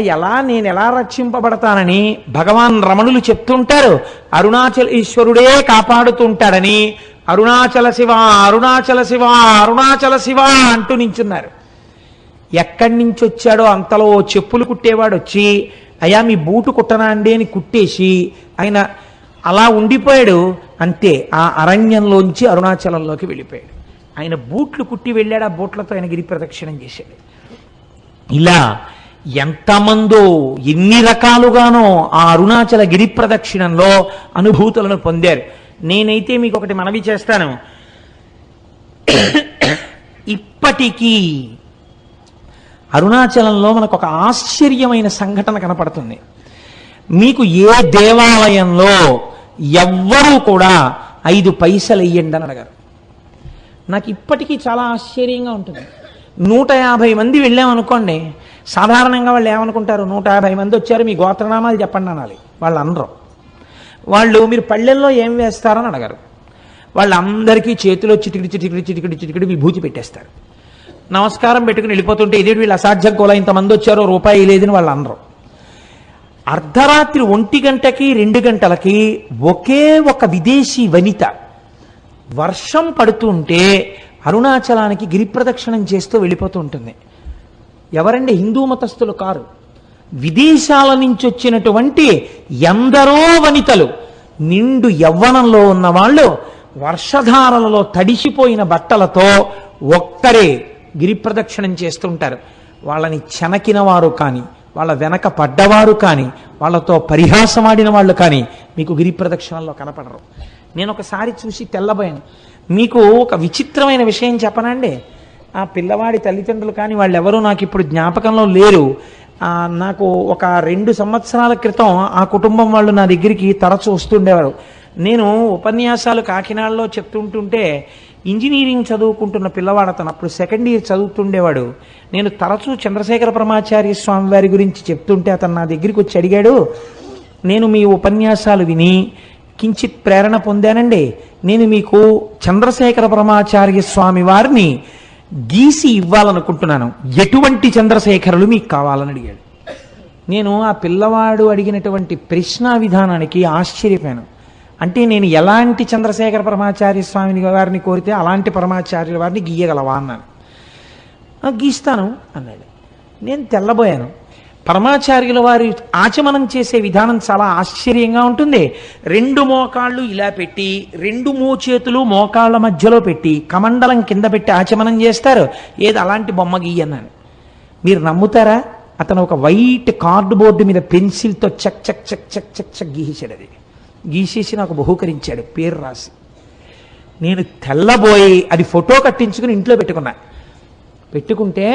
నేను ఎలా రక్షింపబడతానని భగవాన్ రమణులు చెప్తుంటారు. అరుణాచల ఈశ్వరుడే కాపాడుతుంటాడని అరుణాచల శివ అరుణాచల శివ అరుణాచల శివ అంటూ నించున్నారు. ఎక్కడి నుంచి వచ్చాడో అంతలో చెప్పులు కుట్టేవాడు వచ్చి, అయ్యా మీ బూటు కుట్టనా అండి అని కుట్టేసి ఆయన అలా ఉండిపోయాడు. అంతే, ఆ అరణ్యంలోంచి అరుణాచలంలోకి వెళ్ళిపోయాడు. ఆయన బూట్లు కుట్టి వెళ్ళాడు, ఆ బూట్లతో ఆయన గిరి ప్రదక్షిణం చేశాడు. ఇలా ఎంతమందో ఎన్ని రకాలుగానో ఆ అరుణాచల గిరి ప్రదక్షిణంలో అనుభూతులను పొందారు. నేనైతే మీకు ఒకటి మనవి చేస్తాను. ఇప్పటికీ అరుణాచలంలో మనకు ఒక ఆశ్చర్యమైన సంఘటన కనపడుతుంది. మీకు ఏ దేవాలయంలో ఎవ్వరూ కూడా 5 పైసలు ఇయ్యండి అని అడగారు. నాకు ఇప్పటికీ చాలా ఆశ్చర్యంగా ఉంటుంది. 150 మంది వెళ్ళామనుకోండి, సాధారణంగా వాళ్ళు ఏమనుకుంటారు, 150 మంది వచ్చారు మీ గోత్రనామాలు చెప్పండి అనాలి. వాళ్ళు అనరు. వాళ్ళు మీరు పళ్ళెల్లో ఏం వేస్తారని అడగారు. వాళ్ళందరికీ చేతిలో చిటికిడి చిటికిడి చిటికిడి చిటికిడి విభూతి పెట్టేస్తారు. నమస్కారం పెట్టుకుని వెళ్ళిపోతుంటే, ఇదేంటి వీళ్ళు అసాధ్యం కోలా ఇంతమంది వచ్చారో రూపాయి లేదని వాళ్ళు అనరు. అర్ధరాత్రి 1 గంటకి 2 గంటలకి ఒకే ఒక విదేశీ వనిత వర్షం పడుతుంటే అరుణాచలానికి గిరి ప్రదక్షిణం చేస్తూ వెళ్ళిపోతూ ఉంటుంది. ఎవరండి? హిందూ మతస్థులు కారు, విదేశాల నుంచి వచ్చినటువంటి ఎందరో వనితలు, నిండు యవ్వనంలో ఉన్న వాళ్ళు వర్షధారలలో తడిసిపోయిన బట్టలతో ఒక్కరే గిరి ప్రదక్షిణం చేస్తుంటారు. వాళ్ళని చెనకిన వారు కానీ, వాళ్ళ వెనక పడ్డవారు కానీ, వాళ్ళతో పరిహాసమాడిన వాళ్ళు కానీ మీకు గిరి ప్రదక్షిణంలో కనపడరు. నేను ఒకసారి చూసి తెల్లబోయాను. మీకు ఒక విచిత్రమైన విషయం చెప్పనండి. ఆ పిల్లవాడి తల్లిదండ్రులు కానీ వాళ్ళెవరూ నాకు ఇప్పుడు జ్ఞాపకంలో లేరు. నాకు ఒక 2 సంవత్సరాల క్రితం ఆ కుటుంబం వాళ్ళు నా దగ్గరికి తరచూ వస్తుండేవారు. నేను ఉపన్యాసాలు కాకినాడలో చెప్తుంటుంటే ఇంజనీరింగ్ చదువుకుంటున్న పిల్లవాడు అతను, అప్పుడు 2nd ఇయర్ చదువుతుండేవాడు. నేను తరచూ చంద్రశేఖర పరమాచార్య స్వామి వారి గురించి చెప్తుంటే అతను నా దగ్గరికి వచ్చి అడిగాడు, నేను మీ ఉపన్యాసాలు విని కించిత్ ప్రేరణ పొందానండి, నేను మీకు చంద్రశేఖర పరమాచార్య స్వామి వారిని గీసి ఇవ్వాలనుకుంటున్నాను, ఎటువంటి చంద్రశేఖరులు మీకు కావాలని అడిగాడు. నేను ఆ పిల్లవాడు అడిగినటువంటి ప్రశ్న విధానానికి ఆశ్చర్యపోయాను. అంటే నేను ఎలాంటి చంద్రశేఖర పరమాచార్య స్వామిని వారిని కోరితే అలాంటి పరమాచార్యుల వారిని గీయగలవా అన్నాను. గీస్తాను అన్నాడు. నేను తెల్లబోయాను. పరమాచార్యుల వారి ఆచమనం చేసే విధానం చాలా ఆశ్చర్యంగా ఉంటుంది. 2 మోకాళ్ళు ఇలా పెట్టి 2 మోచేతులు మోకాళ్ళ మధ్యలో పెట్టి కమండలం కింద పెట్టి ఆచమనం చేస్తారు. ఏది అలాంటి బొమ్మ గీయన్నాను. మీరు నమ్ముతారా? అతను ఒక వైట్ కార్డుబోర్డు మీద పెన్సిల్తో చక్ చక్ చక్ చక్ చక్ చక్ గీసాడు. అది గీసేసి నాకు బహూకరించాడు, పేరు రాసి. నేను తెల్లబోయి అది ఫోటో కట్టించుకుని ఇంట్లో పెట్టుకుంటే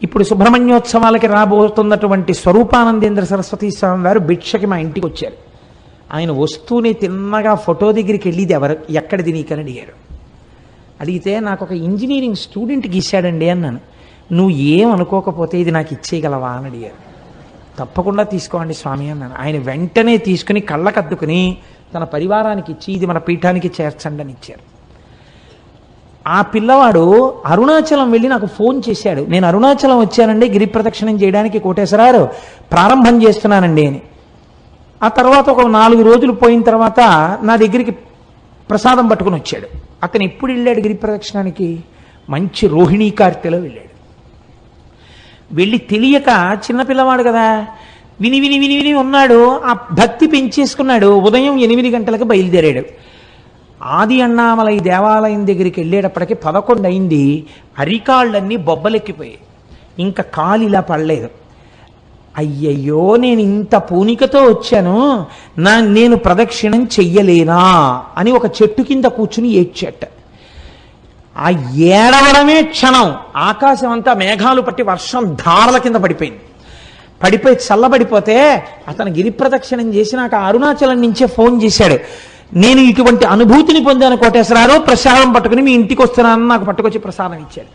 ఇప్పుడు సుబ్రహ్మణ్యోత్సవాలకి రాబోతున్నటువంటి స్వరూపానందేంద్ర సరస్వతి స్వామి వారు భిక్షకి మా ఇంటికి వచ్చారు. ఆయన వస్తూనే తిన్నగా ఫోటో దగ్గరికి వెళ్ళి ఎక్కడిది నీకని అడిగారు. అడిగితే నాకు ఒక ఇంజనీరింగ్ స్టూడెంట్ గీశాడండి అన్నాను. నువ్వు ఏం అనుకోకపోతే ఇది నాకు ఇచ్చేయగలవా అని అడిగారు. తప్పకుండా తీసుకోండి స్వామి అన్నాను. ఆయన వెంటనే తీసుకుని కళ్ళకద్దుకుని తన పరివారానికి ఇచ్చి ఇది మన పీఠానికి చేర్చండి అని ఇచ్చారు. ఆ పిల్లవాడు అరుణాచలం వెళ్ళి నాకు ఫోన్ చేశాడు, నేను అరుణాచలం వచ్చానండి గిరి ప్రదక్షిణం చేయడానికి కోటేశ్వరారు, ప్రారంభం చేస్తున్నానండి అని. ఆ తర్వాత ఒక 4 రోజులు పోయిన తర్వాత నా దగ్గరికి ప్రసాదం పట్టుకుని వచ్చాడు. అతను ఎప్పుడు వెళ్ళాడు గిరి ప్రదక్షిణానికి? మంచి రోహిణీ కార్తెలో వెళ్ళాడు. వెళ్ళి తెలియక చిన్నపిల్లవాడు కదా, విని విని విని విని ఉన్నాడు. ఆ భక్తి పెంచేసుకున్నాడు. ఉదయం 8 గంటలకు బయలుదేరాడు. ఆది అన్నామలై దేవాలయం దగ్గరికి వెళ్ళేటప్పటికి 11 అయింది. అరికాళ్ళన్నీ బొబ్బలెక్కిపోయాయి. ఇంకా కాలు ఇలా పడలేదు. అయ్యయ్యో, నేను ఇంత పూనికతో వచ్చాను, నేను ప్రదక్షిణం చెయ్యలేనా అని ఒక చెట్టు కింద కూర్చుని ఏడ్చేట. ఆ ఏడవడమే క్షణం ఆకాశం అంతా మేఘాలు పట్టి వర్షం ధారల కింద పడిపోయి చల్లబడిపోతే అతను గిరి ప్రదక్షిణం చేసినాక అరుణాచలం నుంచే ఫోన్ చేశాడు. నేను ఇటువంటి అనుభూతిని పొందాను కోటేశ్వరరావు, ప్రసాదం పట్టుకుని మీ ఇంటికి వస్తున్నానని నాకు పట్టుకొచ్చి ప్రసాదం ఇచ్చాడు.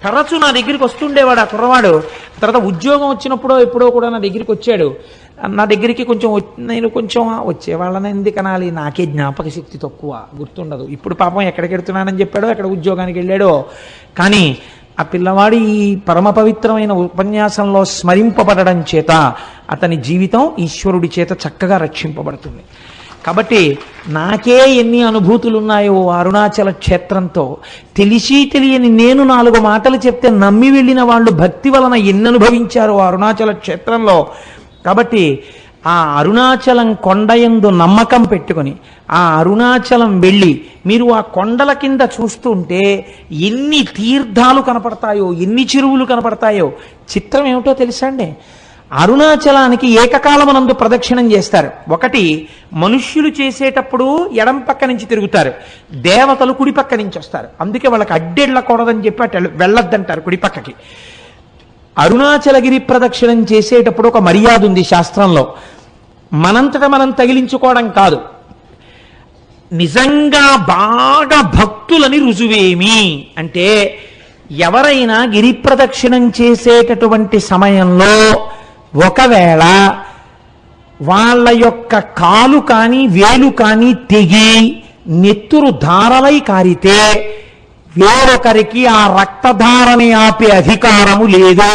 తరచూ నా దగ్గరికి వస్తుండేవాడు ఆ కుర్రవాడు. తర్వాత ఉద్యోగం వచ్చినప్పుడో ఎప్పుడో కూడా నా దగ్గరికి వచ్చాడు. నా దగ్గరికి నేను కొంచెం వచ్చేవాళ్ళని ఎందుకు అనాలి, నాకే జ్ఞాపక శక్తి తక్కువ, గుర్తుండదు. ఇప్పుడు పాపం ఎక్కడికి వెళ్తున్నానని చెప్పాడో, ఎక్కడ ఉద్యోగానికి వెళ్ళాడో. కానీ ఆ పిల్లవాడు ఈ పరమ పవిత్రమైన ఉపన్యాసంలో స్మరింపబడడం చేత అతని జీవితం ఈశ్వరుడి చేత చక్కగా రక్షింపబడుతుంది. కాబట్టి నాకే ఎన్ని అనుభూతులు ఉన్నాయో అరుణాచల క్షేత్రంతో, తెలిసి తెలియని నేను 4 మాటలు చెప్తే నమ్మి వెళ్ళిన వాళ్ళు భక్తి వలన ఎన్ని అనుభవించారో అరుణాచల క్షేత్రంలో. కాబట్టి ఆ అరుణాచలం కొండయందు నమ్మకం పెట్టుకొని ఆ అరుణాచలం వెళ్ళి మీరు ఆ కొండల కింద చూస్తుంటే ఎన్ని తీర్థాలు కనపడతాయో, ఎన్ని చెరువులు కనపడతాయో. చిత్రం ఏమిటో తెలుసా అండి, అరుణాచలానికి ఏకకాలమునందు ప్రదక్షిణం చేస్తారు. ఒకటి మనుష్యులు చేసేటప్పుడు ఎడం పక్క నుంచి తిరుగుతారు, దేవతలు కుడి పక్క నుంచి వస్తారు. అందుకే వాళ్ళకి అడ్డెళ్ళకూడదని చెప్పి అటు వెళ్ళొద్దంటారు కుడి పక్కకి. అరుణాచలగిరి ప్రదక్షిణం చేసేటప్పుడు ఒక మర్యాద ఉంది శాస్త్రంలో. మనంతట మనం తగిలించుకోవడం కాదు, నిజంగా బాగా భక్తులని రుజువేమి అంటే, ఎవరైనా గిరి ప్రదక్షిణం చేసేటటువంటి సమయంలో ఒకవేళ వాళ్ళ యొక్క కాలు కానీ వేలు కానీ తెగి నెత్తురు ధారలై కారితే వేరొకరికి ఆ రక్తధారని ఆపే అధికారము లేదు.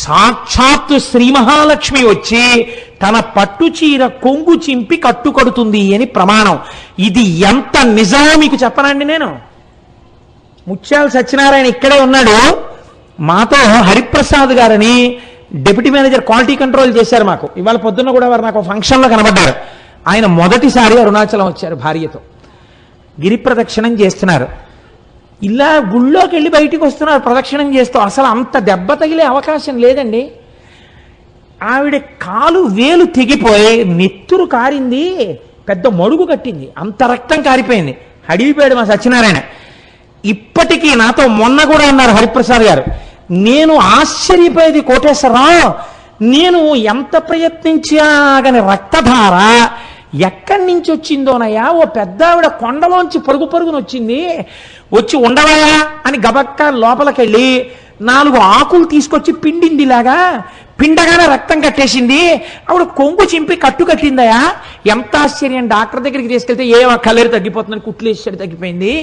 సాక్షాత్తు శ్రీ మహాలక్ష్మి వచ్చి తన పట్టు చీర కొంగు చింపి కట్టుకడుతుంది అని ప్రమాణం. ఇది ఎంత నిజమో మీకు చెప్పనండి. నేను ముత్యాల సత్యనారాయణ ఇక్కడే ఉన్నాడు. మాతో హరిప్రసాద్ గారని డిప్యూటీ మేనేజర్ క్వాలిటీ కంట్రోల్ చేశారు మాకు. ఇవాళ పొద్దున్న కూడా వారు నాకు ఫంక్షన్లో కనబడ్డారు. ఆయన మొదటిసారి అరుణాచలం వచ్చారు భార్యతో. గిరి ప్రదక్షిణం చేస్తున్నారు. ఇలా గుళ్ళోకి వెళ్ళి బయటికి వస్తున్నారు ప్రదక్షిణం చేస్తూ. అసలు అంత దెబ్బ తగిలే అవకాశం లేదండి. ఆవిడ కాలు వేలు తెగిపోయి నెత్తురు కారింది, పెద్ద మడుగు కట్టింది, అంత రక్తం కారిపోయింది. అడిగిపోయాడు మా సత్యనారాయణ. ఇప్పటికీ నాతో మొన్న కూడా అన్నారు హరిప్రసాద్ గారు, నేను ఆశ్చర్యపోయేది కోటేశ్వరరావు, నేను ఎంత ప్రయత్నించాగని రక్తధార ఎక్కడి నుంచి వచ్చిందోనయ్యా. ఓ పెద్ద ఆవిడ కొండలోంచి పరుగున వచ్చింది, వచ్చి ఉండవయా అని గబక్క లోపలికెళ్ళి 4 ఆకులు తీసుకొచ్చి పిండిందిలాగా, పిండగానే రక్తం కట్టేసింది. ఆవిడ కొంగు చింపి కట్టు కట్టిందయా. ఎంత ఆశ్చర్యం. డాక్టర్ దగ్గరికి తీసుకెళ్తే కలేరు తగ్గిపోతుందని కుట్లేసాడు, తగ్గిపోయింది.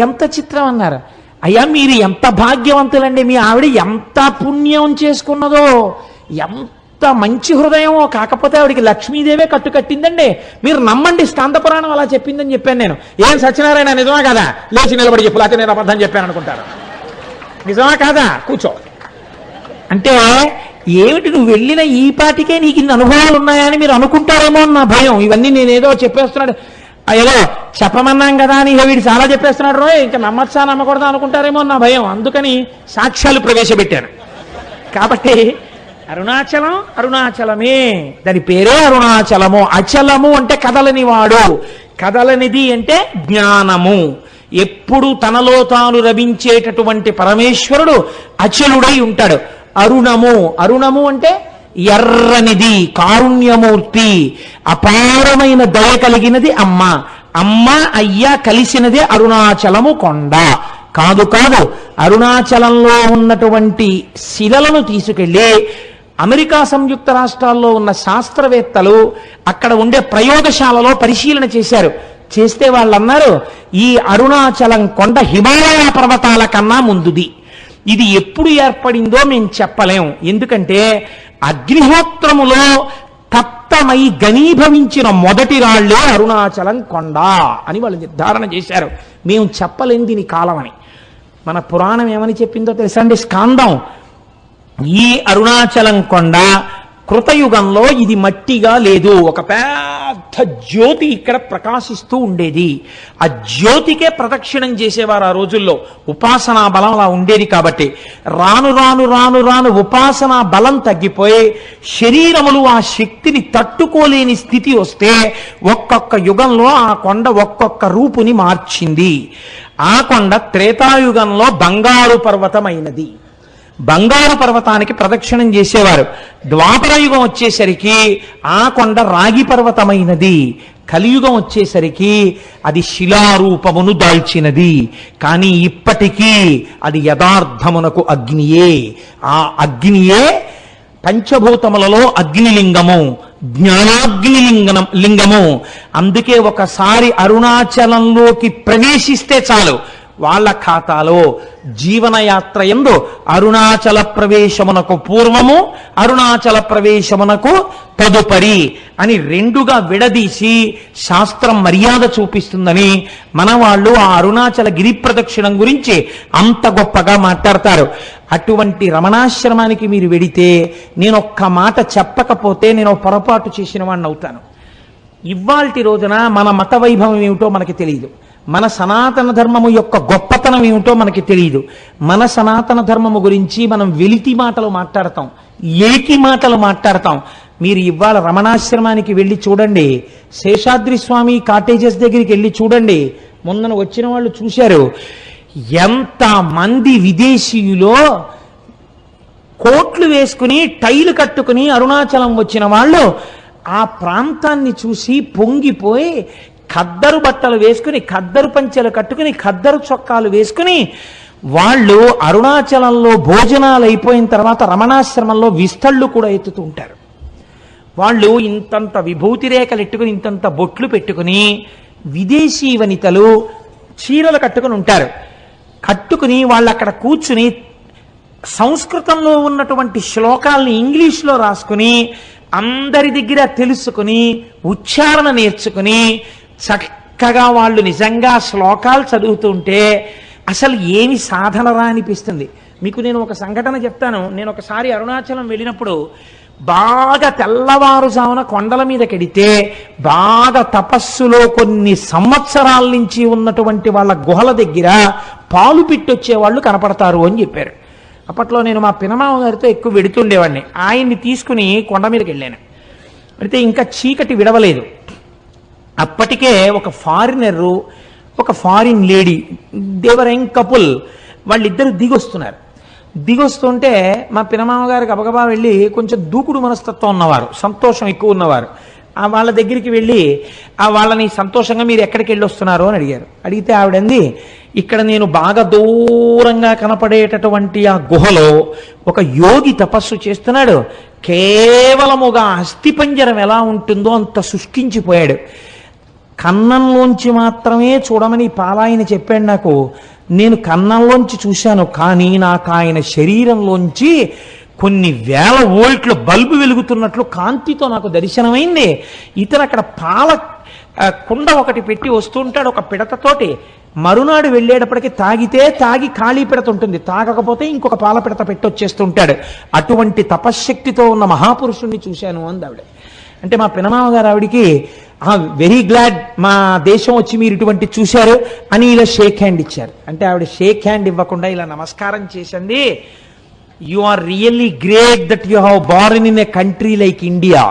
ఎంత చిత్రం అన్నారు. అయ్యా మీరు ఎంత భాగ్యవంతులండి, మీ ఆవిడ ఎంత పుణ్యం చేసుకున్నదో, ఎంత మంచి హృదయమో. కాకపోతే ఆవిడికి లక్ష్మీదేవే కట్టు కట్టిందండి. మీరు నమ్మండి, స్కాంద పురాణం అలా చెప్పిందని చెప్పాను నేను. ఏం సత్యనారాయణ నిజమా కదా? లేచి నిలబడి చెప్పు, లేకపోతే నేను అబద్ధం చెప్పాను అనుకుంటారు. నిజమా కాదా? కూర్చో అంటే ఏమిటి, నువ్వు వెళ్ళిన ఈ పాటికే నీకు ఇన్ని అనుభవాలు ఉన్నాయని మీరు అనుకుంటారేమో అన్న భయం. ఇవన్నీ నేనేదో చెప్పేస్తున్నాడు, ఏదో చెప్పమన్నాం కదా అని వీడు చాలా చెప్పేస్తున్నాడు రో, ఇంకా నమ్మచ్చా నమ్మకూడదా అనుకుంటారేమో నా భయం. అందుకని సాక్ష్యాలు ప్రవేశపెట్టాను. కాబట్టి అరుణాచలం అరుణాచలమే, దాని పేరే అరుణాచలము. అచలము అంటే కదలని వాడు, కదలనిది అంటే జ్ఞానము. ఎప్పుడు తనలో తాను రవించేటటువంటి పరమేశ్వరుడు అచలుడై ఉంటాడు. అరుణము అంటే ఎర్రనిది, కారుణ్యమూర్తి, అపారమైన దయ కలిగినది అమ్మ. అమ్మ అయ్య కలిసినదే అరుణాచలము కొండ. కాదు అరుణాచలంలో ఉన్నటువంటి శిలలను తీసుకెళ్ళి అమెరికా సంయుక్త రాష్ట్రాల్లో ఉన్న శాస్త్రవేత్తలు అక్కడ ఉండే ప్రయోగశాలలో పరిశీలన చేశారు. చేస్తే వాళ్ళు అన్నారు, ఈ అరుణాచలం కొండ హిమాలయ పర్వతాల కన్నా ముందుది. ఇది ఎప్పుడు ఏర్పడిందో మేము చెప్పలేం. ఎందుకంటే అగ్నిహోత్రములో తప్తమై ఘనీభవించిన మొదటి రాళ్లే అరుణాచలం కొండ అని వాళ్ళు నిర్ధారణ చేశారు. మేము చెప్పలేం దీని కాలం అని. మన పురాణం ఏమని చెప్పిందో తెలుసా అండి? స్కాందం, ఈ అరుణాచలం కొండ కృతయుగంలో ఇది మట్టిగా లేదు, ఒక పెద్ద జ్యోతి ఇక్కడ ప్రకాశిస్తూ ఉండేది. ఆ జ్యోతికే ప్రదక్షిణం చేసేవారు ఆ రోజుల్లో. ఉపాసనా బలం అలా ఉండేది. కాబట్టి రాను రాను రాను రాను ఉపాసనా బలం తగ్గిపోయి శరీరములు ఆ శక్తిని తట్టుకోలేని స్థితి వస్తే ఒక్కొక్క యుగంలో ఆ కొండ ఒక్కొక్క రూపుని మార్చింది. ఆ కొండ త్రేతాయుగంలో బంగారు పర్వతమైనది. బంగారు పర్వతానికి ప్రదక్షిణం చేసేవారు. ద్వాపర యుగం వచ్చేసరికి ఆ కొండ రాగి పర్వతమైనది. కలియుగం వచ్చేసరికి అది శిలారూపమును దాల్చినది. కానీ ఇప్పటికీ అది యథార్థమునకు అగ్నియే. ఆ అగ్నియే పంచభూతములలో అగ్నిలింగము, లింగము. అందుకే ఒకసారి అరుణాచలంలోకి ప్రవేశిస్తే చాలు, వాళ్ళ ఖాతాలో జీవనయాత్ర యందు అరుణాచల ప్రవేశమునకు పూర్వము, అరుణాచల ప్రవేశమునకు తదుపరి అని రెండుగా విడదీసి శాస్త్రం మర్యాద చూపిస్తుందని మన వాళ్ళు ఆ అరుణాచల గిరి ప్రదక్షిణం గురించి అంత గొప్పగా మాట్లాడతారు. అటువంటి రమణాశ్రమానికి మీరు వెడితే నేను ఒక్క మాట చెప్పకపోతే నేను పొరపాటు చేసిన వాడిని అవుతాను. ఇవాల్టి రోజున మన మత వైభవం ఏమిటో మనకి తెలియదు, మన సనాతన ధర్మము యొక్క గొప్పతనం ఏమిటో మనకి తెలియదు. మన సనాతన ధర్మము గురించి మనం వెలితి మాటలు మాట్లాడతాం, ఏకి మాటలు మాట్లాడతాం. మీరు ఇవాళ రమణాశ్రమానికి వెళ్ళి చూడండి, శేషాద్రి స్వామి కాటేజెస్ దగ్గరికి వెళ్ళి చూడండి. మొన్న వచ్చిన వాళ్ళు చూశారు, ఎంతమంది విదేశీయులో కోట్లు వేసుకుని టైలు కట్టుకుని అరుణాచలం వచ్చిన వాళ్ళు ఆ ప్రాంతాన్ని చూసి పొంగిపోయి ఖద్దరు బట్టలు వేసుకుని, ఖద్దరు పంచెలు కట్టుకుని, ఖద్దరు చొక్కాలు వేసుకుని వాళ్ళు అరుణాచలంలో భోజనాలు అయిపోయిన తర్వాత రమణాశ్రమంలో విస్తళ్ళు కూడా ఎత్తుతూ ఉంటారు. వాళ్ళు ఇంతంత విభూతి రేఖలు ఎట్టుకుని, ఇంతంత బొట్లు పెట్టుకుని, విదేశీ వనితలు చీరలు కట్టుకుని ఉంటారు. కట్టుకుని వాళ్ళు అక్కడ కూర్చుని సంస్కృతంలో ఉన్నటువంటి శ్లోకాలని ఇంగ్లీష్లో రాసుకుని అందరి దగ్గర తెలుసుకుని ఉచ్చారణ నేర్చుకుని చక్కగా వాళ్ళు నిజంగా శ్లోకాలు చదువుతుంటే అసలు ఏమి సాధనరా అనిపిస్తుంది. మీకు నేను ఒక సంఘటన చెప్తాను. నేను ఒకసారి అరుణాచలం వెళ్ళినప్పుడు బాగా తెల్లవారుజామున కొండల మీదకెడితే బాగా తపస్సులో కొన్ని సంవత్సరాల నుంచి ఉన్నటువంటి వాళ్ళ గుహల దగ్గర పాలు పిట్టొచ్చే వాళ్ళు కనపడతారు అని చెప్పారు. అప్పట్లో నేను మా పినమామ గారితో ఎక్కువ వెడుతుండేవాడిని. ఆయన్ని తీసుకుని కొండ మీదకి వెళ్ళాను. అయితే ఇంకా చీకటి విడవలేదు. అప్పటికే ఒక ఫారినరు, ఒక ఫారిన్ లేడీ, దేవర్ యంగ్ కపుల్, వాళ్ళిద్దరు దిగొస్తున్నారు. దిగొస్తుంటే మా పినమామ గారికి గబగబా వెళ్ళి, కొంచెం దూకుడు మనస్తత్వం ఉన్నవారు, సంతోషం ఎక్కువ ఉన్నవారు, ఆ వాళ్ళ దగ్గరికి వెళ్ళి వాళ్ళని సంతోషంగా మీరు ఎక్కడికి వెళ్ళి వస్తున్నారు అని అడిగారు. అడిగితే ఆవిడంది, ఇక్కడ నేను బాగా దూరంగా కనపడేటటువంటి ఆ గుహలో ఒక యోగి తపస్సు చేస్తున్నాడు, కేవలముగా అస్థిపంజరం ఎలా ఉంటుందో అంత శుష్కించిపోయాడు. కన్నంలోంచి మాత్రమే చూడమని పాలాయన చెప్పాడు నాకు. నేను కన్నంలోంచి చూశాను, కానీ నాకు ఆయన శరీరంలోంచి కొన్ని వేల వోల్ట్ల బల్బు వెలుగుతున్నట్లు కాంతితో నాకు దర్శనమైంది. ఇతను అక్కడ పాల కుండ ఒకటి పెట్టి వస్తుంటాడు ఒక పిడతతోటి. మరునాడు వెళ్ళేటప్పటికి తాగి ఖాళీ పిడత ఉంటుంది, తాగకపోతే ఇంకొక పాల పిడత పెట్టి వచ్చేస్తుంటాడు. అటువంటి తపశ్శక్తితో ఉన్న మహాపురుషుణ్ణి చూశాను అంది ఆవిడ. అంటే మా పినమామ గారు ఆవిడికి వెరీ గ్లాడ్ మా దేశం వచ్చి మీరు ఇటువంటి చూశారు అని ఇలా షేక్ హ్యాండ్ ఇచ్చారు. అంటే ఆవిడ షేక్ హ్యాండ్ ఇవ్వకుండా ఇలా నమస్కారం చేసింది. You are really great that you have born in a country like India.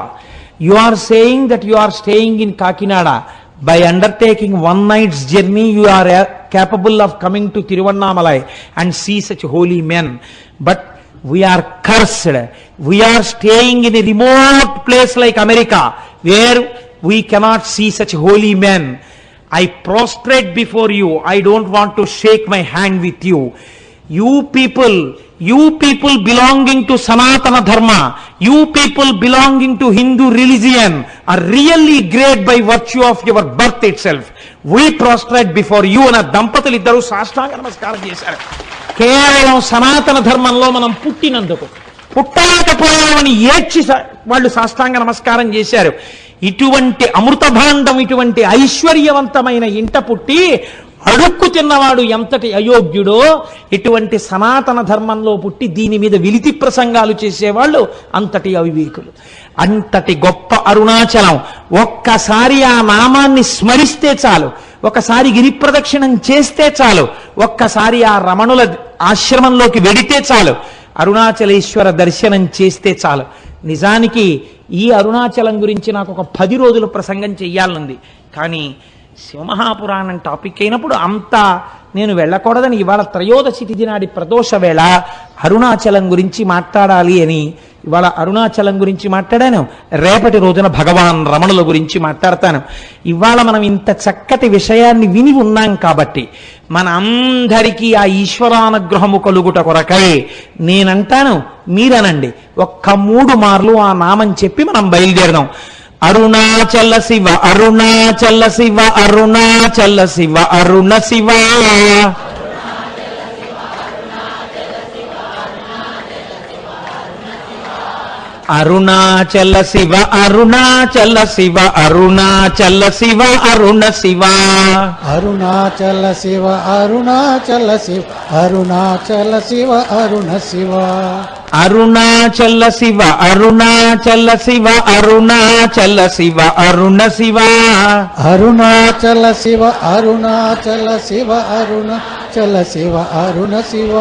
You are saying that you are staying in Kakinada. By undertaking one night's journey, you are capable of coming to Tiruvannamalai and see such holy men. But we are cursed. We are staying in a remote place like America, where we cannot see such holy men. I prostrate before you. I don't want to shake my hand with you. You people belonging to Sanatana Dharma, you people belonging to Hindu religion are really great by virtue of your birth itself. We prostrate before you. అన్న దంపతులు ఇద్దరు సాష్టాంగ నమస్కారం చేశారు. కేవలం సనాతన ధర్మంలో మనం పుట్టినందుకు, పుట్టలేకపోయామని ఏడ్చి వాళ్ళు సాష్టాంగ నమస్కారం చేశారు. ఇటువంటి అమృత భాండం, ఇటువంటి ఐశ్వర్యవంతమైన ఇంట పుట్టి అడుక్కు తిన్నవాడు ఎంతటి అయోగ్యుడో, ఇటువంటి సనాతన ధర్మంలో పుట్టి దీని మీద విలితి ప్రసంగాలు చేసేవాళ్ళు అంతటి అవివేకులు. అంతటి గొప్ప అరుణాచలం. ఒక్కసారి ఆ నామాన్ని స్మరిస్తే చాలు, ఒకసారి గిరి ప్రదక్షిణం చేస్తే చాలు, ఒక్కసారి ఆ రమణుల ఆశ్రమంలోకి వెడితే చాలు, అరుణాచలేశ్వర దర్శనం చేస్తే చాలు. నిజానికి ఈ అరుణాచలం గురించి నాకు ఒక 10 రోజులు ప్రసంగం చెయ్యాలనుంది. కానీ శివమహాపురాణం టాపిక్ అయినప్పుడు అంతా నేను వెళ్ళకూడదని ఇవాళ త్రయోదశి తిథి నాడి ప్రదోష వేళ అరుణాచలం గురించి మాట్లాడాలి అని ఇవాళ అరుణాచలం గురించి మాట్లాడాను. రేపటి రోజున భగవాన్ రమణుల గురించి మాట్లాడతాను. ఇవాళ మనం ఇంత చక్కటి విషయాన్ని విని ఉన్నాం కాబట్టి మన అందరికీ ఆ ఈశ్వరానుగ్రహము కలుగుట కొరకై నేనంటాను, మీరనండి. ఒక్క 3 మార్లు ఆ నామం చెప్పి మనం బయలుదేరదాం. అరుణాచల శివ అరుణాచల శివ అరుణాచల శివ అరుణ శివ అరుణాచల శివ అరుణాచల శివ అరుణాచల శివ అరుణ శివ అరుణాచల శివ అరుణాచల శివ అరుణాచల శివ అరుణ శివ అరుణాచల శివ అరుణాచల శివ అరుణాచల శివ అరుణ శివ అరుణాచల శివ అరుణాచల శివ అరుణాచల శివ అరుణ శివ